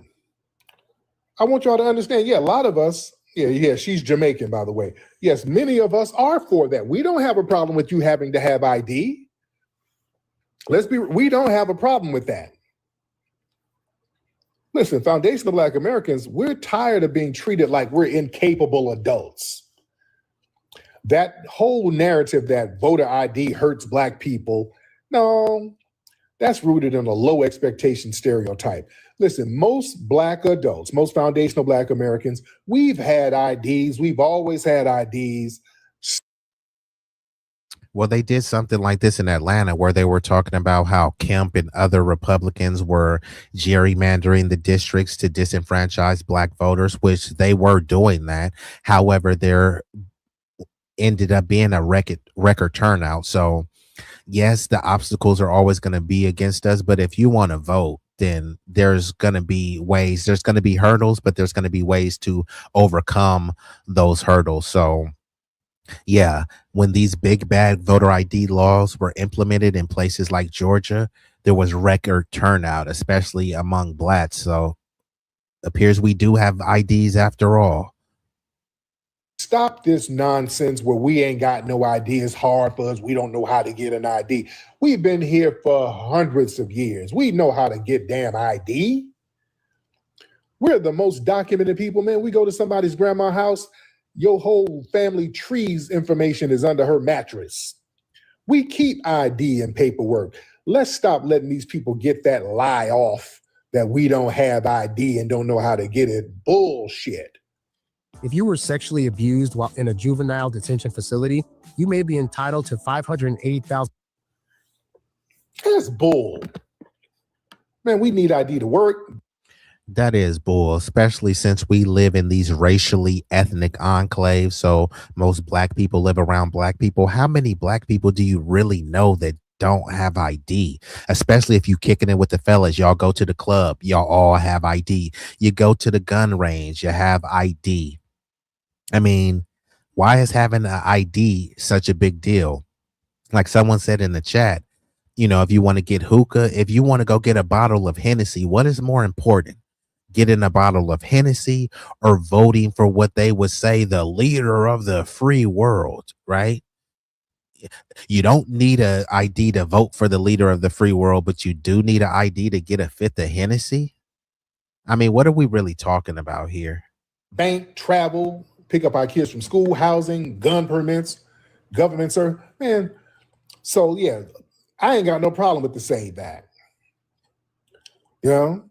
I want y'all to understand. Yeah, a lot of us, yeah, she's Jamaican, by the way. Yes, many of us are for that. We don't have a problem with you having to have ID. We don't have a problem with that. Listen, foundational Black Americans, we're tired of being treated like we're incapable adults. That whole narrative that voter ID hurts black people, no, that's rooted in a low expectation stereotype. Listen, most black adults, most foundational Black Americans, we've had IDs. We've always had IDs. Well, they did something like this in Atlanta where they were talking about how Kemp and other Republicans were gerrymandering the districts to disenfranchise black voters, which they were doing that. However, there ended up being a record turnout. So yes, the obstacles are always going to be against us, but if you want to vote, then there's going to be ways, there's going to be hurdles, but there's going to be ways to overcome those hurdles. So yeah, when these big bad voter ID laws were implemented in places like Georgia, there was record turnout, especially among blacks. So appears we do have IDs after all. Stop this nonsense where we ain't got no ID. It's hard for us. We don't know how to get an ID. We've been here for hundreds of years. We know how to get damn ID. We're the most documented people, man. We go to somebody's grandma's house, your whole family tree's information is under her mattress. We keep ID and paperwork. Let's stop letting these people get that lie off that we don't have ID and don't know how to get it. Bullshit. If you were sexually abused while in a juvenile detention facility, you may be entitled to $580,000. That's bull. Man, we need ID to work. That is bull, especially since we live in these racially ethnic enclaves. So most black people live around black people. How many black people do you really know that don't have ID? Especially if you kicking it with the fellas. Y'all go to the club, y'all all have ID. You go to the gun range, you have ID. I mean, why is having an ID such a big deal? Like someone said in the chat, you know, if you want to get hookah, if you want to go get a bottle of Hennessy, what is more important? Getting a bottle of Hennessy or voting for what they would say the leader of the free world, right? You don't need an ID to vote for the leader of the free world, but you do need an ID to get a fifth of Hennessy. I mean, what are we really talking about here? Bank, travel, pick up our kids from school, housing, gun permits, government service. Man, so yeah, I ain't got no problem with the SAVE Act. You know?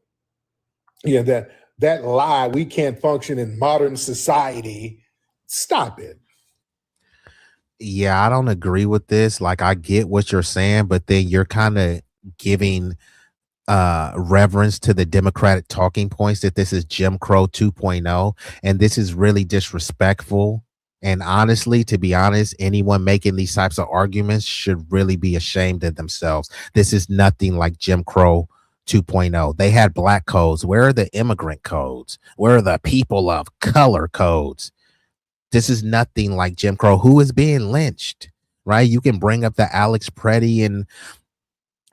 Yeah, that lie, we can't function in modern society Stop it. Yeah, I don't agree with this. Like, I get what you're saying, but then you're kind of giving reverence to the Democratic talking points that this is Jim Crow 2.0, and this is really disrespectful. And honestly, to be honest, anyone making these types of arguments should really be ashamed of themselves. This is nothing like Jim Crow 2.0. They had black codes. Where are the immigrant codes? Where are the people of color codes? This is nothing like Jim Crow. Who is being lynched, right? You can bring up the Alex Preddy and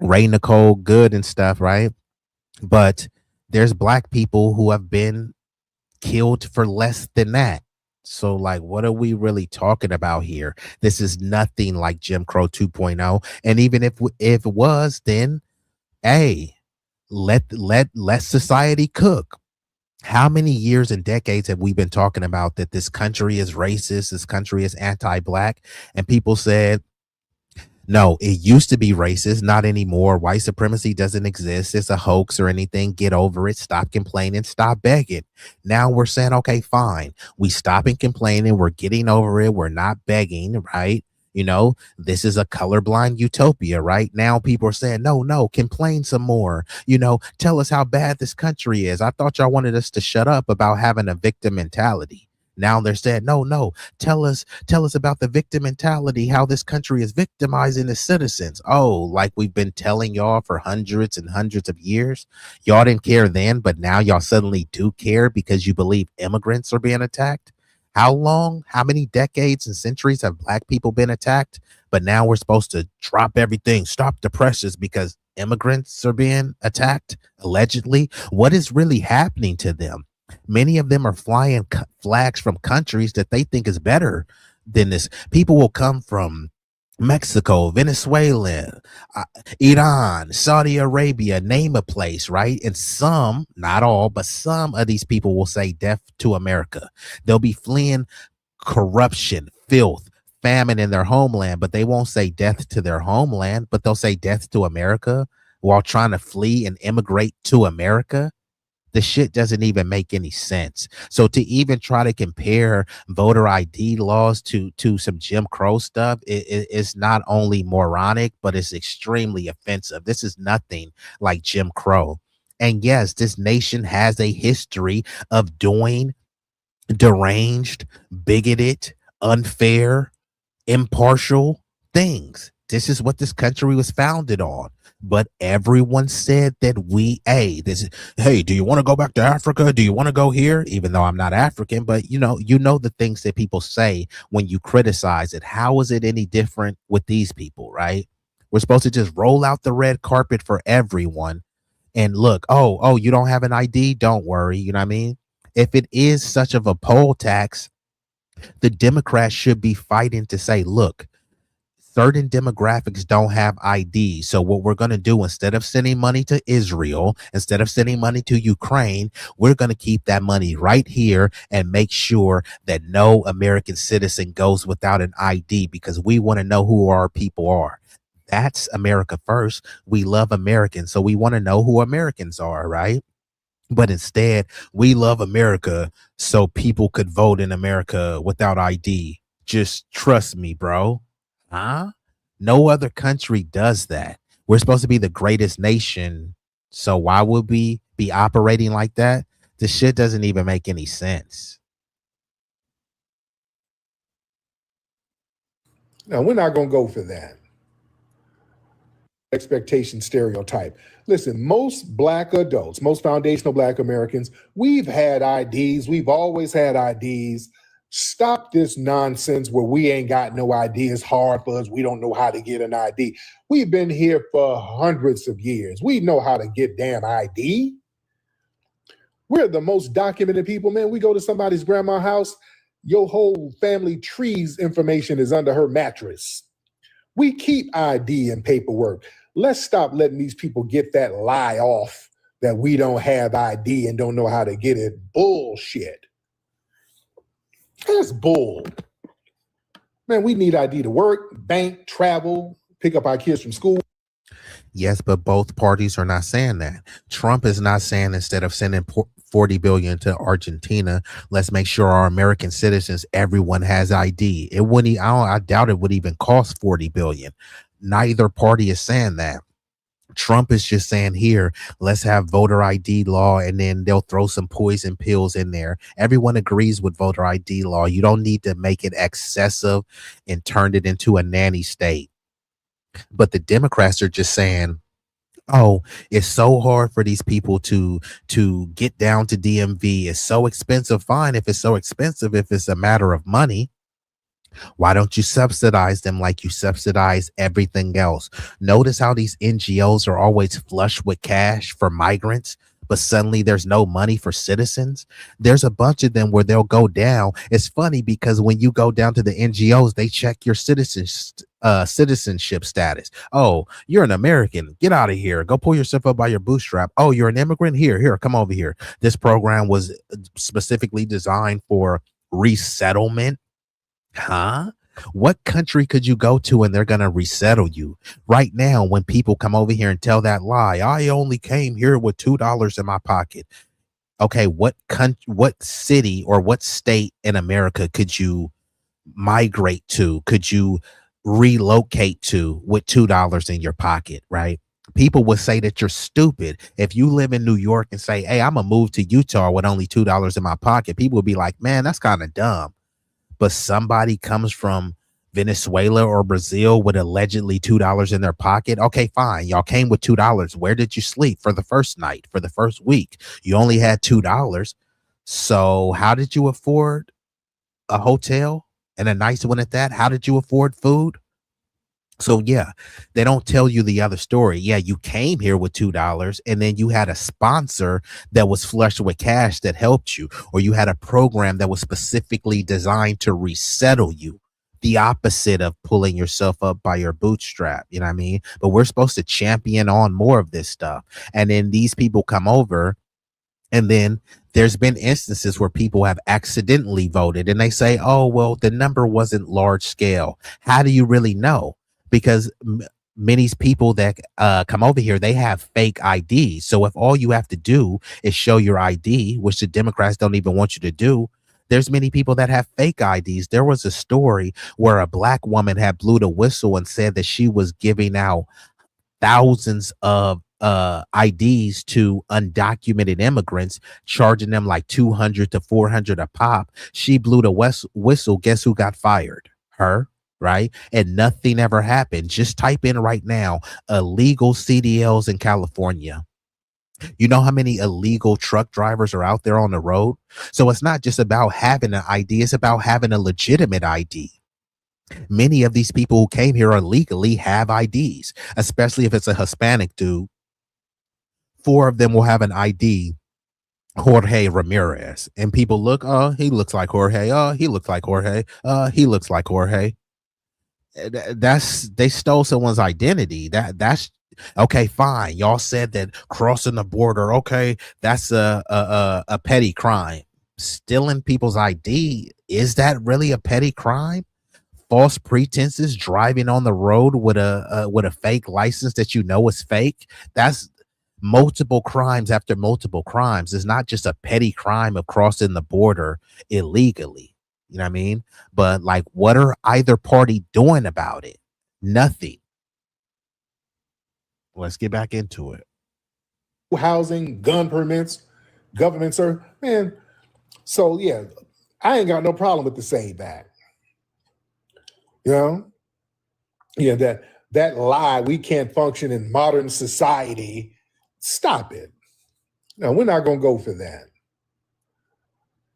Ray Nicole Good and stuff, right? But there's black people who have been killed for less than that. So, like, what are we really talking about here? This is nothing like Jim Crow 2.0. And even if it was, then hey, let society cook. How many years and decades have we been talking about that this country is racist, this country is anti-black, and people said, no, it used to be racist, not anymore. White supremacy doesn't exist. It's a hoax or anything. Get over it. Stop complaining. Stop begging. Now we're saying, okay, fine. We stopping complaining. We're getting over it. We're not begging, right? You know, this is a colorblind utopia, right? Now people are saying, no, complain some more. You know, tell us how bad this country is. I thought y'all wanted us to shut up about having a victim mentality. Now they're saying, no, tell us about the victim mentality, how this country is victimizing its citizens. Oh, like we've been telling y'all for hundreds and hundreds of years. Y'all didn't care then, but now y'all suddenly do care because you believe immigrants are being attacked. How long, how many decades and centuries have black people been attacked? But now we're supposed to drop everything, stop the presses because immigrants are being attacked, allegedly. What is really happening to them? Many of them are flying flags from countries that they think is better than this. People will come from Mexico, Venezuela, Iran, Saudi Arabia, name a place, right? And some, not all, but some of these people will say death to America. They'll be fleeing corruption, filth, famine in their homeland, but they won't say death to their homeland, but they'll say death to America while trying to flee and immigrate to America. The shit doesn't even make any sense. So to even try to compare voter ID laws to some Jim Crow stuff, it's not only moronic, but it's extremely offensive. This is nothing like Jim Crow. And yes, this nation has a history of doing deranged, bigoted, unfair, impartial things. This is what this country was founded on. But everyone said that hey, do you want to go back to Africa? Do you want to go here? Even though I'm not African, but you know the things that people say when you criticize it. How is it any different with these people, right? We're supposed to just roll out the red carpet for everyone and look, oh, you don't have an ID? Don't worry. You know what I mean? If it is such of a poll tax, the Democrats should be fighting to say, look, certain demographics don't have ID. So what we're going to do, instead of sending money to Israel, instead of sending money to Ukraine, we're going to keep that money right here and make sure that no American citizen goes without an ID because we want to know who our people are. That's America first. We love Americans, so we want to know who Americans are, right? But instead, we love America so people could vote in America without ID. Just trust me, bro. Huh? No other country does that. We're supposed to be the greatest nation. So why would we be operating like that? This shit doesn't even make any sense. Now, we're not going to go for that. Expectation stereotype. Listen, most black adults, most foundational black Americans, we've had IDs. We've always had IDs. Stop this nonsense where we ain't got no ID. It's hard for us. We don't know how to get an ID. We've been here for hundreds of years. We know how to get damn ID. We're the most documented people, man. We go to somebody's grandma's house, your whole family tree's information is under her mattress. We keep ID and paperwork. Let's stop letting these people get that lie off that we don't have ID and don't know how to get it. Bullshit. That's bull. Man, we need ID to work, bank, travel, pick up our kids from school. Yes, but both parties are not saying that. Trump is not saying instead of sending 40 billion to Argentina, let's make sure our American citizens, everyone has ID. It wouldn't, I doubt it would even cost 40 billion. Neither party is saying that. Trump is just saying here, let's have voter ID law, and then they'll throw some poison pills in there. Everyone agrees with voter ID law. You don't need to make it excessive and turn it into a nanny state. But the Democrats are just saying, oh, it's so hard for these people to get down to DMV. It's so expensive. Fine, if it's so expensive, if it's a matter of money, why don't you subsidize them like you subsidize everything else? Notice how these NGOs are always flush with cash for migrants, but suddenly there's no money for citizens. There's a bunch of them where they'll go down. It's funny because when you go down to the NGOs, they check your citizenship status. Oh, you're an American. Get out of here. Go pull yourself up by your bootstrap. Oh, you're an immigrant. Here, come over here. This program was specifically designed for resettlement. Huh? What country could you go to and they're going to resettle you? Right now, when people come over here and tell that lie, I only came here with $2 in my pocket. Okay, what city or what state in America could you migrate to? Could you relocate to with $2 in your pocket, right? People would say that you're stupid. If you live in New York and say, hey, I'm going to move to Utah with only $2 in my pocket, people would be like, man, that's kind of dumb. But somebody comes from Venezuela or Brazil with allegedly $2 in their pocket. Okay, fine. Y'all came with $2. Where did you sleep for the first night, for the first week? You only had $2. So how did you afford a hotel, and a nice one at that? How did you afford food? So yeah, they don't tell you the other story. Yeah, you came here with $2 and then you had a sponsor that was flushed with cash that helped you, or you had a program that was specifically designed to resettle you. The opposite of pulling yourself up by your bootstrap, you know what I mean? But we're supposed to champion on more of this stuff. And then these people come over, and then there's been instances where people have accidentally voted and they say, oh, well, the number wasn't large scale. How do you really know? Because many people that come over here, they have fake IDs. So if all you have to do is show your ID, which the Democrats don't even want you to do, there's many people that have fake IDs. There was a story where a black woman had blew the whistle and said that she was giving out thousands of IDs to undocumented immigrants, charging them like 200 to 400 a pop. She blew the whistle. Guess who got fired? Her. Right? And nothing ever happened. Just type in right now, illegal CDLs in California. You know how many illegal truck drivers are out there on the road? So it's not just about having an ID, it's about having a legitimate ID. Many of these people who came here illegally have IDs, especially if it's a Hispanic dude. 4 of them will have an ID, Jorge Ramirez. And people look, oh, he looks like Jorge. Oh, he looks like Jorge. He looks like Jorge. They stole someone's identity. That's okay, fine. Y'all said that crossing the border, okay, that's a petty crime. Stealing people's ID, is that really a petty crime? False pretenses, driving on the road with a fake license that you know is fake, that's multiple crimes after multiple crimes. It's not just a petty crime of crossing the border illegally. You know what I mean? But like, what are either party doing about it? Nothing. Let's get back into it. Housing, gun permits, government service, man. So yeah, I ain't got no problem with the SAVE Act. You know, yeah, that lie, we can't function in modern society. Stop it. No, we're not going to go for that.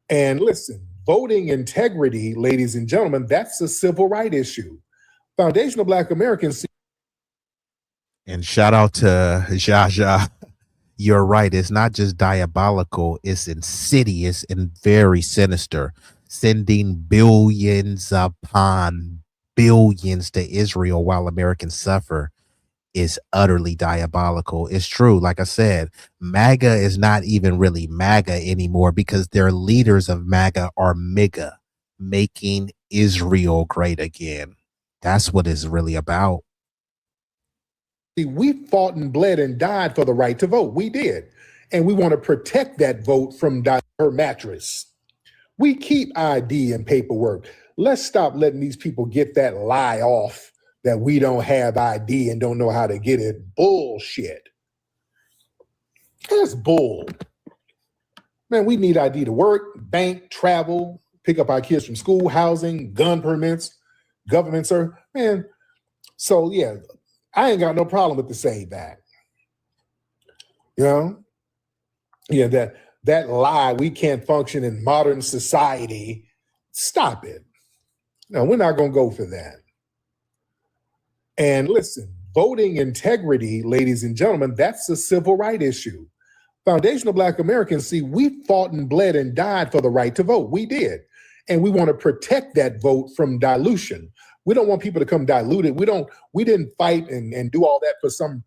And listen, voting integrity, ladies and gentlemen, that's a civil right issue. Foundational Black Americans. And shout out to Jaja. You're right. It's not just diabolical. It's insidious and very sinister. Sending billions upon billions to Israel while Americans suffer is utterly diabolical. It's true. Like I said, MAGA is not even really MAGA anymore because their leaders of MAGA are MIGA, making Israel great again. That's what it's really about. We fought and bled and died for the right to vote. We did. And we want to protect that vote from her mattress. We keep ID and paperwork. Let's stop letting these people get that lie off that we don't have ID and don't know how to get it. Bullshit. That's bull. Man, we need ID to work, bank, travel, pick up our kids from school, housing, gun permits, government service. Man, so yeah, I ain't got no problem with the SAVE Act. You know? Yeah, that lie, we can't function in modern society. Stop it. No, we're not going to go for that. And listen, voting integrity, ladies and gentlemen, that's a civil right issue. Foundational Black Americans, see, we fought and bled and died for the right to vote. We did. And we want to protect that vote from dilution. We don't want people to come diluted. We didn't fight and do all that for some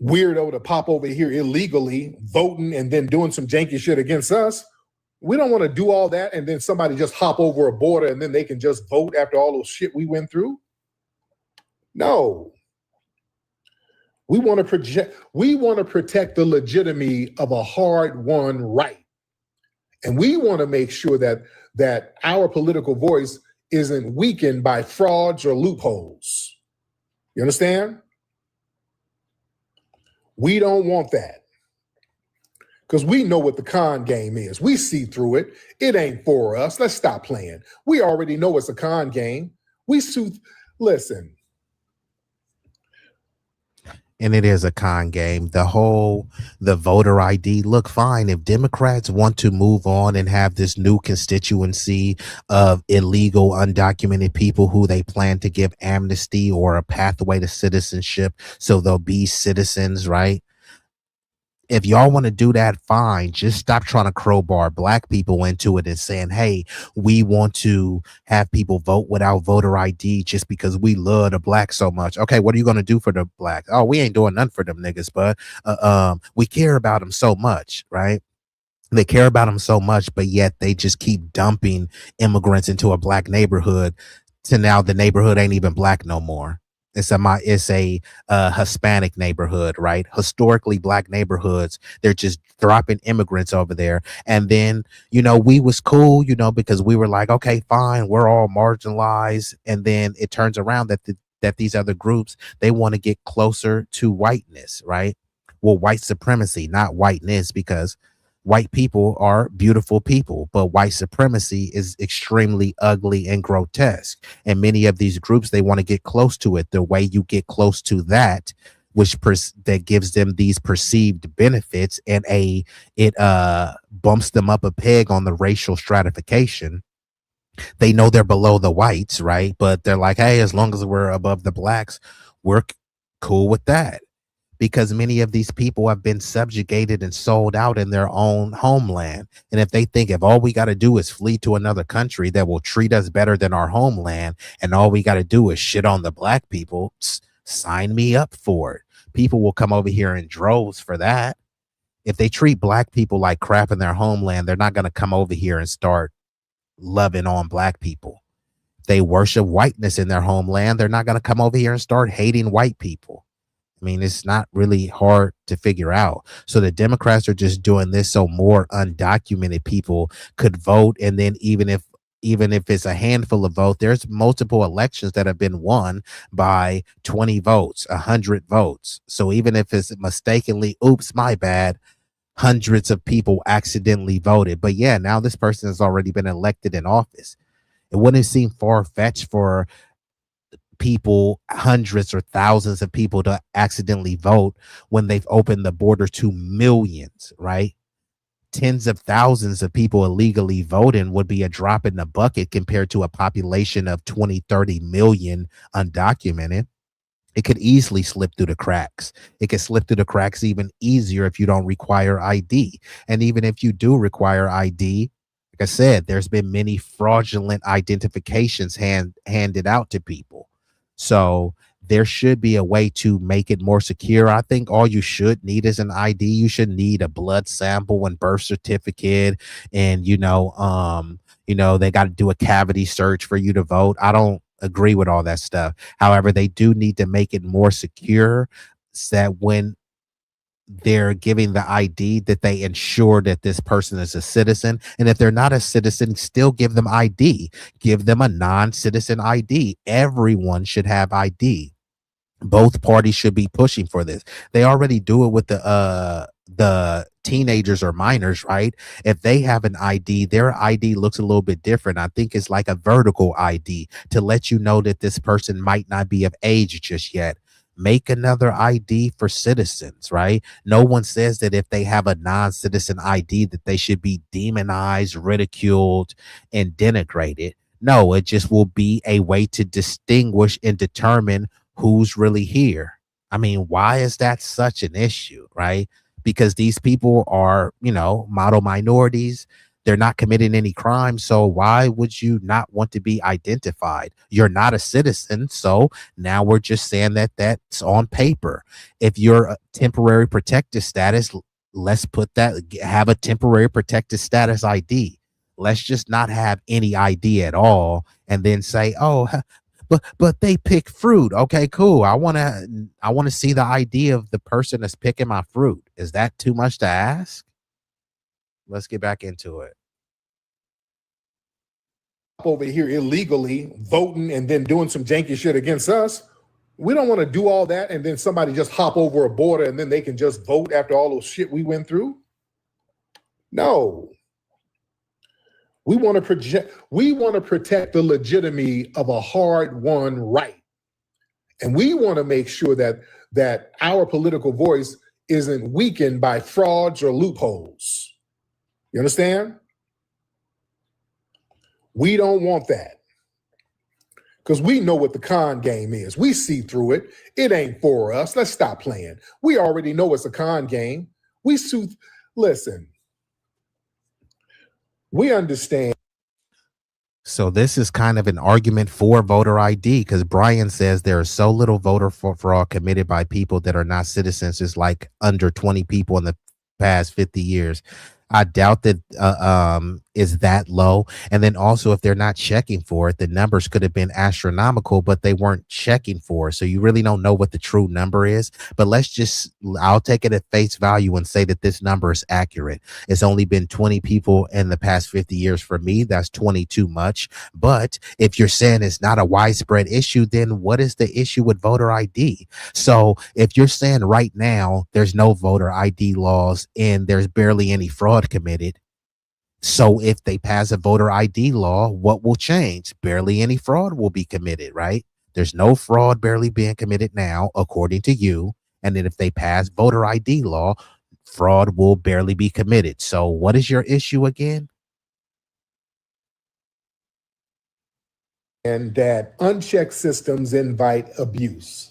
weirdo to pop over here illegally voting and then doing some janky shit against us. We don't want to do all that and then somebody just hop over a border and then they can just vote after all those shit we went through. No. We want to protect the legitimacy of a hard-won right. And we want to make sure that our political voice isn't weakened by frauds or loopholes. You understand? We don't want that. Because we know what the con game is. We see through it. It ain't for us. Let's stop playing. We already know it's a con game. Listen. And it is a con game. The voter ID, look, fine. If Democrats want to move on and have this new constituency of illegal, undocumented people who they plan to give amnesty or a pathway to citizenship so they'll be citizens, right? If y'all want to do that, fine. Just stop trying to crowbar Black people into it and saying, hey, we want to have people vote without voter ID just because we love the Blacks so much. Okay, what are you going to do for the Blacks? Oh, we ain't doing nothing for them niggas, but we care about them so much, right? They care about them so much, but yet they just keep dumping immigrants into a Black neighborhood to now the neighborhood ain't even Black no more. It's a Hispanic neighborhood, right? Historically Black neighborhoods, they're just dropping immigrants over there. And then, we was cool, because we were like, okay, fine, we're all marginalized. And then it turns around that these other groups, they want to get closer to whiteness, right? Well, white supremacy, not whiteness, because white people are beautiful people, but white supremacy is extremely ugly and grotesque. And many of these groups, they want to get close to it. The way you get close to that, that gives them these perceived benefits, and it bumps them up a peg on the racial stratification. They know they're below the whites, right? But they're like, hey, as long as we're above the Blacks, we're cool with that. Because many of these people have been subjugated and sold out in their own homeland. And if they think if all we got to do is flee to another country that will treat us better than our homeland, and all we got to do is shit on the Black people, sign me up for it. People will come over here in droves for that. If they treat Black people like crap in their homeland, they're not going to come over here and start loving on Black people. They worship whiteness in their homeland. They're not going to come over here and start hating white people. I mean, it's not really hard to figure out. So the Democrats are just doing this so more undocumented people could vote. And then even if it's a handful of votes, there's multiple elections that have been won by 20 votes, 100 votes. So even if it's mistakenly, oops, my bad, hundreds of people accidentally voted. But yeah, now this person has already been elected in office. It wouldn't seem far-fetched for people, hundreds or thousands of people, to accidentally vote when they've opened the border to millions, right? Tens of thousands of people illegally voting would be a drop in the bucket compared to a population of 20, 30 million undocumented. It could easily slip through the cracks. It could slip through the cracks even easier if you don't require ID. And even if you do require ID, like I said, there's been many fraudulent identifications handed out to people. So there should be a way to make it more secure. I think all you should need is an ID. You should need a blood sample and birth certificate, and they got to do a cavity search for you to vote. I don't agree with all that stuff. However, they do need to make it more secure so that when they're giving the ID that they ensure that this person is a citizen. And if they're not a citizen, still give them ID. Give them a non-citizen ID. Everyone should have ID. Both parties should be pushing for this. They already do it with the teenagers or minors, right? If they have an ID, their ID looks a little bit different. I think it's like a vertical ID to let you know that this person might not be of age just yet. Make another ID for citizens, right? No one says that if they have a non-citizen ID that they should be demonized, ridiculed, and denigrated. No, it just will be a way to distinguish and determine who's really here. I mean, why is that such an issue, right? Because these people are, model minorities. They're not committing any crime. So why would you not want to be identified? You're not a citizen. So now we're just saying that that's on paper. If you're a temporary protected status, let's put that, have a temporary protected status ID. Let's just not have any ID at all and then say, oh, but they pick fruit. Okay, cool. I want to see the ID of the person that's picking my fruit. Is that too much to ask? Let's get back into it. Over here illegally voting and then doing some janky shit against us. We don't want to do all that and then somebody just hop over a border and then they can just vote after all those shit we went through. No. We want to protect the legitimacy of a hard-won right. And we want to make sure that our political voice isn't weakened by frauds or loopholes. You understand? We don't want that. Because we know what the con game is. We see through it. It ain't for us. Let's stop playing. We already know it's a con game. Listen. We understand. So this is kind of an argument for voter ID because Brian says there is so little voter fraud committed by people that are not citizens. It's like under 20 people in the past 50 years. I doubt that is that low. And then also, if they're not checking for it, the numbers could have been astronomical, but they weren't checking for it. So you really don't know what the true number is. But I'll take it at face value and say that this number is accurate. It's only been 20 people in the past 50 years. For me, that's 20 too much. But if you're saying it's not a widespread issue, then what is the issue with voter ID? So if you're saying right now there's no voter ID laws and there's barely any fraud committed, so if they pass a voter ID law, what will change? Barely any fraud will be committed, right? There's no fraud barely being committed now, according to you. And then if they pass voter ID law, fraud will barely be committed. So what is your issue again? And that unchecked systems invite abuse.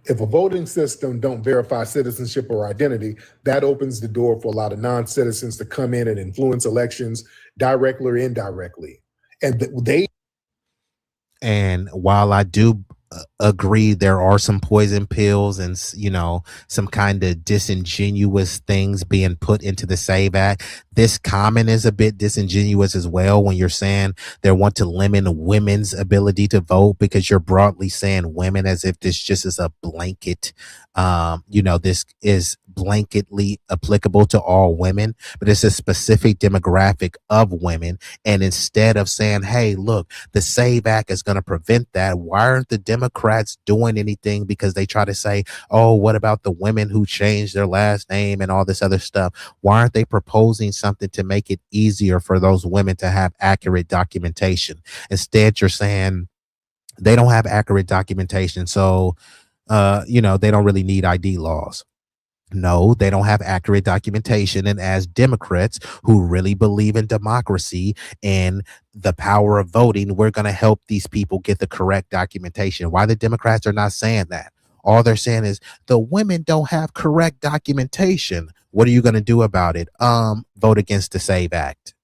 If a voting system don't verify citizenship or identity, that opens the door for a lot of non-citizens to come in and influence elections directly or indirectly. And while I do agree there are some poison pills and some kind of disingenuous things being put into the SAVE Act, this comment is a bit disingenuous as well when you're saying they want to limit women's ability to vote, because you're broadly saying women as if this just is a blanket this is blanketly applicable to all women, but it's a specific demographic of women. And instead of saying, hey, look, the SAVE Act is going to prevent that, why aren't the Democrats doing anything? Because they try to say, oh, what about the women who changed their last name and all this other stuff? Why aren't they proposing something to make it easier for those women to have accurate documentation? Instead, you're saying they don't have accurate documentation, so they don't really need ID laws. No, they don't have accurate documentation. And as Democrats who really believe in democracy and the power of voting, we're going to help these people get the correct documentation. Why the Democrats are not saying that? All they're saying is the women don't have correct documentation. What are you going to do about it? Vote against the SAVE Act.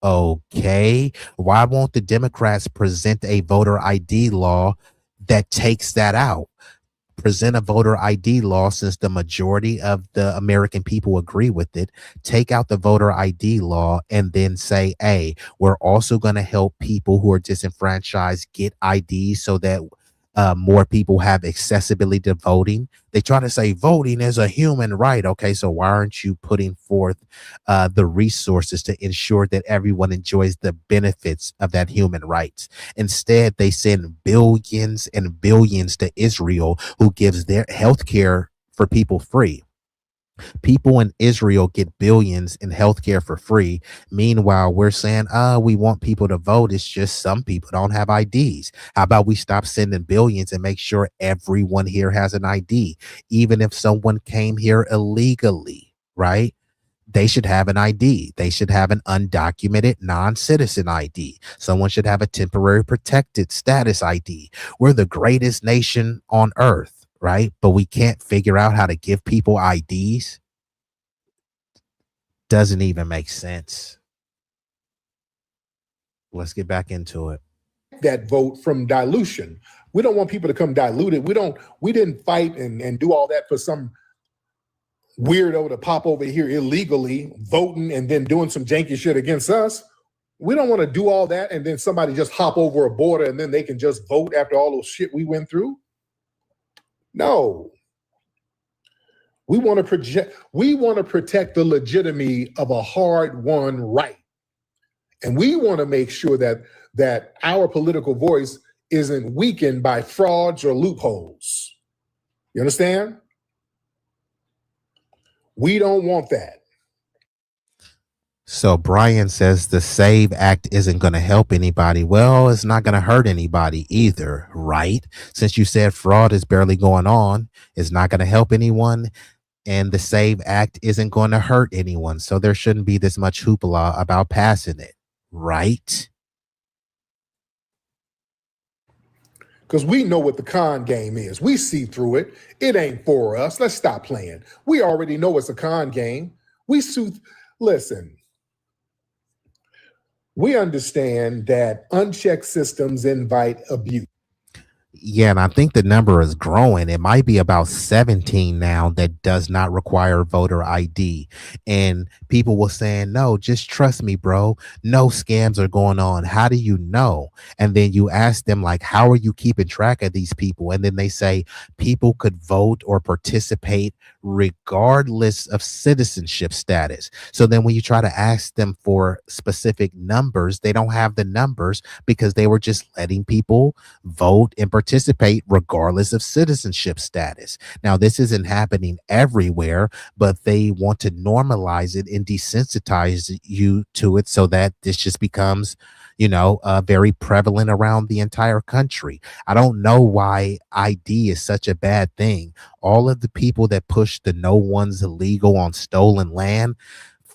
Okay. Why won't the Democrats present a voter ID law that takes that out? present a voter ID law since the majority of the American people agree with it. Take out the voter ID law and then say, hey, we're also going to help people who are disenfranchised get IDs so that more people have accessibility to voting. They try to say voting is a human right. Okay, so why aren't you putting forth the resources to ensure that everyone enjoys the benefits of that human rights? Instead, they send billions and billions to Israel, who gives their health care for people free. People in Israel get billions in healthcare for free. Meanwhile, we're saying, we want people to vote. It's just some people don't have IDs. How about we stop sending billions and make sure everyone here has an ID? Even if someone came here illegally, right? They should have an ID. They should have an undocumented non-citizen ID. Someone should have a temporary protected status ID. We're the greatest nation on earth, right? But we can't figure out how to give people IDs. Doesn't even make sense. Let's get back into it. That vote from dilution. We don't want people to come diluted. We didn't fight and do all that for some weirdo to pop over here illegally voting and then doing some janky shit against us. We don't want to do all that and then somebody just hop over a border and then they can just vote after all those shit we went through. No. We want to protect the legitimacy of a hard-won right. And we want to make sure that our political voice isn't weakened by frauds or loopholes. You understand? We don't want that. So Brian says the SAVE Act isn't going to help anybody. Well, it's not going to hurt anybody either, right? Since you said fraud is barely going on, it's not going to help anyone. And the SAVE Act isn't going to hurt anyone. So there shouldn't be this much hoopla about passing it, right? Because we know what the con game is. We see through it. It ain't for us. Let's stop playing. We already know it's a con game. Listen, we understand that unchecked systems invite abuse. Yeah, and I think the number is growing. It might be about 17 now that does not require voter ID. And people were saying, no, just trust me, bro. No scams are going on. How do you know? And then you ask them, like, how are you keeping track of these people? And then they say people could vote or participate regardless of citizenship status. So then when you try to ask them for specific numbers, they don't have the numbers because they were just letting people vote and participate regardless of citizenship status. Now, this isn't happening everywhere, but they want to normalize it and desensitize you to it so that this just becomes, very prevalent around the entire country. I don't know why ID is such a bad thing. All of the people that push the no one's illegal on stolen land,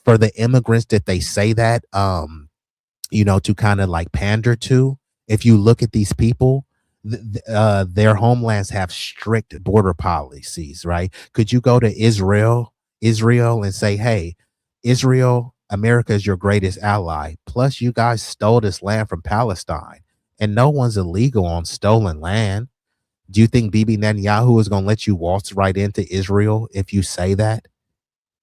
for the immigrants that they say that, to kind of like pander to, if you look at these people, their homelands have strict border policies, right? Could you go to Israel and say, hey, Israel, America is your greatest ally. Plus, you guys stole this land from Palestine, and no one's illegal on stolen land. Do you think Bibi Netanyahu is going to let you waltz right into Israel if you say that?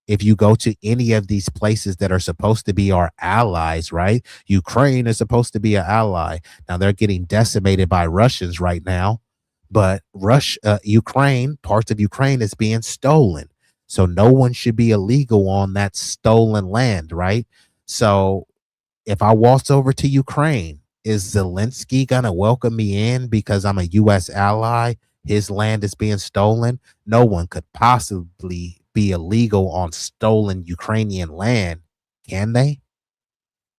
If you go to any of these places that are supposed to be our allies, right? Ukraine is supposed to be an ally. Now they're getting decimated by Russians right now, but Ukraine, parts of Ukraine is being stolen. So no one should be illegal on that stolen land, right? So if I waltz over to Ukraine, is Zelensky going to welcome me in because I'm a U.S. ally? His land is being stolen. No one could possibly be illegal on stolen Ukrainian land, can they?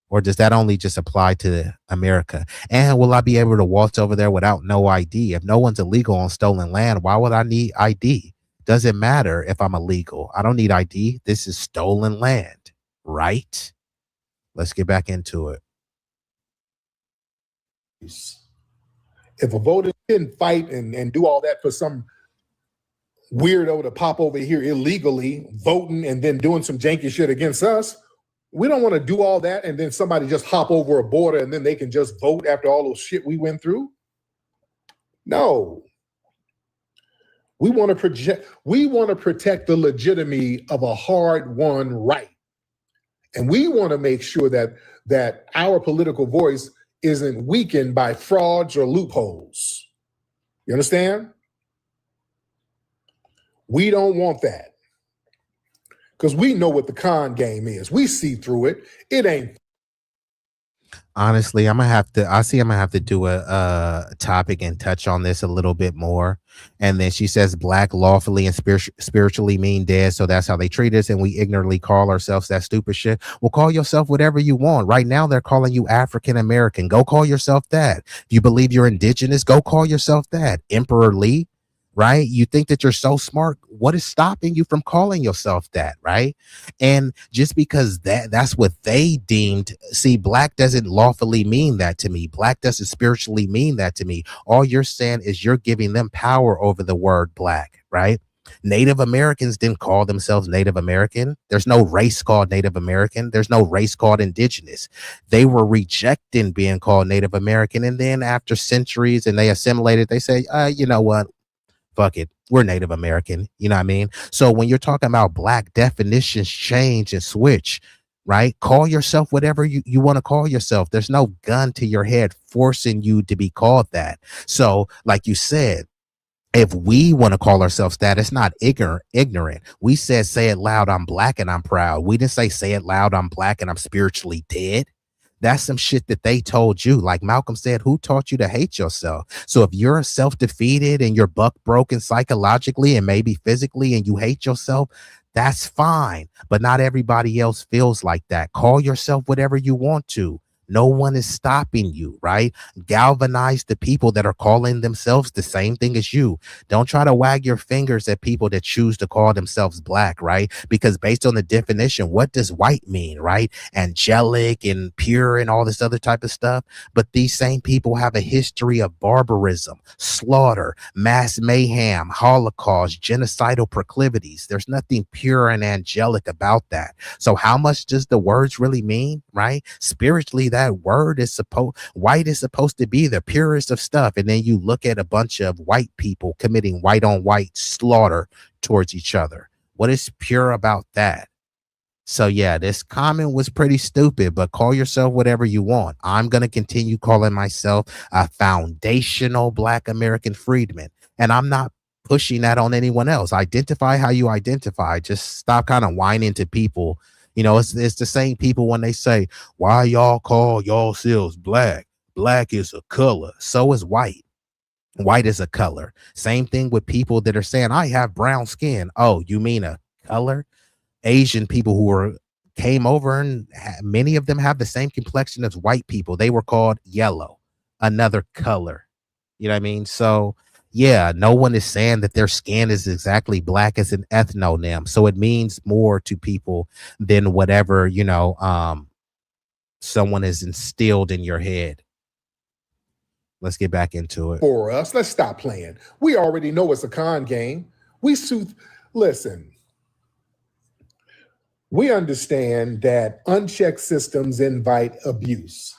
Or does that only just apply to America? And will I be able to waltz over there without no ID? If no one's illegal on stolen land, why would I need ID? Doesn't matter if I'm illegal. I don't need ID. This is stolen land, right? Let's get back into it. If a voter didn't fight and do all that for some weirdo to pop over here illegally voting and then doing some janky shit against us, we don't want to do all that and then somebody just hop over a border and then they can just vote after all those shit we went through. No. We want to protect the legitimacy of a hard-won right. And we want to make sure that our political voice isn't weakened by frauds or loopholes. You understand? We don't want that. Because we know what the con game is. We see through it. It ain't. Honestly, I'm gonna have to do a topic and touch on this a little bit more. And then she says black lawfully and spiritually mean dead, so that's how they treat us, and we ignorantly call ourselves that stupid shit. Well, call yourself whatever you want. Right now they're calling you African American. Go call yourself that. If you believe you're indigenous, go call yourself that. Emperor Lee, right? You think that you're so smart. What is stopping you from calling yourself that, right? And just because that's what they deemed, see, black doesn't lawfully mean that to me. Black doesn't spiritually mean that to me. All you're saying is you're giving them power over the word black, right? Native Americans didn't call themselves Native American. There's no race called Native American. There's no race called indigenous. They were rejecting being called Native American. And then after centuries and they assimilated, they say, you know what? Fuck it. We're Native American. You know what I mean? So when you're talking about black, definitions change and switch, right? Call yourself whatever you want to call yourself. There's no gun to your head forcing you to be called that. So like you said, if we want to call ourselves that, it's not ignorant. We said, say it loud, I'm black and I'm proud. We didn't say it loud, I'm black and I'm spiritually dead. That's some shit that they told you. Like Malcolm said, who taught you to hate yourself? So if you're self-defeated and you're buck broken psychologically and maybe physically and you hate yourself, that's fine. But not everybody else feels like that. Call yourself whatever you want to. No one is stopping you, right? Galvanize the people that are calling themselves the same thing as you. Don't try to wag your fingers at people that choose to call themselves black, right? Because based on the definition, what does white mean, right? Angelic and pure and all this other type of stuff. But these same people have a history of barbarism, slaughter, mass mayhem, Holocaust, genocidal proclivities. There's nothing pure and angelic about that. So how much does the words really mean, right? Spiritually, that word is white is supposed to be the purest of stuff. And then you look at a bunch of white people committing white on white slaughter towards each other. What is pure about that? So yeah, this comment was pretty stupid, but call yourself whatever you want. I'm going to continue calling myself a foundational black American freedman. And I'm not pushing that on anyone else. Identify how you identify. Just stop kind of whining to people. You know, it's the same people when they say, why y'all call yourselves black? Black is a color. So is white. White is a color. Same thing with people that are saying, I have brown skin. Oh, you mean a color? Asian people who came over, and many of them have the same complexion as white people. They were called yellow, another color. You know what I mean? So yeah, no one is saying that their skin is exactly black as an ethnonym. So it means more to people than whatever, you know, someone has instilled in your head. Let's get back into it. For us, let's stop playing. We already know it's a con game. Listen, we understand that unchecked systems invite abuse.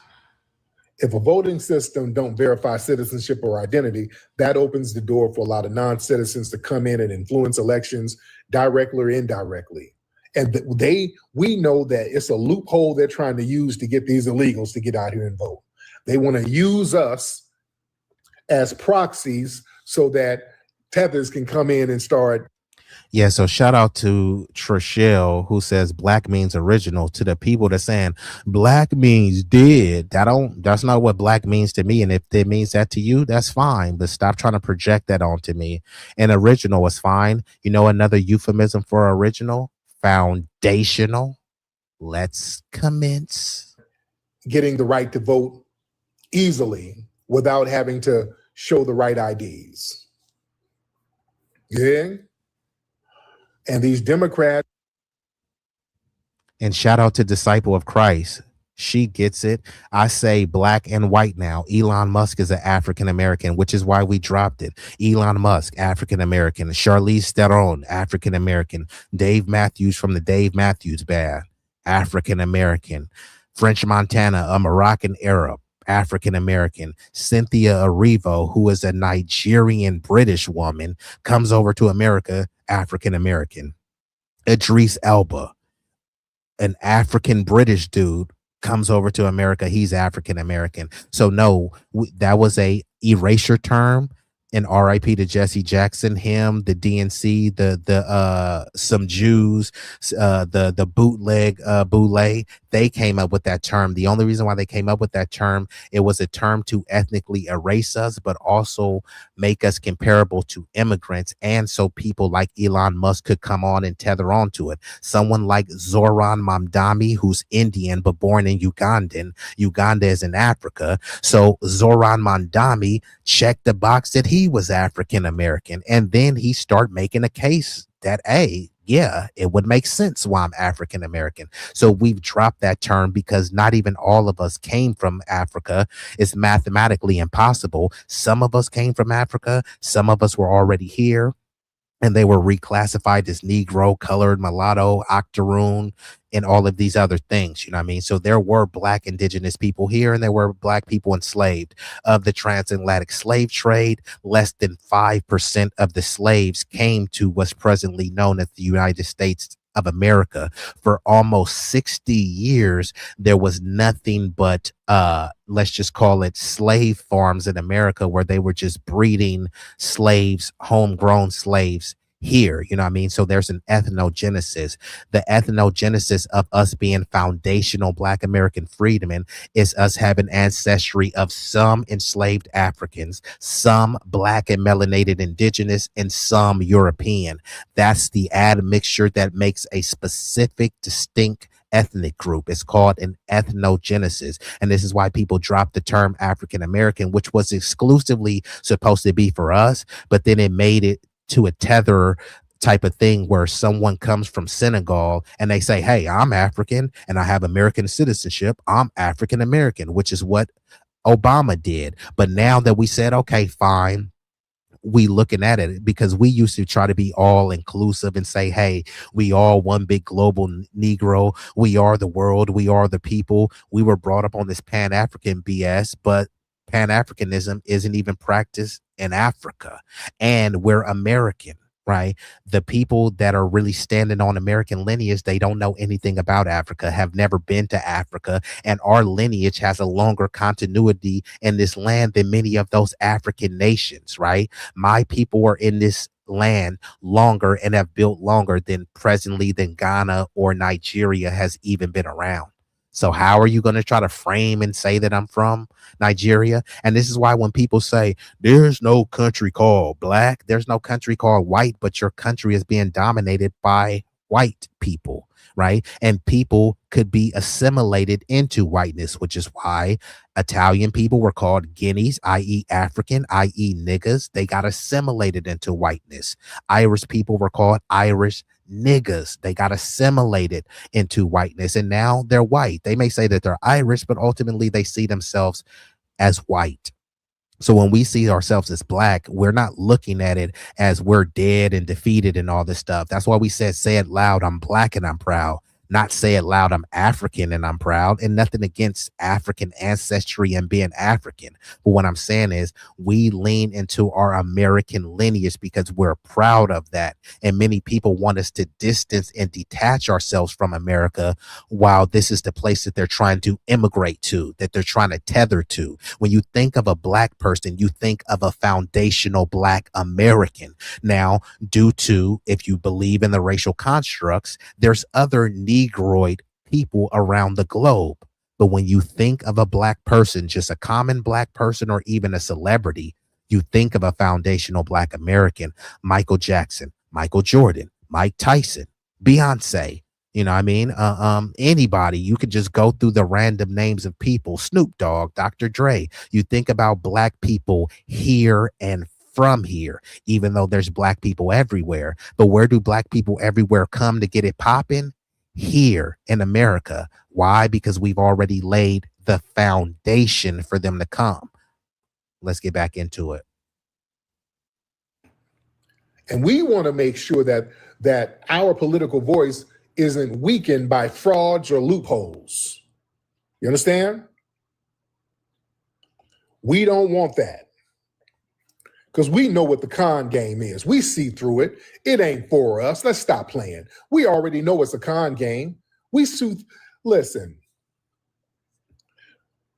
If a voting system don't verify citizenship or identity, that opens the door for a lot of non-citizens to come in and influence elections directly or indirectly. And we know that it's a loophole they're trying to use to get these illegals to get out here and vote. They want to use us as proxies so that tethers can come in and start. Yeah, so shout out to Trishelle, who says black means original. To the people that saying black means dead, that's not what black means to me. And if it means that to you, that's fine. But stop trying to project that onto me. And original is fine. You know, another euphemism for original, foundational. Let's commence. Getting the right to vote easily without having to show the right IDs. Yeah. And these Democrats. And shout out to Disciple of Christ. She gets it. I say black and white now. Elon Musk is an African American, which is why we dropped it. Elon Musk, African American. Charlize Theron, African American. Dave Matthews from the Dave Matthews Band, African American. French Montana, a Moroccan Arab, African American. Cynthia Erivo, who is a Nigerian British woman, comes over to America, African American. Idris Elba, an African British dude, comes over to America. He's African American. So no, that was a erasure term. And RIP to Jesse Jackson, him, the DNC, the some Jews, the bootleg boule, they came up with that term. The only reason why they came up with that term, it was a term to ethnically erase us, but also make us comparable to immigrants. And so people like Elon Musk could come on and tether onto it. Someone like Zoran Mamdani, who's Indian but born in Ugandan. Uganda is in Africa. So Zoran Mamdani checked the box that he was African American, and then he started making a case that, hey, yeah, it would make sense why I'm African American. So we've dropped that term because not even all of us came from Africa. It's mathematically impossible. Some of us came from Africa. Some of us were already here, and they were reclassified as Negro, colored, mulatto, octoroon, and all of these other things. You know what I mean? So there were Black indigenous people here, and there were Black people enslaved. Of the transatlantic slave trade, less than 5% of the slaves came to what's presently known as the United States of America. For almost 60 years, there was nothing but let's just call it slave farms in America, where they were just breeding slaves, homegrown slaves here. You know what I mean? So there's an ethnogenesis. The ethnogenesis of us being foundational Black American freedmen is us having ancestry of some enslaved Africans, some Black and melanated indigenous, and some European. That's the admixture that makes a specific, distinct ethnic group. It's called an ethnogenesis. And this is why people dropped the term African American, which was exclusively supposed to be for us, but then it made it to a tether type of thing where someone comes from Senegal and they say, hey, I'm African and I have American citizenship. I'm African American, which is what Obama did. But now that we said, okay, fine, we looking at it, because we used to try to be all inclusive and say, hey, we all one big global Negro. We are the world. We are the people. We were brought up on this Pan-African BS, but Pan-Africanism isn't even practiced in Africa, and we're American, right? The people that are really standing on American lineage, they don't know anything about Africa, have never been to Africa, and our lineage has a longer continuity in this land than many of those African nations, right? My people are in this land longer and have built longer than presently than Ghana or Nigeria has even been around. So how are you going to try to frame and say that I'm from Nigeria? And this is why when people say there's no country called Black, there's no country called white, but your country is being dominated by white people, right? And people could be assimilated into whiteness, which is why Italian people were called Guineas, i.e. African, i.e. niggas. They got assimilated into whiteness. Irish people were called Irish niggas. They got assimilated into whiteness, and now they're white. They may say that they're Irish, but ultimately they see themselves as white. So when we see ourselves as Black, we're not looking at it as we're dead and defeated and all this stuff. That's why we said, say it loud, I'm Black and I'm proud. Not say it loud, I'm African and I'm proud. And nothing against African ancestry and being African. But what I'm saying is we lean into our American lineage because we're proud of that. And many people want us to distance and detach ourselves from America, while this is the place that they're trying to immigrate to, that they're trying to tether to. When you think of a Black person, you think of a foundational Black American. Now, due to, if you believe in the racial constructs, there's other Negroid people around the globe. But when you think of a Black person, just a common Black person or even a celebrity, you think of a foundational Black American. Michael Jackson, Michael Jordan, Mike Tyson, Beyonce, you know what I mean? Anybody, you could just go through the random names of people, Snoop Dogg, Dr. Dre. You think about Black people here and from here, even though there's Black people everywhere. But where do Black people everywhere come to get it popping? Here in America. Why? Because we've already laid the foundation for them to come. Let's get back into it. And we want to make sure that our political voice isn't weakened by frauds or loopholes. You understand? We don't want that. Because we know what the con game is. We see through it. It ain't for us. Let's stop playing. We already know it's a con game. Listen,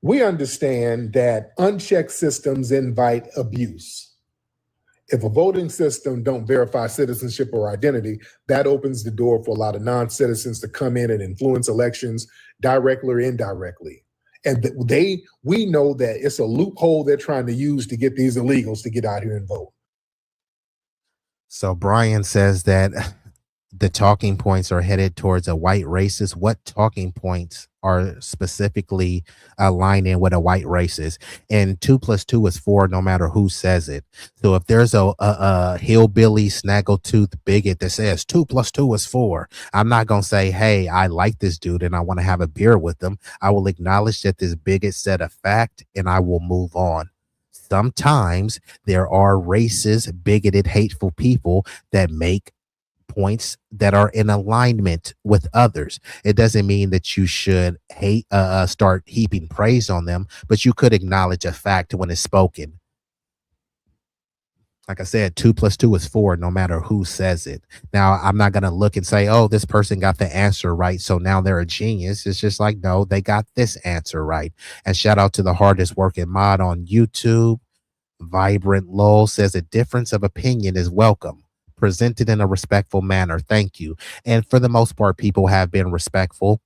we understand that unchecked systems invite abuse. If a voting system don't verify citizenship or identity, that opens the door for a lot of non-citizens to come in and influence elections directly or indirectly. And we know that it's a loophole they're trying to use to get these illegals to get out here and vote. So Brian says that the talking points are headed towards a white racist. What talking points are specifically aligning with a white racist? And 2 + 2 is 4, no matter who says it. So if there's a hillbilly snaggletooth bigot that says 2 + 2 is 4, I'm not gonna say, hey, I like this dude and I want to have a beer with him. I will acknowledge that this bigot said a fact and I will move on. Sometimes there are racist, bigoted, hateful people that make points that are in alignment with others. It doesn't mean that you should start heaping praise on them, but you could acknowledge a fact when it's spoken. Like I said, 2 + 2 is 4, no matter who says it. Now, I'm not going to look and say, oh, this person got the answer right, so now they're a genius. It's just like, no, they got this answer right. And shout out to the hardest working mod on YouTube. Vibrant Lowell says a difference of opinion is welcome, presented in a respectful manner. Thank you. And for the most part, people have been respectful.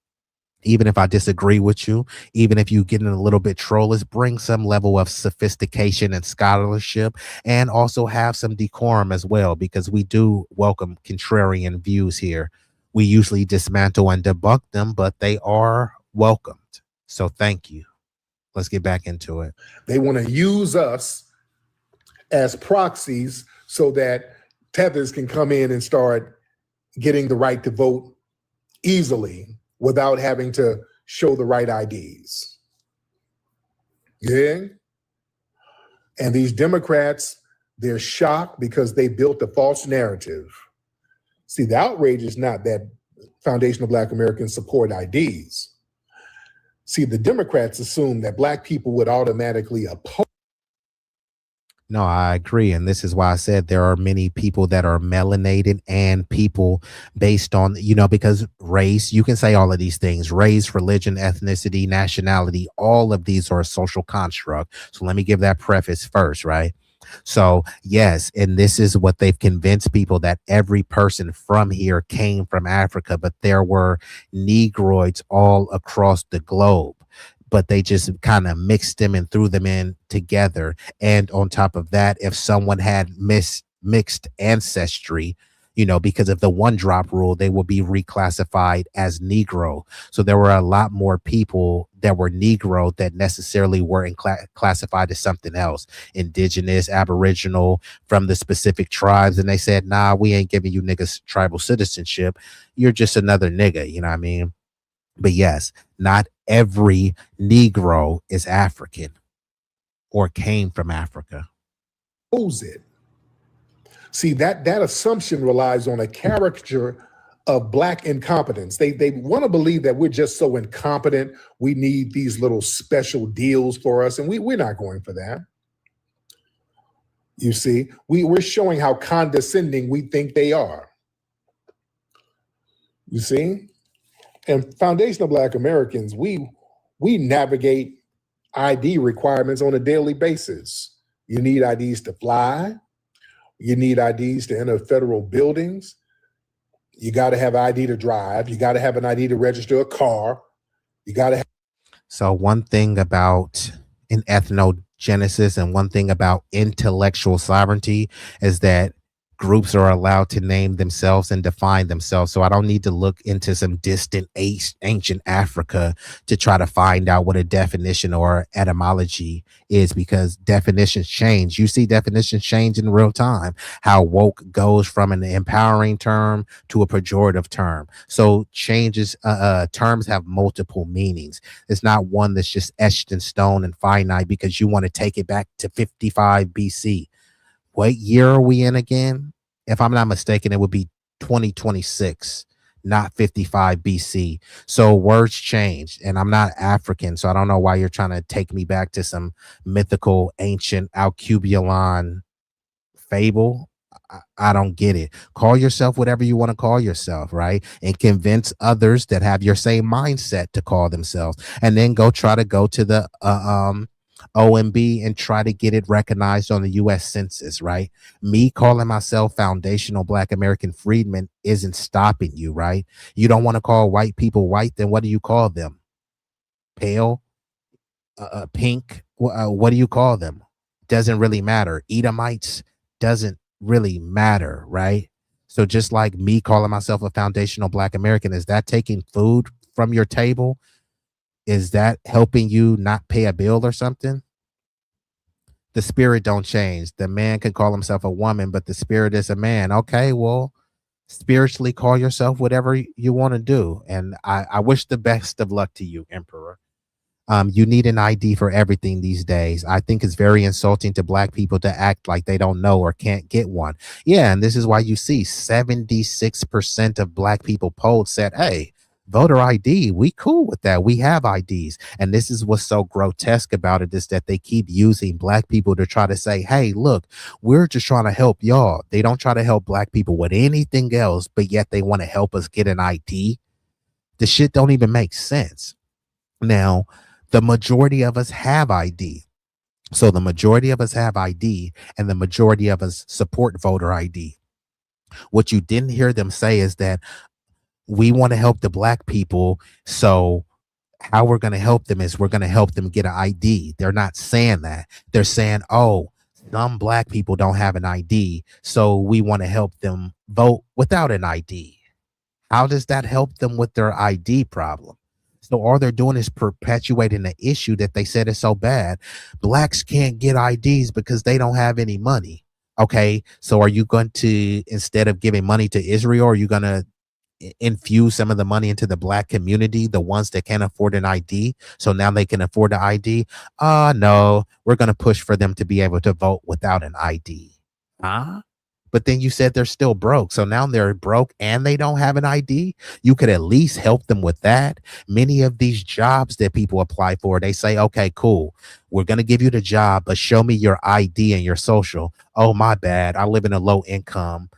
Even if I disagree with you, even if you get in a little bit trollish, bring some level of sophistication and scholarship, and also have some decorum as well, because we do welcome contrarian views here. We usually dismantle and debunk them, but they are welcomed. So thank you. Let's get back into it. They want to use us as proxies so that tethers can come in and start getting the right to vote easily without having to show the right IDs. Yeah. And these Democrats, they're shocked because they built a false narrative. See, the outrage is not that Foundation of Black Americans support IDs. See, the Democrats assume that Black people would automatically oppose. No, I agree. And this is why I said there are many people that are melanated and people based on, because race, you can say all of these things, race, religion, ethnicity, nationality, all of these are a social construct. So let me give that preface first, right? So yes, and this is what they've convinced people, that every person from here came from Africa, but there were Negroids all across the globe. But they just kind of mixed them and threw them in together. And on top of that, if someone had mixed ancestry, because of the 1-drop rule, they will be reclassified as Negro. So there were a lot more people that were Negro that necessarily weren't classified as something else, indigenous, aboriginal, from the specific tribes. And they said, nah, we ain't giving you niggas tribal citizenship. You're just another nigga, you know what I mean? But yes, not every Negro is African or came from Africa. It. See, that assumption relies on a caricature of Black incompetence. They want to believe that we're just so incompetent, we need these little special deals for us, and we're not going for that. You see, we're showing how condescending we think they are. You see? And Foundation of Black Americans, we navigate ID requirements on a daily basis. You need IDs to fly. You need IDs to enter federal buildings. You got to have ID to drive. You got to have an ID to register a car. You got to have. So one thing about an ethnogenesis and one thing about intellectual sovereignty is that groups are allowed to name themselves and define themselves. So I don't need to look into some distant ancient Africa to try to find out what a definition or etymology is, because definitions change. You see definitions change in real time, how woke goes from an empowering term to a pejorative term. So changes, terms have multiple meanings. It's not one that's just etched in stone and finite because you want to take it back to 55 BC. What year are we in again? If I'm not mistaken, it would be 2026. not 55 BC. So words change, and I'm not African, so I don't know why you're trying to take me back to some mythical ancient Alcubulon fable. I don't get it. Call yourself whatever you want to call yourself, right? And convince others that have your same mindset to call themselves, and then try to go to the OMB and try to get it recognized on the U.S. Census, right? Me calling myself foundational Black American freedman isn't stopping you, right? You don't want to call white people white, then what do you call them? Pale, pink. What do you call them? Doesn't really matter. Edomites doesn't really matter, right? So just like me calling myself a foundational Black American, is that taking food from your table? Is that helping you not pay a bill or something? The spirit don't change. The man can call himself a woman, but the spirit is a man. Okay, well, spiritually call yourself whatever you want to do. And I wish the best of luck to you, Emperor. You need an ID for everything these days. I think it's very insulting to Black people to act like they don't know or can't get one. Yeah, and this is why you see 76% of Black people polled said, hey, voter ID, we cool with that. We have IDs. And this is what's so grotesque about it, is that they keep using Black people to try to say, hey, look, we're just trying to help y'all. They don't try to help Black people with anything else, but yet they want to help us get an ID. The shit don't even make sense. Now, the majority of us have ID. So the majority of us have ID, and the majority of us support voter ID. What you didn't hear them say is that we want to help the Black people. So how we're going to help them is we're going to help them get an ID. They're not saying that. They're saying, oh, some Black people don't have an ID, so we want to help them vote without an ID. How does that help them with their ID problem? So all they're doing is perpetuating the issue that they said is so bad. Blacks can't get IDs because they don't have any money. Okay, so are you going to, instead of giving money to Israel, are you going to infuse some of the money into the Black community, the ones that can't afford an ID, so now they can afford the ID? No, we're going to push for them to be able to vote without an ID. Huh? But then you said they're still broke. So now they're broke and they don't have an ID. You could at least help them with that. Many of these jobs that people apply for, they say, okay, cool, we're going to give you the job, but show me your ID and your social. Oh, my bad. I live in a low income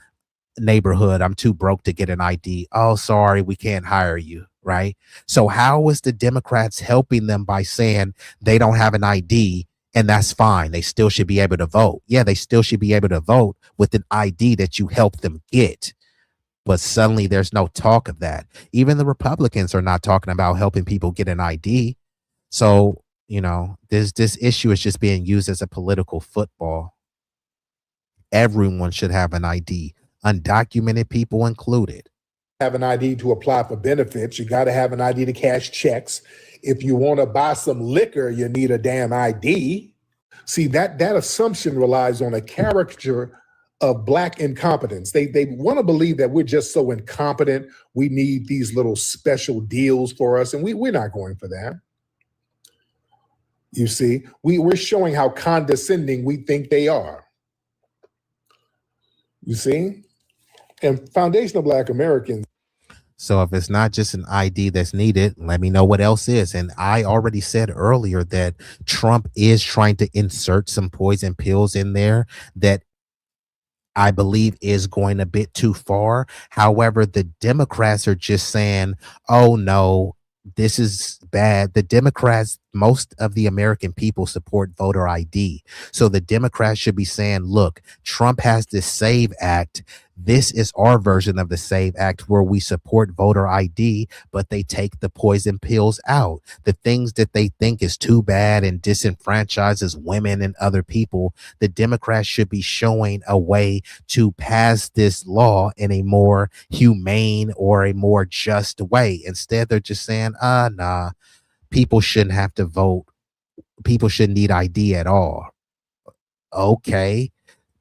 neighborhood. I'm too broke to get an ID. Oh, sorry, we can't hire you. Right. So how is the Democrats helping them by saying they don't have an ID? And that's fine. They still should be able to vote. Yeah, they still should be able to vote with an ID that you help them get. But suddenly there's no talk of that. Even the Republicans are not talking about helping people get an ID. So, this issue is just being used as a political football. Everyone should have an ID, undocumented people included. Have an ID to apply for benefits. You got to have an ID to cash checks. If you want to buy some liquor, you need a damn ID. See, that assumption relies on a caricature of Black incompetence. They want to believe that we're just so incompetent, we need these little special deals for us, and we're not going for that. You see, we're showing how condescending we think they are. You see? And foundational Black Americans. So if it's not just an ID that's needed, let me know what else is. And I already said earlier that Trump is trying to insert some poison pills in there that I believe is going a bit too far. However, the Democrats are just saying, oh, no, this is bad. The Democrats, most of the American people support voter ID. So the Democrats should be saying, look, Trump has this SAVE Act. This is our version of the SAVE Act where we support voter ID, but they take the poison pills out. The things that they think is too bad and disenfranchises women and other people, the Democrats should be showing a way to pass this law in a more humane or a more just way. Instead, they're just saying, nah, people shouldn't have to vote. People shouldn't need ID at all. Okay.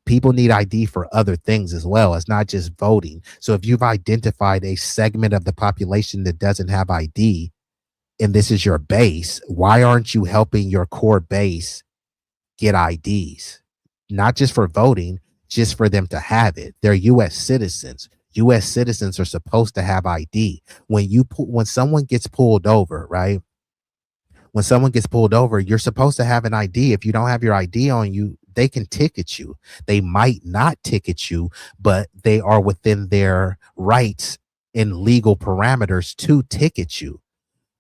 People need ID for other things as well. It's not just voting. So if you've identified a segment of the population that doesn't have ID, and this is your base, why aren't you helping your core base get IDs? Not just for voting, just for them to have it. They're U.S. citizens. U.S. citizens are supposed to have ID. When someone gets pulled over, right? When someone gets pulled over, you're supposed to have an ID. If you don't have your ID on you, they can ticket you. They might not ticket you, but they are within their rights in legal parameters to ticket you.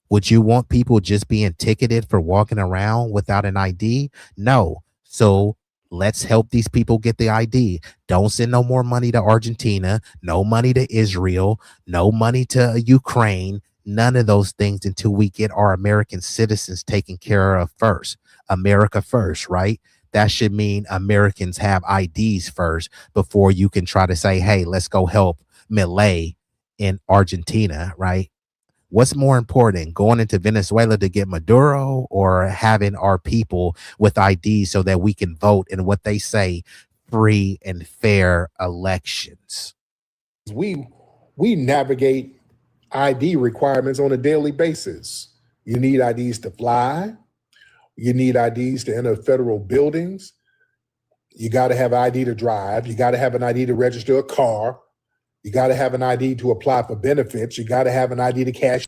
Would you want people just being ticketed for walking around without an ID? No. So let's help these people get the ID. Don't send no more money to Argentina, no money to Israel, no money to Ukraine, none of those things until we get our American citizens taken care of first. America first, right? That should mean Americans have IDs first before you can try to say, hey, let's go help Milei in Argentina, right? What's more important, going into Venezuela to get Maduro or having our people with ID so that we can vote in what they say free and fair elections? We navigate ID requirements on a daily basis. You need IDs to fly. You need IDs to enter federal buildings. You got to have ID to drive. You got to have an ID to register a car. You got to have an ID to apply for benefits. You got to have an ID to cash.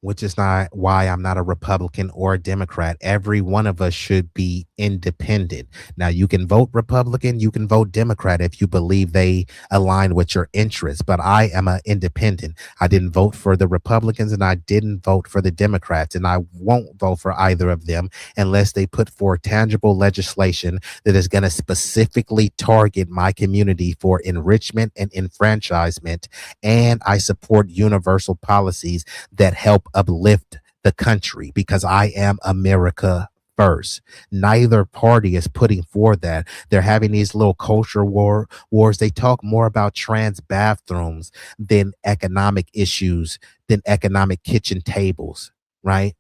Which is not why I'm not a Republican or a Democrat. Every one of us should be independent. Now, you can vote Republican, you can vote Democrat if you believe they align with your interests, but I am an independent. I didn't vote for the Republicans and I didn't vote for the Democrats, and I won't vote for either of them unless they put forth tangible legislation that is going to specifically target my community for enrichment and enfranchisement. And I support universal policies that help uplift the country because I am America first. Neither party is putting forth that. They're having these little culture wars. They talk more about trans bathrooms than economic issues, than economic kitchen tables, right?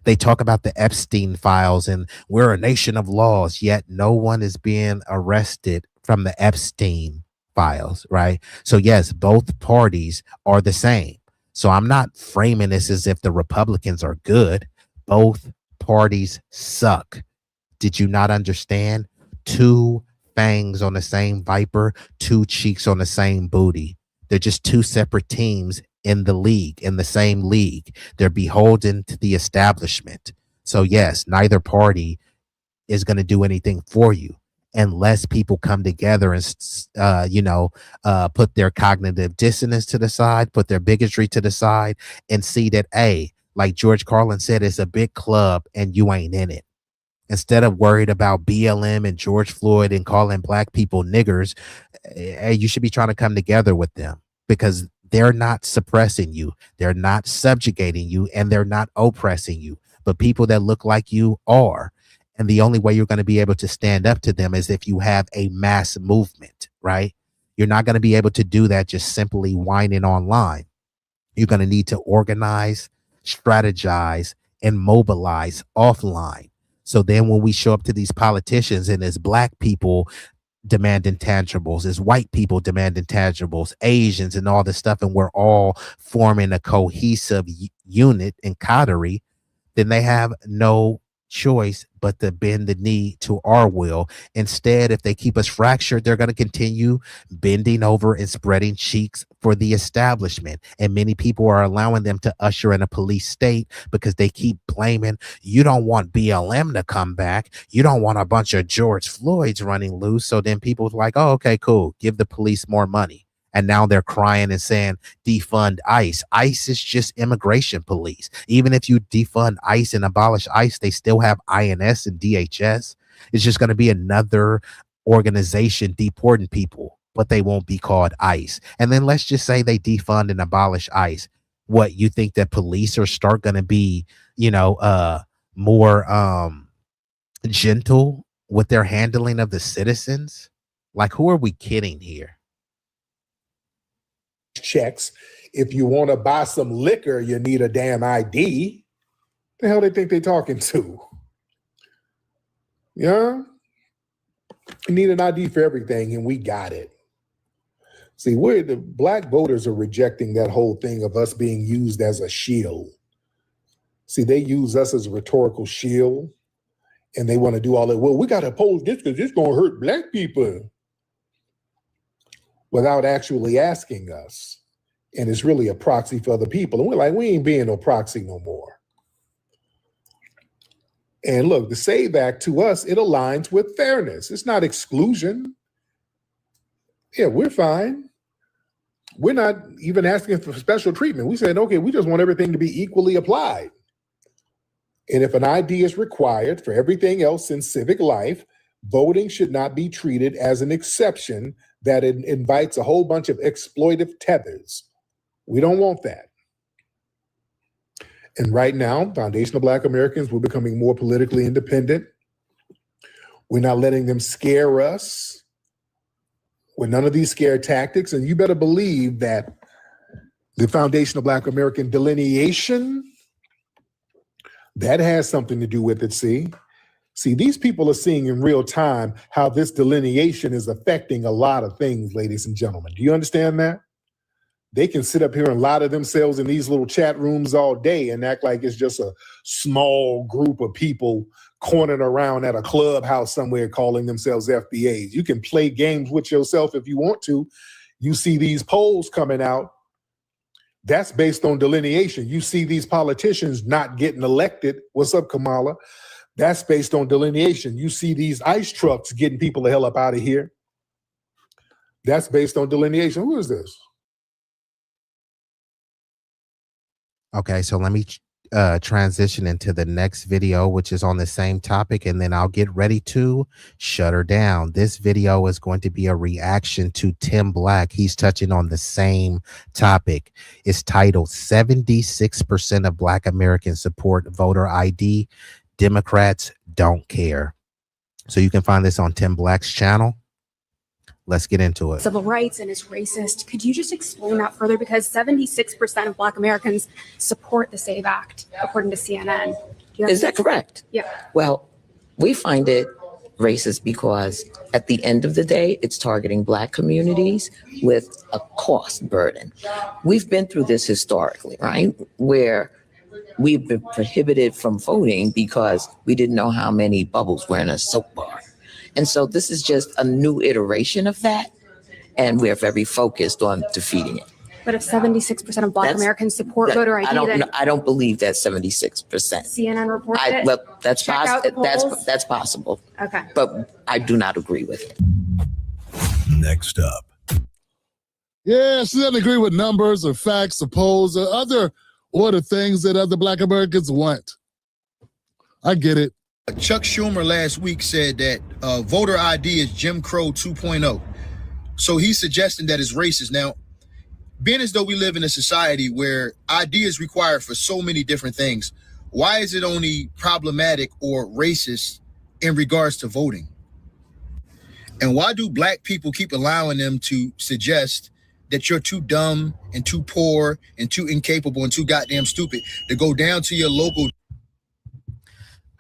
They talk about the Epstein files and we're a nation of laws, yet no one is being arrested from the Epstein files, right? So yes, both parties are the same. So I'm not framing this as if the Republicans are good. Both parties suck. Did you not understand? Two fangs on the same viper, two cheeks on the same booty. They're just two separate teams in the league, in the same league. They're beholden to the establishment. So yes, neither party is going to do anything for you unless people come together and put their cognitive dissonance to the side, put their bigotry to the side, and see that, hey, like George Carlin said, it's a big club and you ain't in it. Instead of worried about BLM and George Floyd and calling black people niggers, hey, you should be trying to come together with them because they're not suppressing you, they're not subjugating you, and they're not oppressing you. But people that look like you are. And the only way you're going to be able to stand up to them is if you have a mass movement, right? You're not going to be able to do that just simply whining online. You're going to need to organize, strategize, and mobilize offline. So then when we show up to these politicians and as black people demand intangibles, as white people demand intangibles, Asians and all this stuff, and we're all forming a cohesive unit and coterie, then they have no choice but to bend the knee to our will. Instead, if they keep us fractured, they're going to continue bending over and spreading cheeks for the establishment. And many people are allowing them to usher in a police state because they keep blaming, you don't want BLM to come back. You don't want a bunch of George Floyds running loose. So then people are like, oh, okay, cool. Give the police more money. And now they're crying and saying, defund ICE. ICE is just immigration police. Even if you defund ICE and abolish ICE, they still have INS and DHS. It's just going to be another organization deporting people, but they won't be called ICE. And then let's just say they defund and abolish ICE. What, you think that police are start going to be, more gentle with their handling of the citizens? Like, who are we kidding here? Checks. If you want to buy some liquor, you need a damn ID. The hell they think they're talking to? Yeah. You need an ID for everything, and we got it. See, the black voters are rejecting that whole thing of us being used as a shield. See, they use us as a rhetorical shield, and they want to do all that. Well, we got to oppose this because it's going to hurt black people. without actually asking us. And it's really a proxy for other people. And we're like, we ain't being no proxy no more. And look, the SAVE Act to us, it aligns with fairness. It's not exclusion. Yeah, we're fine. We're not even asking for special treatment. We said, okay, we just want everything to be equally applied. And if an ID is required for everything else in civic life, voting should not be treated as an exception that invites a whole bunch of exploitive tethers. We don't want that. And right now, Foundation of Black Americans, we're becoming more politically independent. We're not letting them scare us with none of these scare tactics. And you better believe that the Foundation of Black American delineation, that has something to do with it, see? See, these people are seeing in real time how this delineation is affecting a lot of things, ladies and gentlemen. Do you understand that? They can sit up here and lie to themselves in these little chat rooms all day and act like it's just a small group of people cornering around at a clubhouse somewhere calling themselves FBAs. You can play games with yourself if you want to. You see these polls coming out. That's based on delineation. You see these politicians not getting elected. What's up, Kamala? That's based on delineation. You see these ICE trucks getting people the hell up out of here. That's based on delineation. Who is this? Okay, so let me transition into the next video, which is on the same topic, and then I'll get ready to shut her down. This video is going to be a reaction to Tim Black. He's touching on the same topic. It's titled 76% of Black Americans support voter ID. Democrats don't care. So you can find this on Tim Black's channel. Let's get into it. Civil rights and is racist. Could you just explain that further? Because 76% of Black Americans support the SAVE Act, according to CNN. Is that correct? Yeah. Well, we find it racist because at the end of the day, it's targeting Black communities with a cost burden. We've been through this historically, right? Where we've been prohibited from voting because we didn't know how many bubbles were in a soap bar. And so this is just a new iteration of that, and we're very focused on defeating it. But if 76% of Black Americans support voter ID, I don't believe that 76%. CNN reported it. Well, that's Check out the polls. that's possible. Okay. But I do not agree with it. Next up. Yeah, she doesn't agree with numbers or facts or polls or the things that other Black Americans want. I get it. Chuck Schumer last week said that voter ID is Jim Crow 2.0. So he's suggesting that it's racist. Now, being as though we live in a society where ID is required for so many different things, why is it only problematic or racist in regards to voting? And why do Black people keep allowing them to suggest that you're too dumb and too poor and too incapable and too goddamn stupid to go down to your local?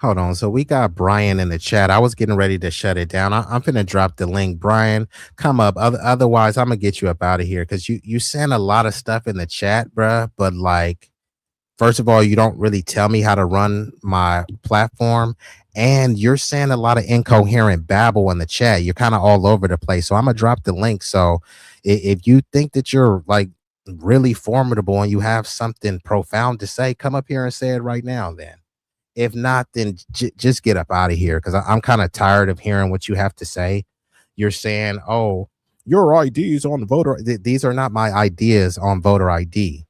Hold on. So we got Brian in the chat. I was getting ready to shut it down. I'm finna drop the link. Brian, come up. Otherwise, I'm gonna get you up out of here because you send a lot of stuff in the chat, bruh. But like, first of all, you don't really tell me how to run my platform, and you're saying a lot of incoherent babble in the chat. You're kind of all over the place. So I'm gonna drop the link. So if you think that you're like really formidable and you have something profound to say, come up here and say it right now. Then. If not, then just get up out of here because I'm kind of tired of hearing what you have to say. You're saying, oh, your IDs on voter. These are not my ideas on voter ID.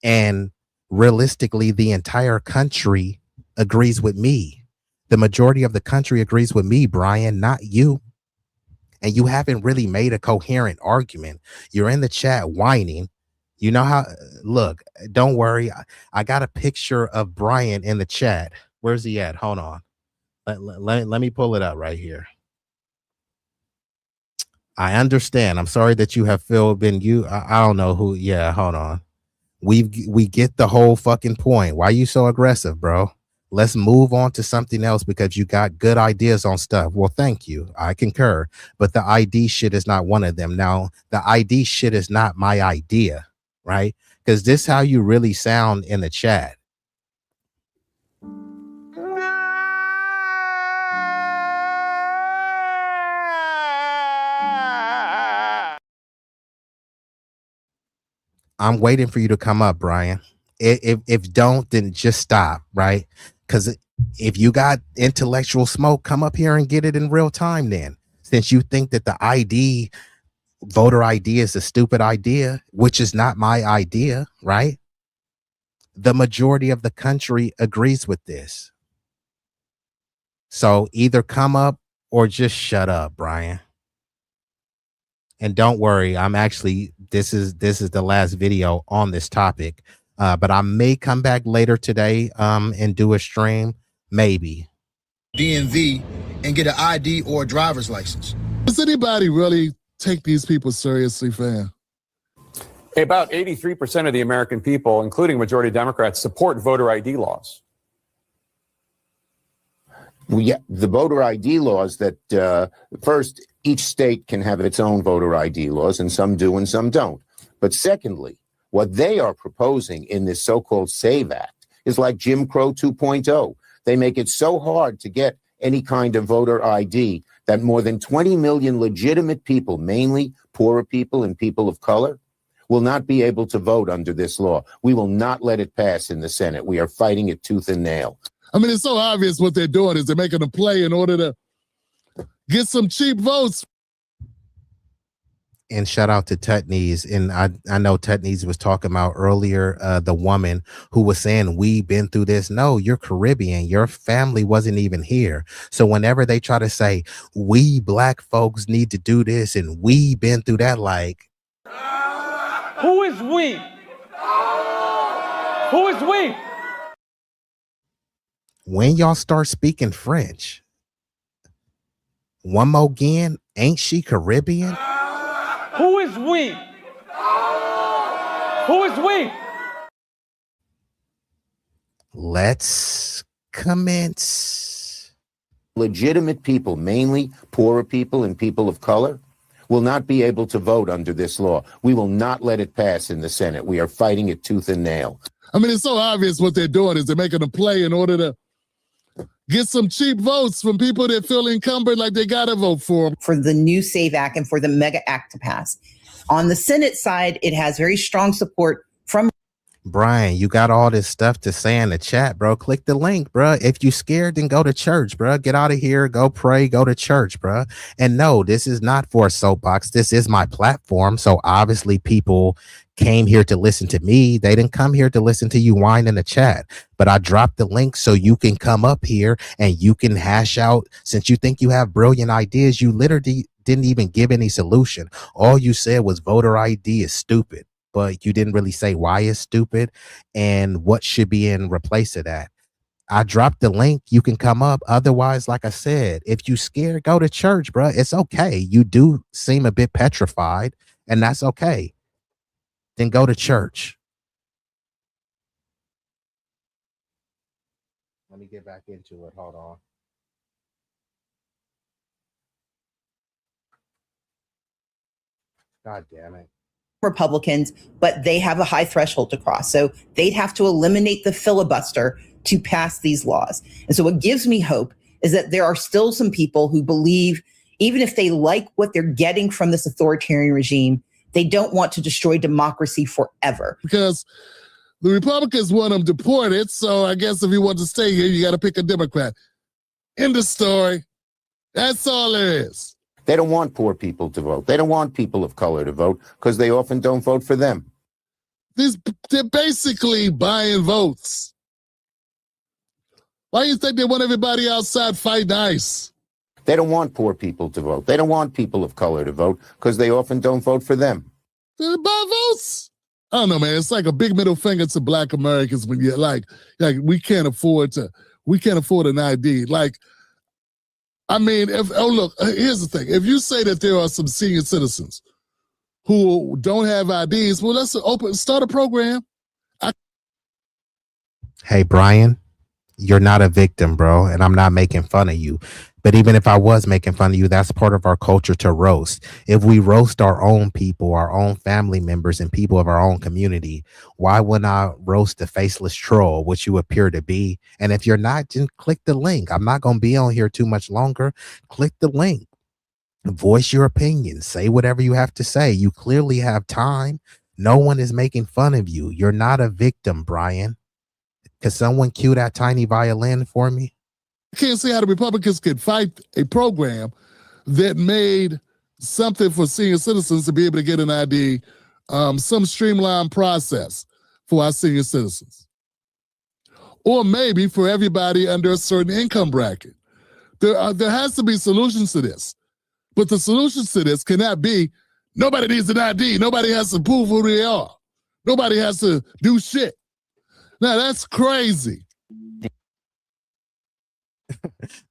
And realistically, the entire country agrees with me. The majority of the country agrees with me, Brian, not you. And you haven't really made a coherent argument. You're in the chat whining. You know how, look, don't worry. I got a picture of Brian in the chat. Where's he at? Hold on. Let me pull it up right here. I understand. I'm sorry that you have been you. I don't know who. Yeah, hold on. We get the whole fucking point. Why you so aggressive, bro? Let's move on to something else because you got good ideas on stuff. Well, thank you. I concur. But the ID shit is not one of them. Now, the ID shit is not my idea. Right? Because this is how you really sound in the chat. I'm waiting for you to come up, Brian. If don't, then just stop, right? Because if you got intellectual smoke, come up here and get it in real time then. Since you think that the voter ID is a stupid idea, which is not my idea, right? The majority of the country agrees with this. So either come up or just shut up, Brian. And don't worry, I'm actually this is the last video on this topic. But I may come back later today and do a stream, maybe. DMV and get an ID or a driver's license. Does anybody really take these people seriously, fam? About 83% of the American people, including majority Democrats, support voter ID laws. Well, yeah, the voter ID laws that first, each state can have its own voter ID laws, and some do and some don't. But secondly, what they are proposing in this so-called SAVE Act is like Jim Crow 2.0. They make it so hard to get any kind of voter ID that more than 20 million legitimate people, mainly poorer people and people of color, will not be able to vote under this law. We will not let it pass in the Senate. We are fighting it tooth and nail. I mean, it's so obvious what they're doing is they're making a play in order to get some cheap votes. And shout out to Tutneys. And I know Tutneys was talking about earlier, the woman who was saying, we've been through this. No, you're Caribbean. Your family wasn't even here. So whenever they try to say, we black folks need to do this and we been through that, like, who is we? Who is we? When y'all start speaking French, one more again, ain't she Caribbean? Who is we? Who is we? Let's commence. Legitimate people, mainly poorer people and people of color, will not be able to vote under this law. We will not let it pass in the Senate. We are fighting it tooth and nail. I mean, it's so obvious what they're doing is they're making a play in order to get some cheap votes from people that feel encumbered like they got to vote for them. For the new SAVE Act and for the mega act to pass. On the Senate side, it has very strong support from Brian, you got all this stuff to say in the chat, bro. Click the link, bro. If you scared, then go to church, bro. Get out of here, go pray, go to church, bro. And no, this is not for a soapbox. This is my platform. So obviously people came here to listen to me. They didn't come here to listen to you whine in the chat. But I dropped the link so you can come up here and you can hash out. Since you think you have brilliant ideas, you literally didn't even give any solution. All you said was voter ID is stupid. But you didn't really say why it's stupid and what should be in replace of that. I dropped the link. You can come up. Otherwise, like I said, if you scared, go to church, bro. It's okay. You do seem a bit petrified, and that's okay. Then go to church. Let me get back into it. Hold on. God damn it. Republicans, but they have a high threshold to cross. So they'd have to eliminate the filibuster to pass these laws. And so what gives me hope is that there are still some people who believe, even if they like what they're getting from this authoritarian regime, they don't want to destroy democracy forever. Because the Republicans want them deported. So I guess if you want to stay here, you got to pick a Democrat. End of story. That's all there is. They don't want poor people to vote. They don't want people of color to vote because they often don't vote for them. They're basically buying votes. Why do you think they want everybody outside fighting ICE? They don't want poor people to vote. They don't want people of color to vote because they often don't vote for them. They buy votes. I don't know, man. It's like a big middle finger to black Americans when you're like we can't afford an ID. Like, I mean, look, here's the thing. If you say that there are some senior citizens who don't have IDs, well, let's start a program. Hey, Brian, you're not a victim, bro, and I'm not making fun of you. But even if I was making fun of you, that's part of our culture to roast. If we roast our own people, our own family members, and people of our own community, why wouldn't I roast the faceless troll, which you appear to be? And if you're not, then click the link. I'm not going to be on here too much longer. Click the link. Voice your opinion. Say whatever you have to say. You clearly have time. No one is making fun of you. You're not a victim, Brian. Can someone cue that tiny violin for me? I can't see how the Republicans could fight a program that made something for senior citizens to be able to get an ID, some streamlined process for our senior citizens. Or maybe for everybody under a certain income bracket. There has to be solutions to this. But the solutions to this cannot be, nobody needs an ID. Nobody has to prove who they are. Nobody has to do shit. Now, that's crazy.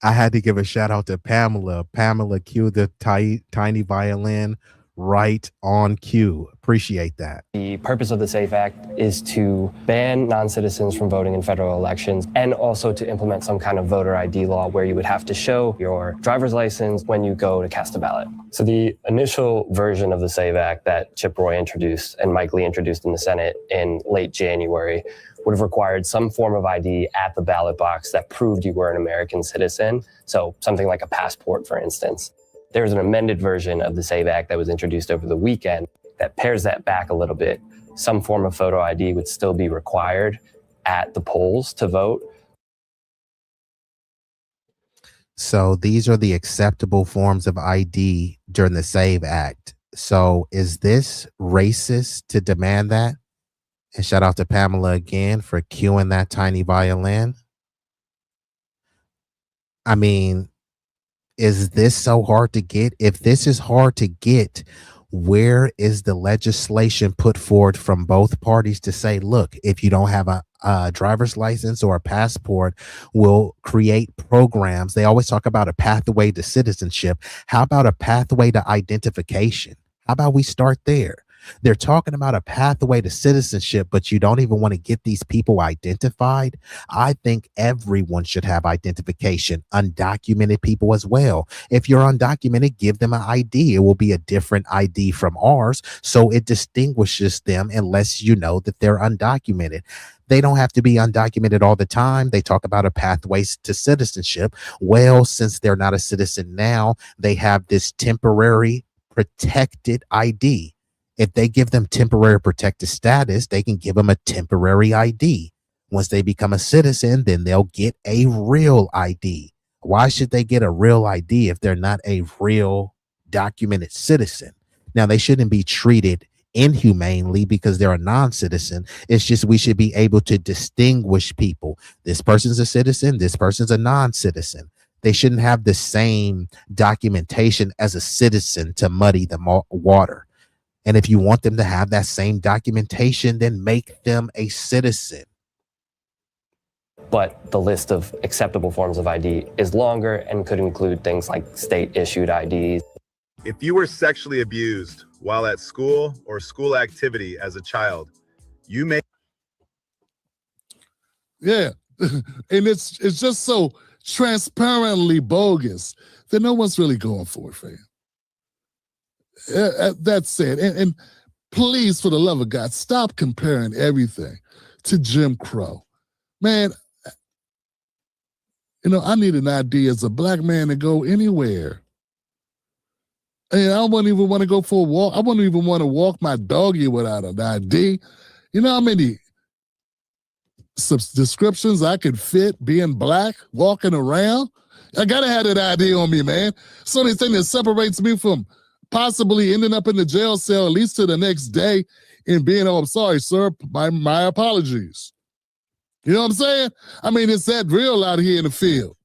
I had to give a shout out to Pamela. Pamela cued the tiny violin right on cue. Appreciate that. The purpose of the SAFE Act is to ban non-citizens from voting in federal elections and also to implement some kind of voter ID law where you would have to show your driver's license when you go to cast a ballot. So the initial version of the SAFE Act that Chip Roy introduced and Mike Lee introduced in the Senate in late January would have required some form of ID at the ballot box that proved you were an American citizen. So something like a passport, for instance. There's an amended version of the SAVE Act that was introduced over the weekend that pares that back a little bit. Some form of photo ID would still be required at the polls to vote. So these are the acceptable forms of ID during the SAVE Act. So is this racist to demand that? And shout out to Pamela again for cueing that tiny violin. I mean, is this so hard to get? If this is hard to get, where is the legislation put forward from both parties to say, look, if you don't have a driver's license or a passport, we'll create programs. They always talk about a pathway to citizenship. How about a pathway to identification? How about we start there? They're talking about a pathway to citizenship, but you don't even want to get these people identified. I think everyone should have identification, undocumented people as well. If you're undocumented, give them an ID. It will be a different ID from ours, so it distinguishes them unless you know that they're undocumented. They don't have to be undocumented all the time. They talk about a pathway to citizenship. Well, since they're not a citizen now, they have this temporary protected ID. If they give them temporary protected status, they can give them a temporary ID. Once they become a citizen, then they'll get a real ID. Why should they get a real ID if they're not a real documented citizen? Now, they shouldn't be treated inhumanely because they're a non-citizen. It's just we should be able to distinguish people. This person's a citizen, this person's a non-citizen. They shouldn't have the same documentation as a citizen to muddy the water. And if you want them to have that same documentation, then make them a citizen. But the list of acceptable forms of ID is longer and could include things like state-issued IDs. If you were sexually abused while at school or school activity as a child, you may... Yeah, and it's just so transparently bogus that no one's really going for it, fam. That said, and please, for the love of God, stop comparing everything to Jim Crow. Man, you know, I need an ID as a black man to go anywhere. And I wouldn't even want to go for a walk. I wouldn't even want to walk my doggy without an ID. You know how many descriptions I could fit being black, walking around? I gotta have that ID on me, man. It's the only thing that separates me from possibly ending up in the jail cell at least to the next day and being, oh, I'm sorry, sir, my apologies. You know what I'm saying? I mean, it's that real out here in the field.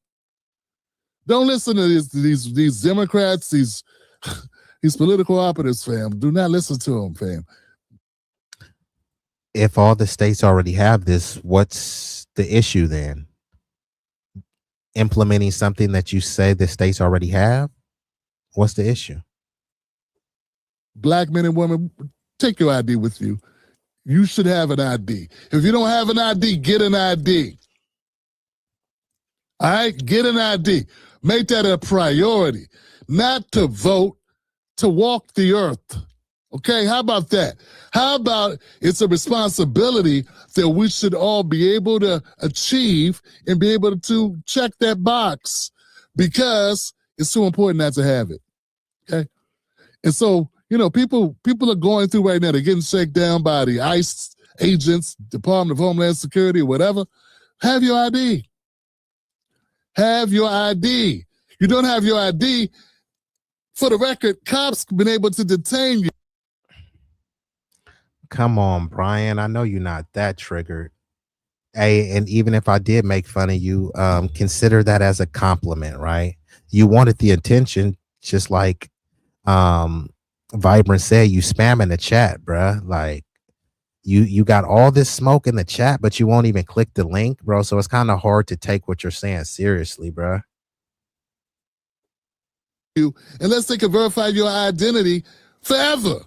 Don't listen to these Democrats, these political operatives, fam. Do not listen to them, fam. If all the states already have this, what's the issue then? Implementing something that you say the states already have? What's the issue? Black men and women, take your ID with you. You should have an ID. If you don't have an ID, get an ID. All right? Get an ID. Make that a priority. Not to vote, to walk the earth. Okay? How about that? How about it's a responsibility that we should all be able to achieve and be able to check that box because it's so important not to have it. Okay? And so People are going through right now. They're getting shaken down by the ICE agents, Department of Homeland Security, or whatever. Have your ID. Have your ID. You don't have your ID. For the record, cops been able to detain you. Come on, Brian. I know you're not that triggered. Hey, and even if I did make fun of you, consider that as a compliment, right? You wanted the attention, just like Vibrant said, you spam in the chat, bruh. Like you got all this smoke in the chat, but you won't even click the link, bro. So it's kind of hard to take what you're saying seriously, bruh. Unless they can verify your identity forever.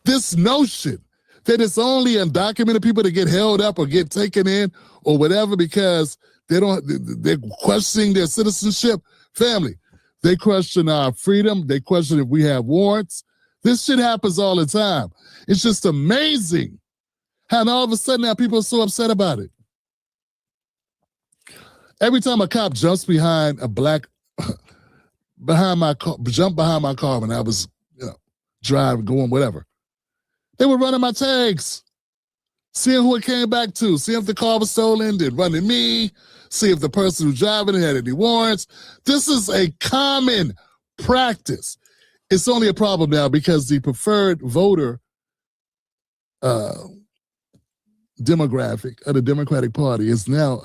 This notion that it's only undocumented people that get held up or get taken in or whatever because they're questioning their citizenship. Family, they question our freedom. They question if we have warrants. This shit happens all the time. It's just amazing how all of a sudden now people are so upset about it. Every time a cop jumps behind a black behind my car when I was driving, going, whatever. They were running my tags, seeing who it came back to, seeing if the car was stolen, did running me, see if the person who's driving it had any warrants. This is a common practice. It's only a problem now because the preferred voter demographic of the Democratic Party is now.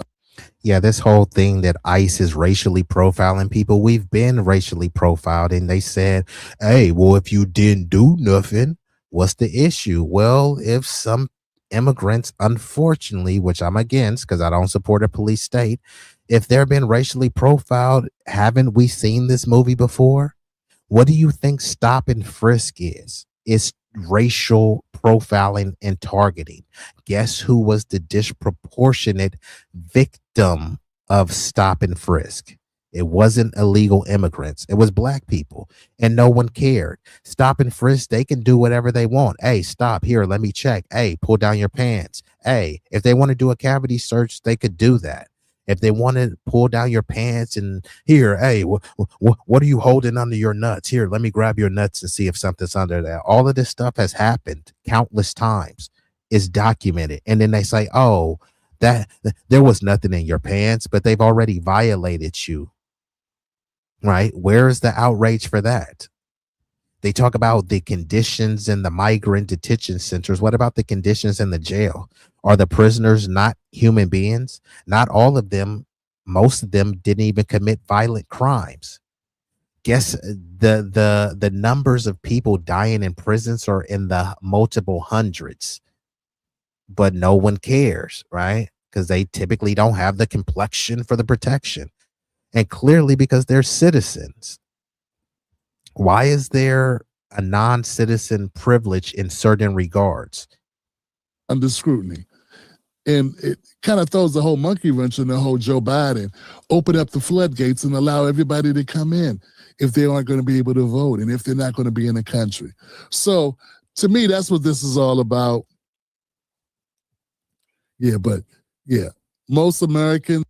Yeah, this whole thing that ICE is racially profiling people, we've been racially profiled, and they said, hey, well, if you didn't do nothing, what's the issue? Well, if some immigrants, unfortunately, which I'm against because I don't support a police state, if they're been racially profiled, haven't we seen this movie before? What do you think stop and frisk is? It's racial profiling and targeting. Guess who was the disproportionate victim of stop and frisk? It wasn't illegal immigrants. It was black people, and no one cared. Stop and frisk, they can do whatever they want. Hey, stop here. Let me check. Hey, pull down your pants. Hey, if they want to do a cavity search, they could do that. If they want to pull down your pants and here, hey, what are you holding under your nuts? Here, let me grab your nuts and see if something's under there. All of this stuff has happened countless times. It's documented. And then they say, oh, that there was nothing in your pants, but they've already violated you. Right? Where is the outrage for that? They talk about the conditions in the migrant detention centers. What about the conditions in the jail? Are the prisoners not human beings? Not all of them. Most of them didn't even commit violent crimes. Guess the numbers of people dying in prisons are in the multiple hundreds, but no one cares, right? Because they typically don't have the complexion for the protection, and clearly because they're citizens. Why is there a non-citizen privilege in certain regards? Under scrutiny. And it kind of throws the whole monkey wrench in the whole Joe Biden. Open up the floodgates and allow everybody to come in if they aren't going to be able to vote and if they're not going to be in the country. So to me, that's what this is all about. Yeah, but yeah, most Americans.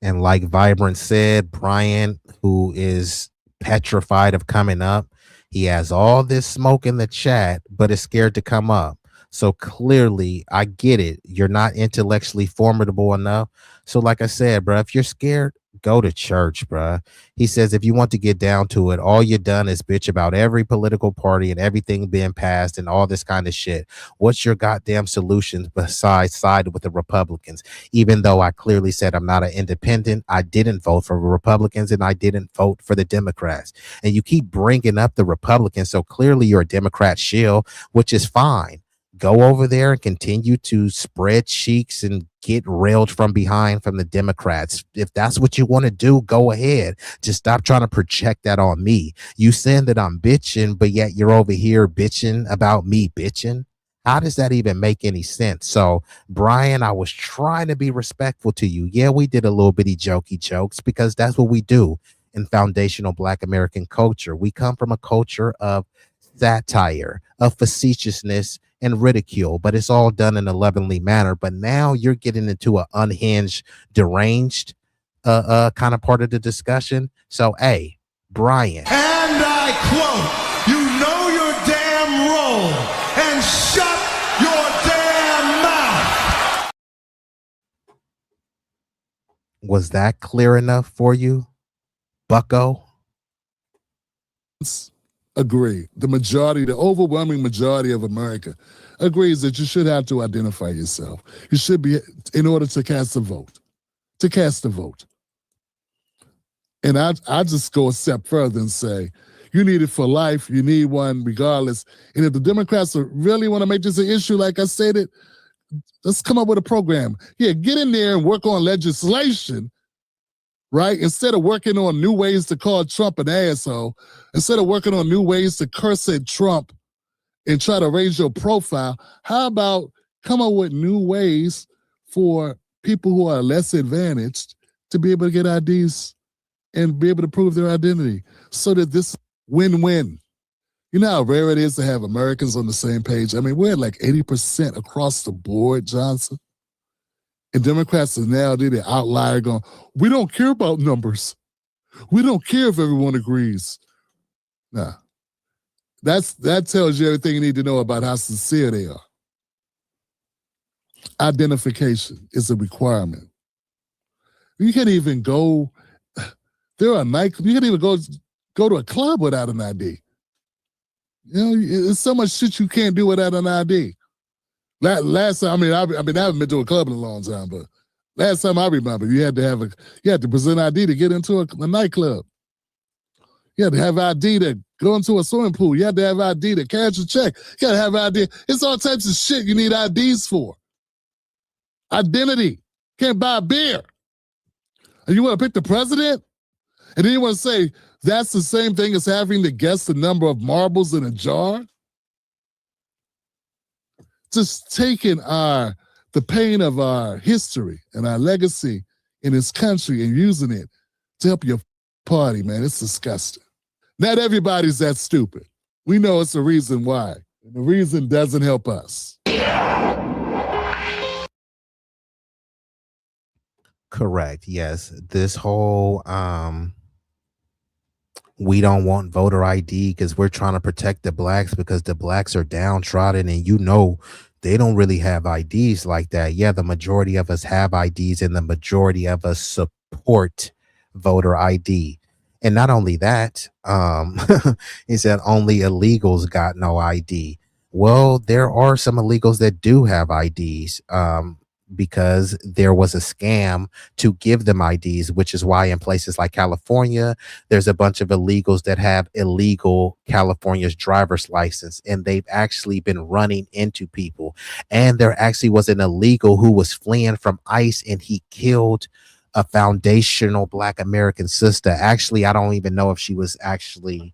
And like Vibrant said, Brian, who is petrified of coming up, he has all this smoke in the chat, but is scared to come up. So clearly, I get it. You're not intellectually formidable enough. So like I said, bro, if you're scared, go to church, bro. He says, if you want to get down to it, all you done is bitch about every political party and everything being passed and all this kind of shit. What's your goddamn solution besides side with the Republicans? Even though I clearly said I'm not an independent, I didn't vote for Republicans and I didn't vote for the Democrats. And you keep bringing up the Republicans, so clearly you're a Democrat shill, which is fine. Go over there and continue to spread cheeks and get railed from behind from the Democrats. If that's what you want to do, go ahead. Just stop trying to project that on me. You saying that I'm bitching, but yet you're over here bitching about me bitching. How does that even make any sense? So, Brian, I was trying to be respectful to you. Yeah, we did a little bitty jokey jokes because that's what we do in foundational Black American culture. We come from a culture of satire, of facetiousness, and ridicule, but it's all done in a lovingly manner. But now you're getting into an unhinged, deranged kind of part of the discussion. So, hey, Brian. Was that clear enough for you, Bucko? Agree. The overwhelming majority of America agrees that you should have to identify yourself. You should be, in order to cast a vote, And I just go a step further and say, you need it for life. You need one regardless. And if the Democrats really want to make this an issue, like I stated, let's come up with a program. Yeah, get in there and work on legislation, right? Instead of working on new ways to call Trump an asshole, instead of working on new ways to curse at Trump and try to raise your profile, how about come up with new ways for people who are less advantaged to be able to get IDs and be able to prove their identity so that this win-win. You know how rare it is to have Americans on the same page? I mean, we're at like 80% across the board, Johnson. And Democrats are now, they're the outlier going, we don't care about numbers. We don't care if everyone agrees. Nah. That tells you everything you need to know about how sincere they are. Identification is a requirement. You can't even go, you can't even go to a club without an ID. You know, there's so much shit you can't do without an ID. Last time, I haven't been to a club in a long time, but last time I remember, you had to present ID to get into a nightclub. You had to have ID to go into a swimming pool. You had to have ID to cash a check. You got to have ID. It's all types of shit you need IDs for. Identity. Can't buy a beer. And you want to pick the president? And then you want to say that's the same thing as having to guess the number of marbles in a jar? Just taking the pain of our history and our legacy in this country and using it to help your party, man. It's disgusting. Not everybody's that stupid. We know it's a reason why. And the reason doesn't help us. Correct. Yes. This whole we don't want voter ID because we're trying to protect the blacks because the blacks are downtrodden and they don't really have IDs like that. Yeah, the majority of us have IDs and the majority of us support voter ID. And not only that, he said only illegals got no ID. Well, there are some illegals that do have IDs. Because there was a scam to give them IDs, which is why in places like California, there's a bunch of illegals that have illegal California's driver's license, and they've actually been running into people. And there actually was an illegal who was fleeing from ICE, and he killed a foundational Black American sister. Actually, I don't even know if she was actually,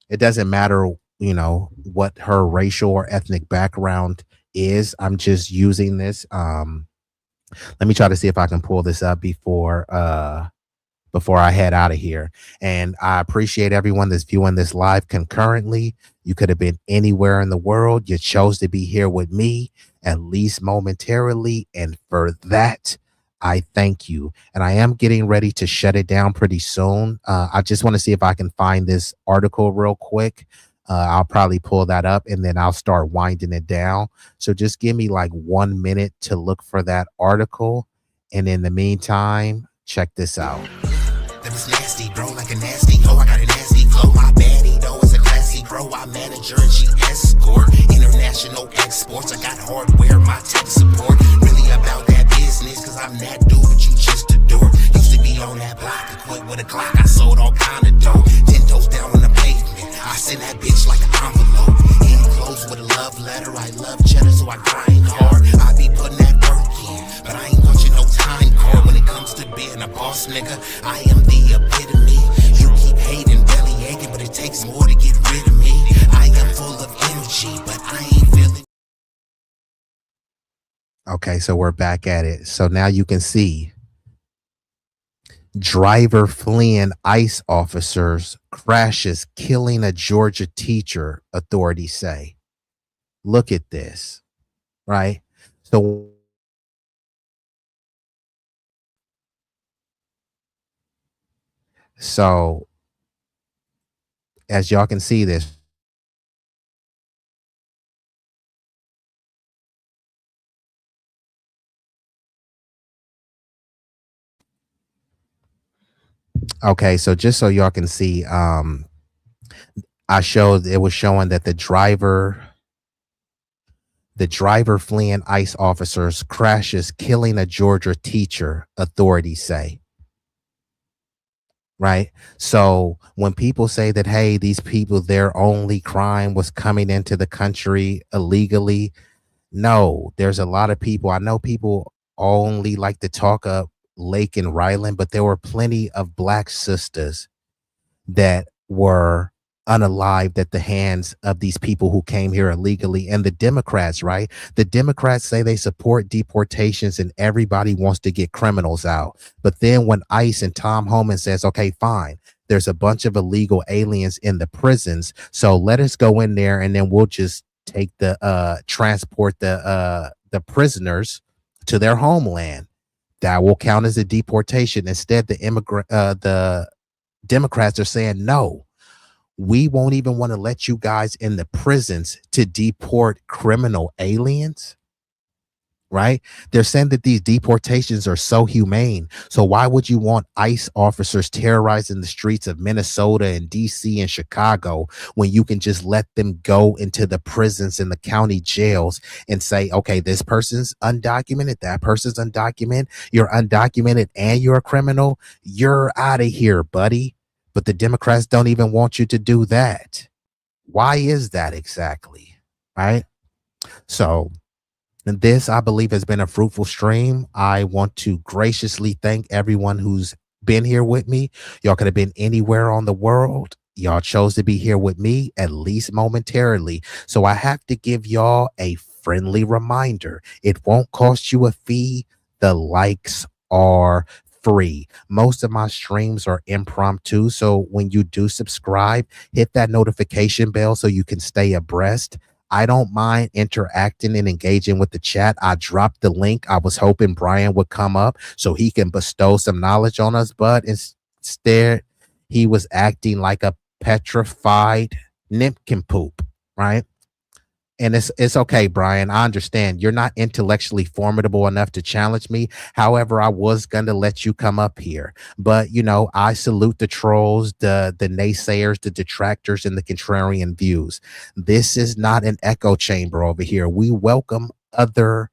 it doesn't matter, what her racial or ethnic background is. I'm just using this. Let me try to see if I can pull this up before I head out of here. And I appreciate everyone that's viewing this live concurrently. You could have been anywhere in the world. You chose to be here with me, at least momentarily. And for that, I thank you. And I am getting ready to shut it down pretty soon. I just want to see if I can find this article real quick. I'll probably pull that up and then I'll start winding it down. So just give me like 1 minute to look for that article. And in the meantime, check this out. That was nasty, bro, like a nasty hoe. I got a nasty flow. My baddie, though, is a classy pro. I manage her and she escort. International exports. I got hardware, my tech support. Really about that business, cause I'm that dude, but you just a dork. Used to be on that block, equipped with a Glock. I sold all kind of dope. 10 toes down on the pavement. I send that bitch like an envelope. Enclosed with a love letter. I love cheddar, so I grind hard. I be putting that work in, but I ain't punching no time card. When it comes to being a boss, nigga, I am the epitome. You keep hating, belly aching, but it takes more to get rid of me. I am full of energy, but I ain't feeling. Okay, so we're back at it. So now you can see driver fleeing ICE officers crashes killing a Georgia teacher, authorities say. Look at this, right? So as y'all can see this, Okay, so just so y'all can see, it was showing that the driver fleeing ICE officers crashes, killing a Georgia teacher, authorities say. Right. So when people say that, hey, these people, their only crime was coming into the country illegally, no, there's a lot of people. I know people only like to talk up Lake and Ryland, but there were plenty of black sisters that were unalived at the hands of these people who came here illegally. And the Democrats, right? The Democrats say they support deportations and everybody wants to get criminals out. But then when ICE and Tom Homan says, okay, fine, there's a bunch of illegal aliens in the prisons, so let us go in there and then we'll just take transport the prisoners to their homeland. That will count as a deportation. Instead, the Democrats are saying, no, we won't even want to let you guys in the prisons to deport criminal aliens. Right? They're saying that these deportations are so humane. So why would you want ICE officers terrorizing the streets of Minnesota and DC and Chicago when you can just let them go into the prisons and the county jails and say, okay, this person's undocumented, that person's undocumented, you're undocumented and you're a criminal, you're out of here, buddy. But the Democrats don't even want you to do that. Why is that exactly? Right? So, and this, I believe, has been a fruitful stream. I want to graciously thank everyone who's been here with me. Y'all could have been anywhere on the world. Y'all chose to be here with me, at least momentarily. So I have to give y'all a friendly reminder. It won't cost you a fee. The likes are free. Most of my streams are impromptu. So when you do subscribe, hit that notification bell so you can stay abreast. I don't mind interacting and engaging with the chat. I dropped the link. I was hoping Brian would come up so he can bestow some knowledge on us, but instead he was acting like a petrified nincompoop, right? And it's okay, Brian. I understand you're not intellectually formidable enough to challenge me. However, I was going to let you come up here. But, you know, I salute the trolls, the naysayers, the detractors, and the contrarian views. This is not an echo chamber over here. We welcome other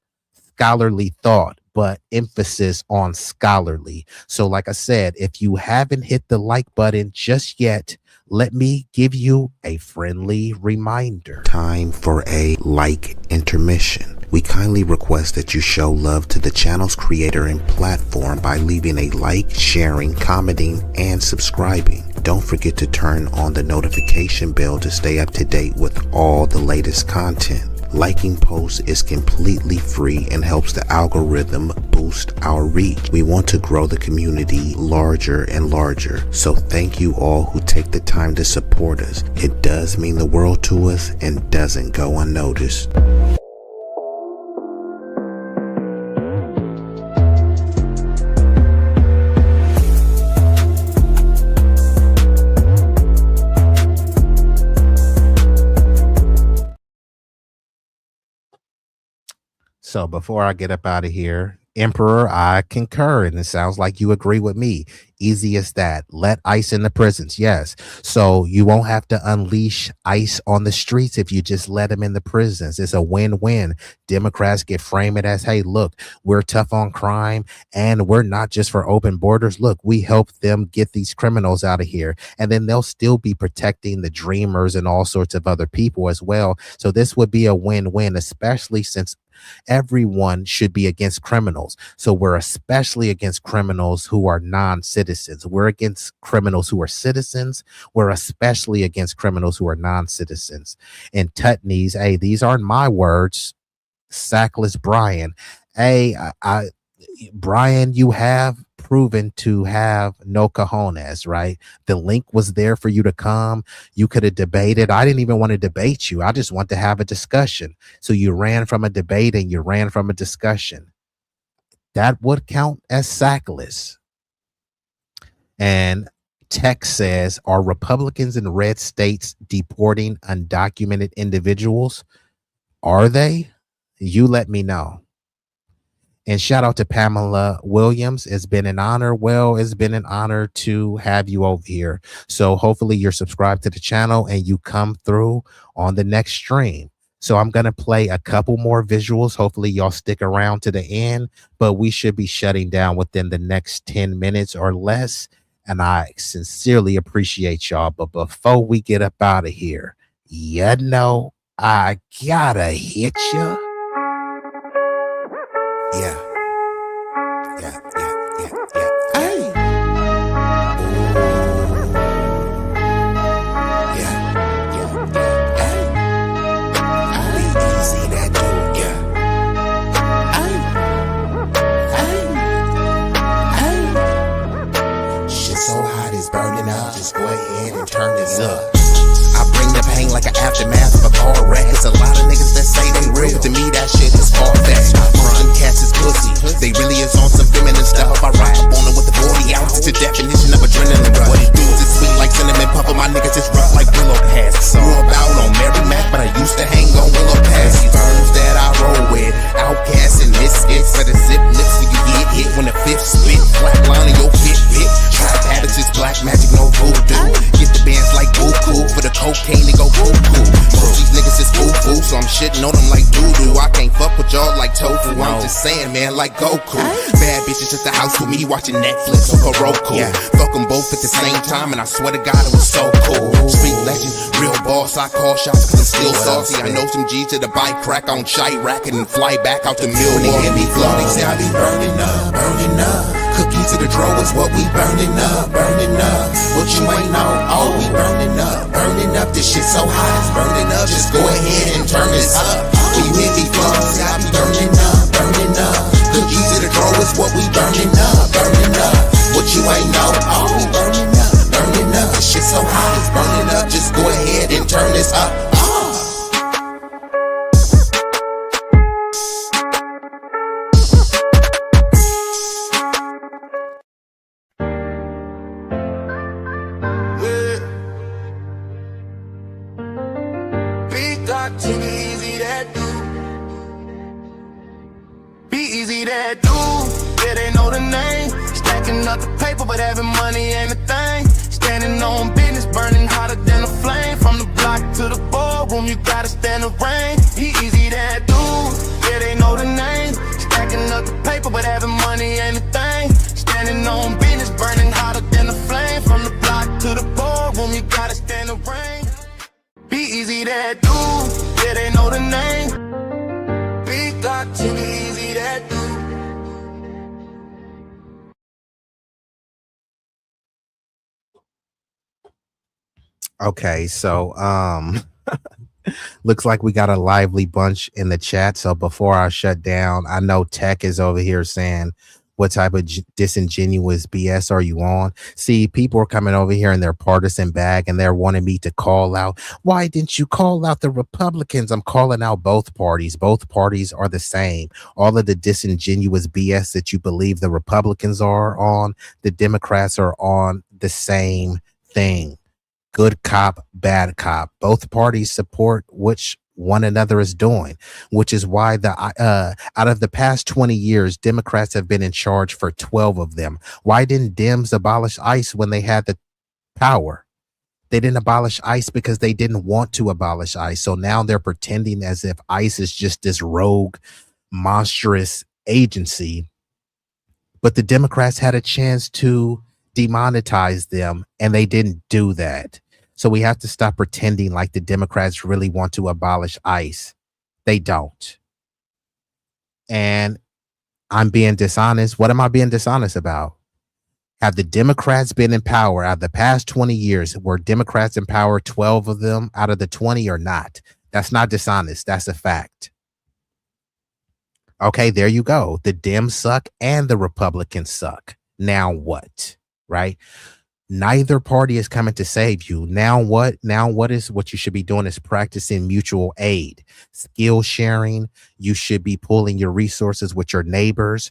scholarly thought, but emphasis on scholarly. So like I said, if you haven't hit the like button just yet, let me give you a friendly reminder. Time for a like intermission. We kindly request that you show love to the channel's creator and platform by leaving a like, sharing, commenting, and subscribing. Don't forget to turn on the notification bell to stay up to date with all the latest content. Liking posts is completely free and helps the algorithm boost our reach. We want to grow the community larger and larger. So thank you all who take the time to support us. It does mean the world to us and doesn't go unnoticed. So before I get up out of here, Emperor, I concur, and it sounds like you agree with me. Easy as that. Let ICE in the prisons, yes. So you won't have to unleash ICE on the streets if you just let them in the prisons. It's a win-win. Democrats get frame it as, hey, look, we're tough on crime, and we're not just for open borders. Look, we help them get these criminals out of here, and then they'll still be protecting the dreamers and all sorts of other people as well. So this would be a win-win, especially since everyone should be against criminals. So we're especially against criminals who are non-citizens. We're against criminals who are citizens. We're especially against criminals who are non-citizens. And Tutneys, hey, these aren't my words. Sackless Brian. Hey, Brian, you have proven to have no cojones, right? The link was there for you to come. You could have debated. I didn't even want to debate you. I just want to have a discussion. So you ran from a debate and you ran from a discussion. That would count as sackless. And Tex says, are Republicans in red states deporting undocumented individuals? Are they? You let me know. And shout out to Pamela Williams. It's been an honor. Well, it's been an honor to have you over here. So hopefully you're subscribed to the channel and you come through on the next stream. So I'm going to play a couple more visuals. Hopefully y'all stick around to the end, but we should be shutting down within the next 10 minutes or less. And I sincerely appreciate y'all. But before we get up out of here, you know, I gotta hit you. Yeah. Hey. B-Eazy that dude, shit so hot it's burning up. Just go ahead and turn this up. I bring the pain like an aftermath of a car wreck. It's a lot of niggas that say they real. To me, that shit is far-fetched. Them cats is pussy. They really is on some feminine stuff. I ride up on them with the 40 ounces. It's a definition of adrenaline rush. What it do is it's sweet like cinnamon puffer. My niggas is rough like willow pads. Grew about on Mary Mac, but I used to hang on willow pads. These birds that I roll with, outcasts and misfits. Better zip lips so you get hit when the fifth spit. Flat line in your pit. Trap habits is black magic, no voodoo. Get the bands like Goku for the cocaine and go cuckoo. Most these niggas is foo-foo, so I'm shitting on them like doo-doo. I can't fuck with y'all like tofu. I'm just saying, man, like Goku. Bad bitches at the house with me watching Netflix or Roku. Fuck them both at the same time, and I swear to God it was so cool. Street legend, real boss. I call shots cause I'm still saucy. I know some G's to the bike crack on Chirac and then fly back out to Milwaukee. When they hear me flow, they say I be burning up, burning up. Cookies to the draw is what we burning up, burning up. What you ain't know, oh, we burning up, burning up. This shit so hot, it's burning up. Just go ahead and turn this up. When you hear me flow, say I be burning up, burning up. Cookies to the draw is what we burning up, burning up. What you ain't know, oh, we burning up, burning up. This shit so hot, it's burning up. Just go ahead and turn this up. B-Eazy that dude. B-Eazy that dude. Yeah, they know the name. Stacking up the paper, but having money ain't a thing. Standing on business, burning hotter than a flame. From the block to the ballroom, you gotta stand the rain. B-Eazy that dude. Yeah, they know the name. Stacking up the paper, but having money ain't a thing. Standing on business, burning hotter than a flame. From the block to the ballroom, you gotta stand the rain. B-Eazy that dude, yeah, they know the name. Big Glock, B-Eazy that dude. Okay, so looks like we got a lively bunch in the chat. So before I shut down, I know Tech is over here saying, what type of disingenuous BS are you on? See, people are coming over here in their partisan bag and they're wanting me to call out. Why didn't you call out the Republicans? I'm calling out both parties. Both parties are the same. All of the disingenuous BS that you believe the Republicans are on, the Democrats are on the same thing. Good cop, bad cop. Both parties support which one another is doing, which is why the out of the past 20 years, Democrats have been in charge for 12 of them. Why didn't Dems abolish ICE when they had the power? They didn't abolish ICE because they didn't want to abolish ICE. So now they're pretending as if ICE is just this rogue, monstrous agency. But the Democrats had a chance to demonetize them, and they didn't do that. So we have to stop pretending like the Democrats really want to abolish ICE. They don't. And I'm being dishonest. What am I being dishonest about? Have the Democrats been in power out of the past 20 years? Were Democrats in power, 12 of them out of the 20 or not? That's not dishonest. That's a fact. Okay, there you go. The Dems suck and the Republicans suck. Now what? Right? Neither party is coming to save you. Now what? Now what you should be doing is practicing mutual aid, skill sharing. You should be pooling your resources with your neighbors,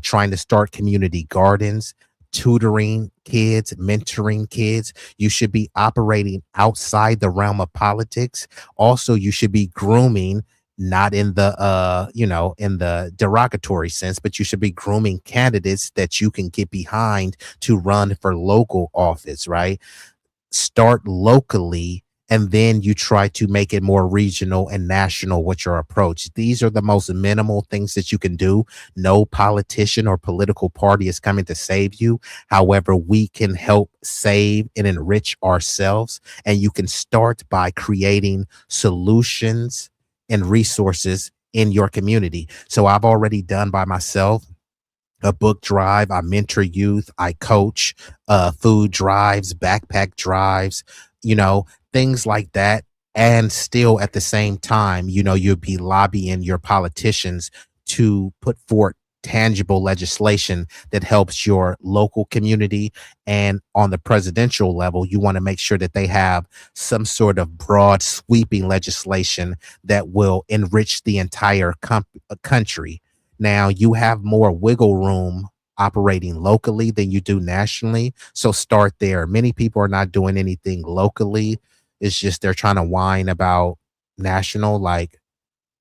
trying to start community gardens, tutoring kids, mentoring kids. You should be operating outside the realm of politics. Also, you should be grooming not in the in the derogatory sense, but you should be grooming candidates that you can get behind to run for local office, right? Start locally, and then you try to make it more regional and national with your approach. These are the most minimal things that you can do. No politician or political party is coming to save you. However, we can help save and enrich ourselves, and you can start by creating solutions and resources in your community. So I've already done by myself a book drive. I mentor youth. I coach food drives, backpack drives, things like that. And still at the same time, you'll be lobbying your politicians to put forth tangible legislation that helps your local community. And on the presidential level, you want to make sure that they have some sort of broad sweeping legislation that will enrich the entire country. Now you have more wiggle room operating locally than you do nationally. So start there. Many people are not doing anything locally. It's just they're trying to whine about national. Like,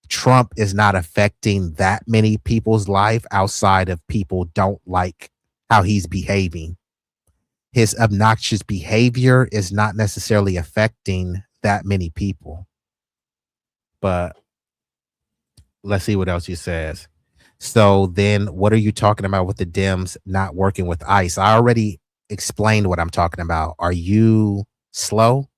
Trump is not affecting that many people's life outside of people don't like how he's behaving. His obnoxious behavior is not necessarily affecting that many people. But let's see what else he says. So then what are you talking about with the Dems not working with ICE? I already explained what I'm talking about. Are you slow?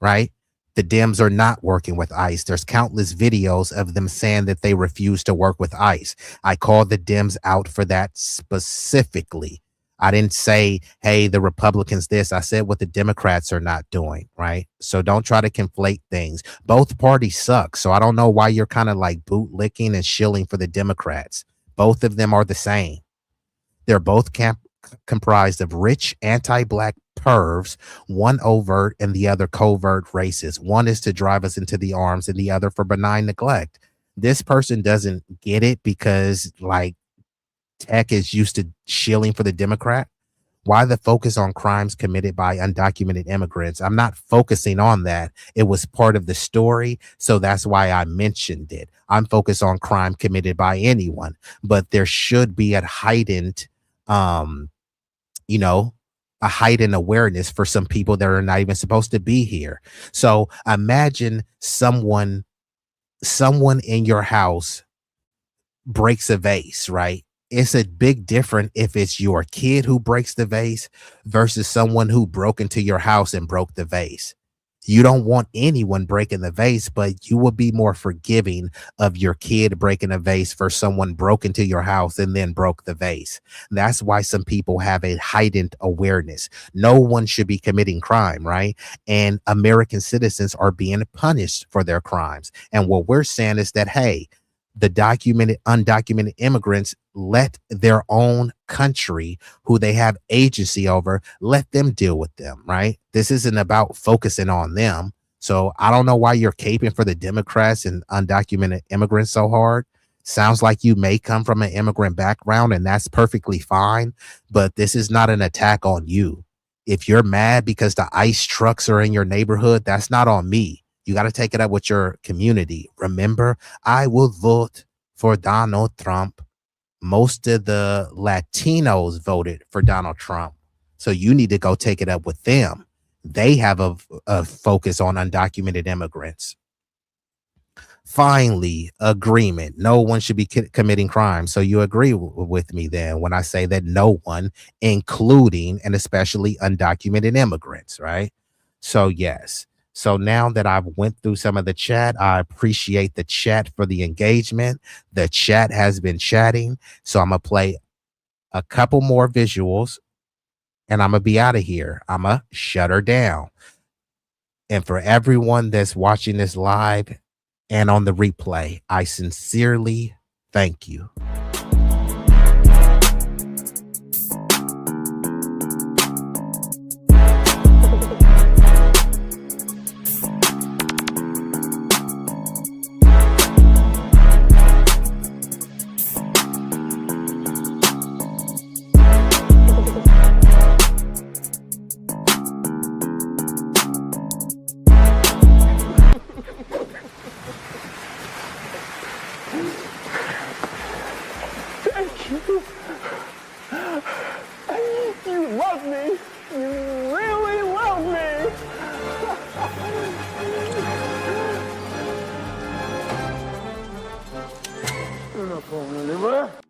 Right? The Dems are not working with ICE. There's countless videos of them saying that they refuse to work with ICE. I called the Dems out for that specifically. I didn't say, hey, the Republicans this. I said what the Democrats are not doing, right? So don't try to conflate things. Both parties suck. So I don't know why you're kind of like bootlicking and shilling for the Democrats. Both of them are the same. They're both comprised of rich anti-black pervs, one overt and the other covert racist. One is to drive us into the arms and the other for benign neglect. This person doesn't get it because like tech is used to shilling for the Democrat. Why the focus on crimes committed by undocumented immigrants? I'm not focusing on that. It was part of the story, so that's why I mentioned it. I'm focused on crime committed by anyone, but there should be a heightened a heightened awareness for some people that are not even supposed to be here. So imagine someone in your house breaks a vase, right? It's a big difference if it's your kid who breaks the vase versus someone who broke into your house and broke the vase. You don't want anyone breaking the vase, but you will be more forgiving of your kid breaking a vase for someone broke into your house and then broke the vase. That's why some people have a heightened awareness. No one should be committing crime, right? And American citizens are being punished for their crimes. And what we're saying is that, hey, the undocumented immigrants, let their own country, who they have agency over, let them deal with them, right? This isn't about focusing on them. So I don't know why you're caping for the Democrats and undocumented immigrants so hard. Sounds like you may come from an immigrant background, and that's perfectly fine, but this is not an attack on you. If you're mad because the ICE trucks are in your neighborhood, that's not on me. You got to take it up with your community. Remember, I will vote for Donald Trump. Most of the Latinos voted for Donald Trump. So you need to go take it up with them. They have a focus on undocumented immigrants. Finally, agreement. No one should be committing crime. So you agree with me then when I say that no one, including and especially undocumented immigrants, right? So yes. So now that I've went through some of the chat, I appreciate the chat for the engagement. The chat has been chatting. So I'm going to play a couple more visuals and I'm going to be out of here. I'm going to shut her down. And for everyone that's watching this live and on the replay, I sincerely thank you. Oliver.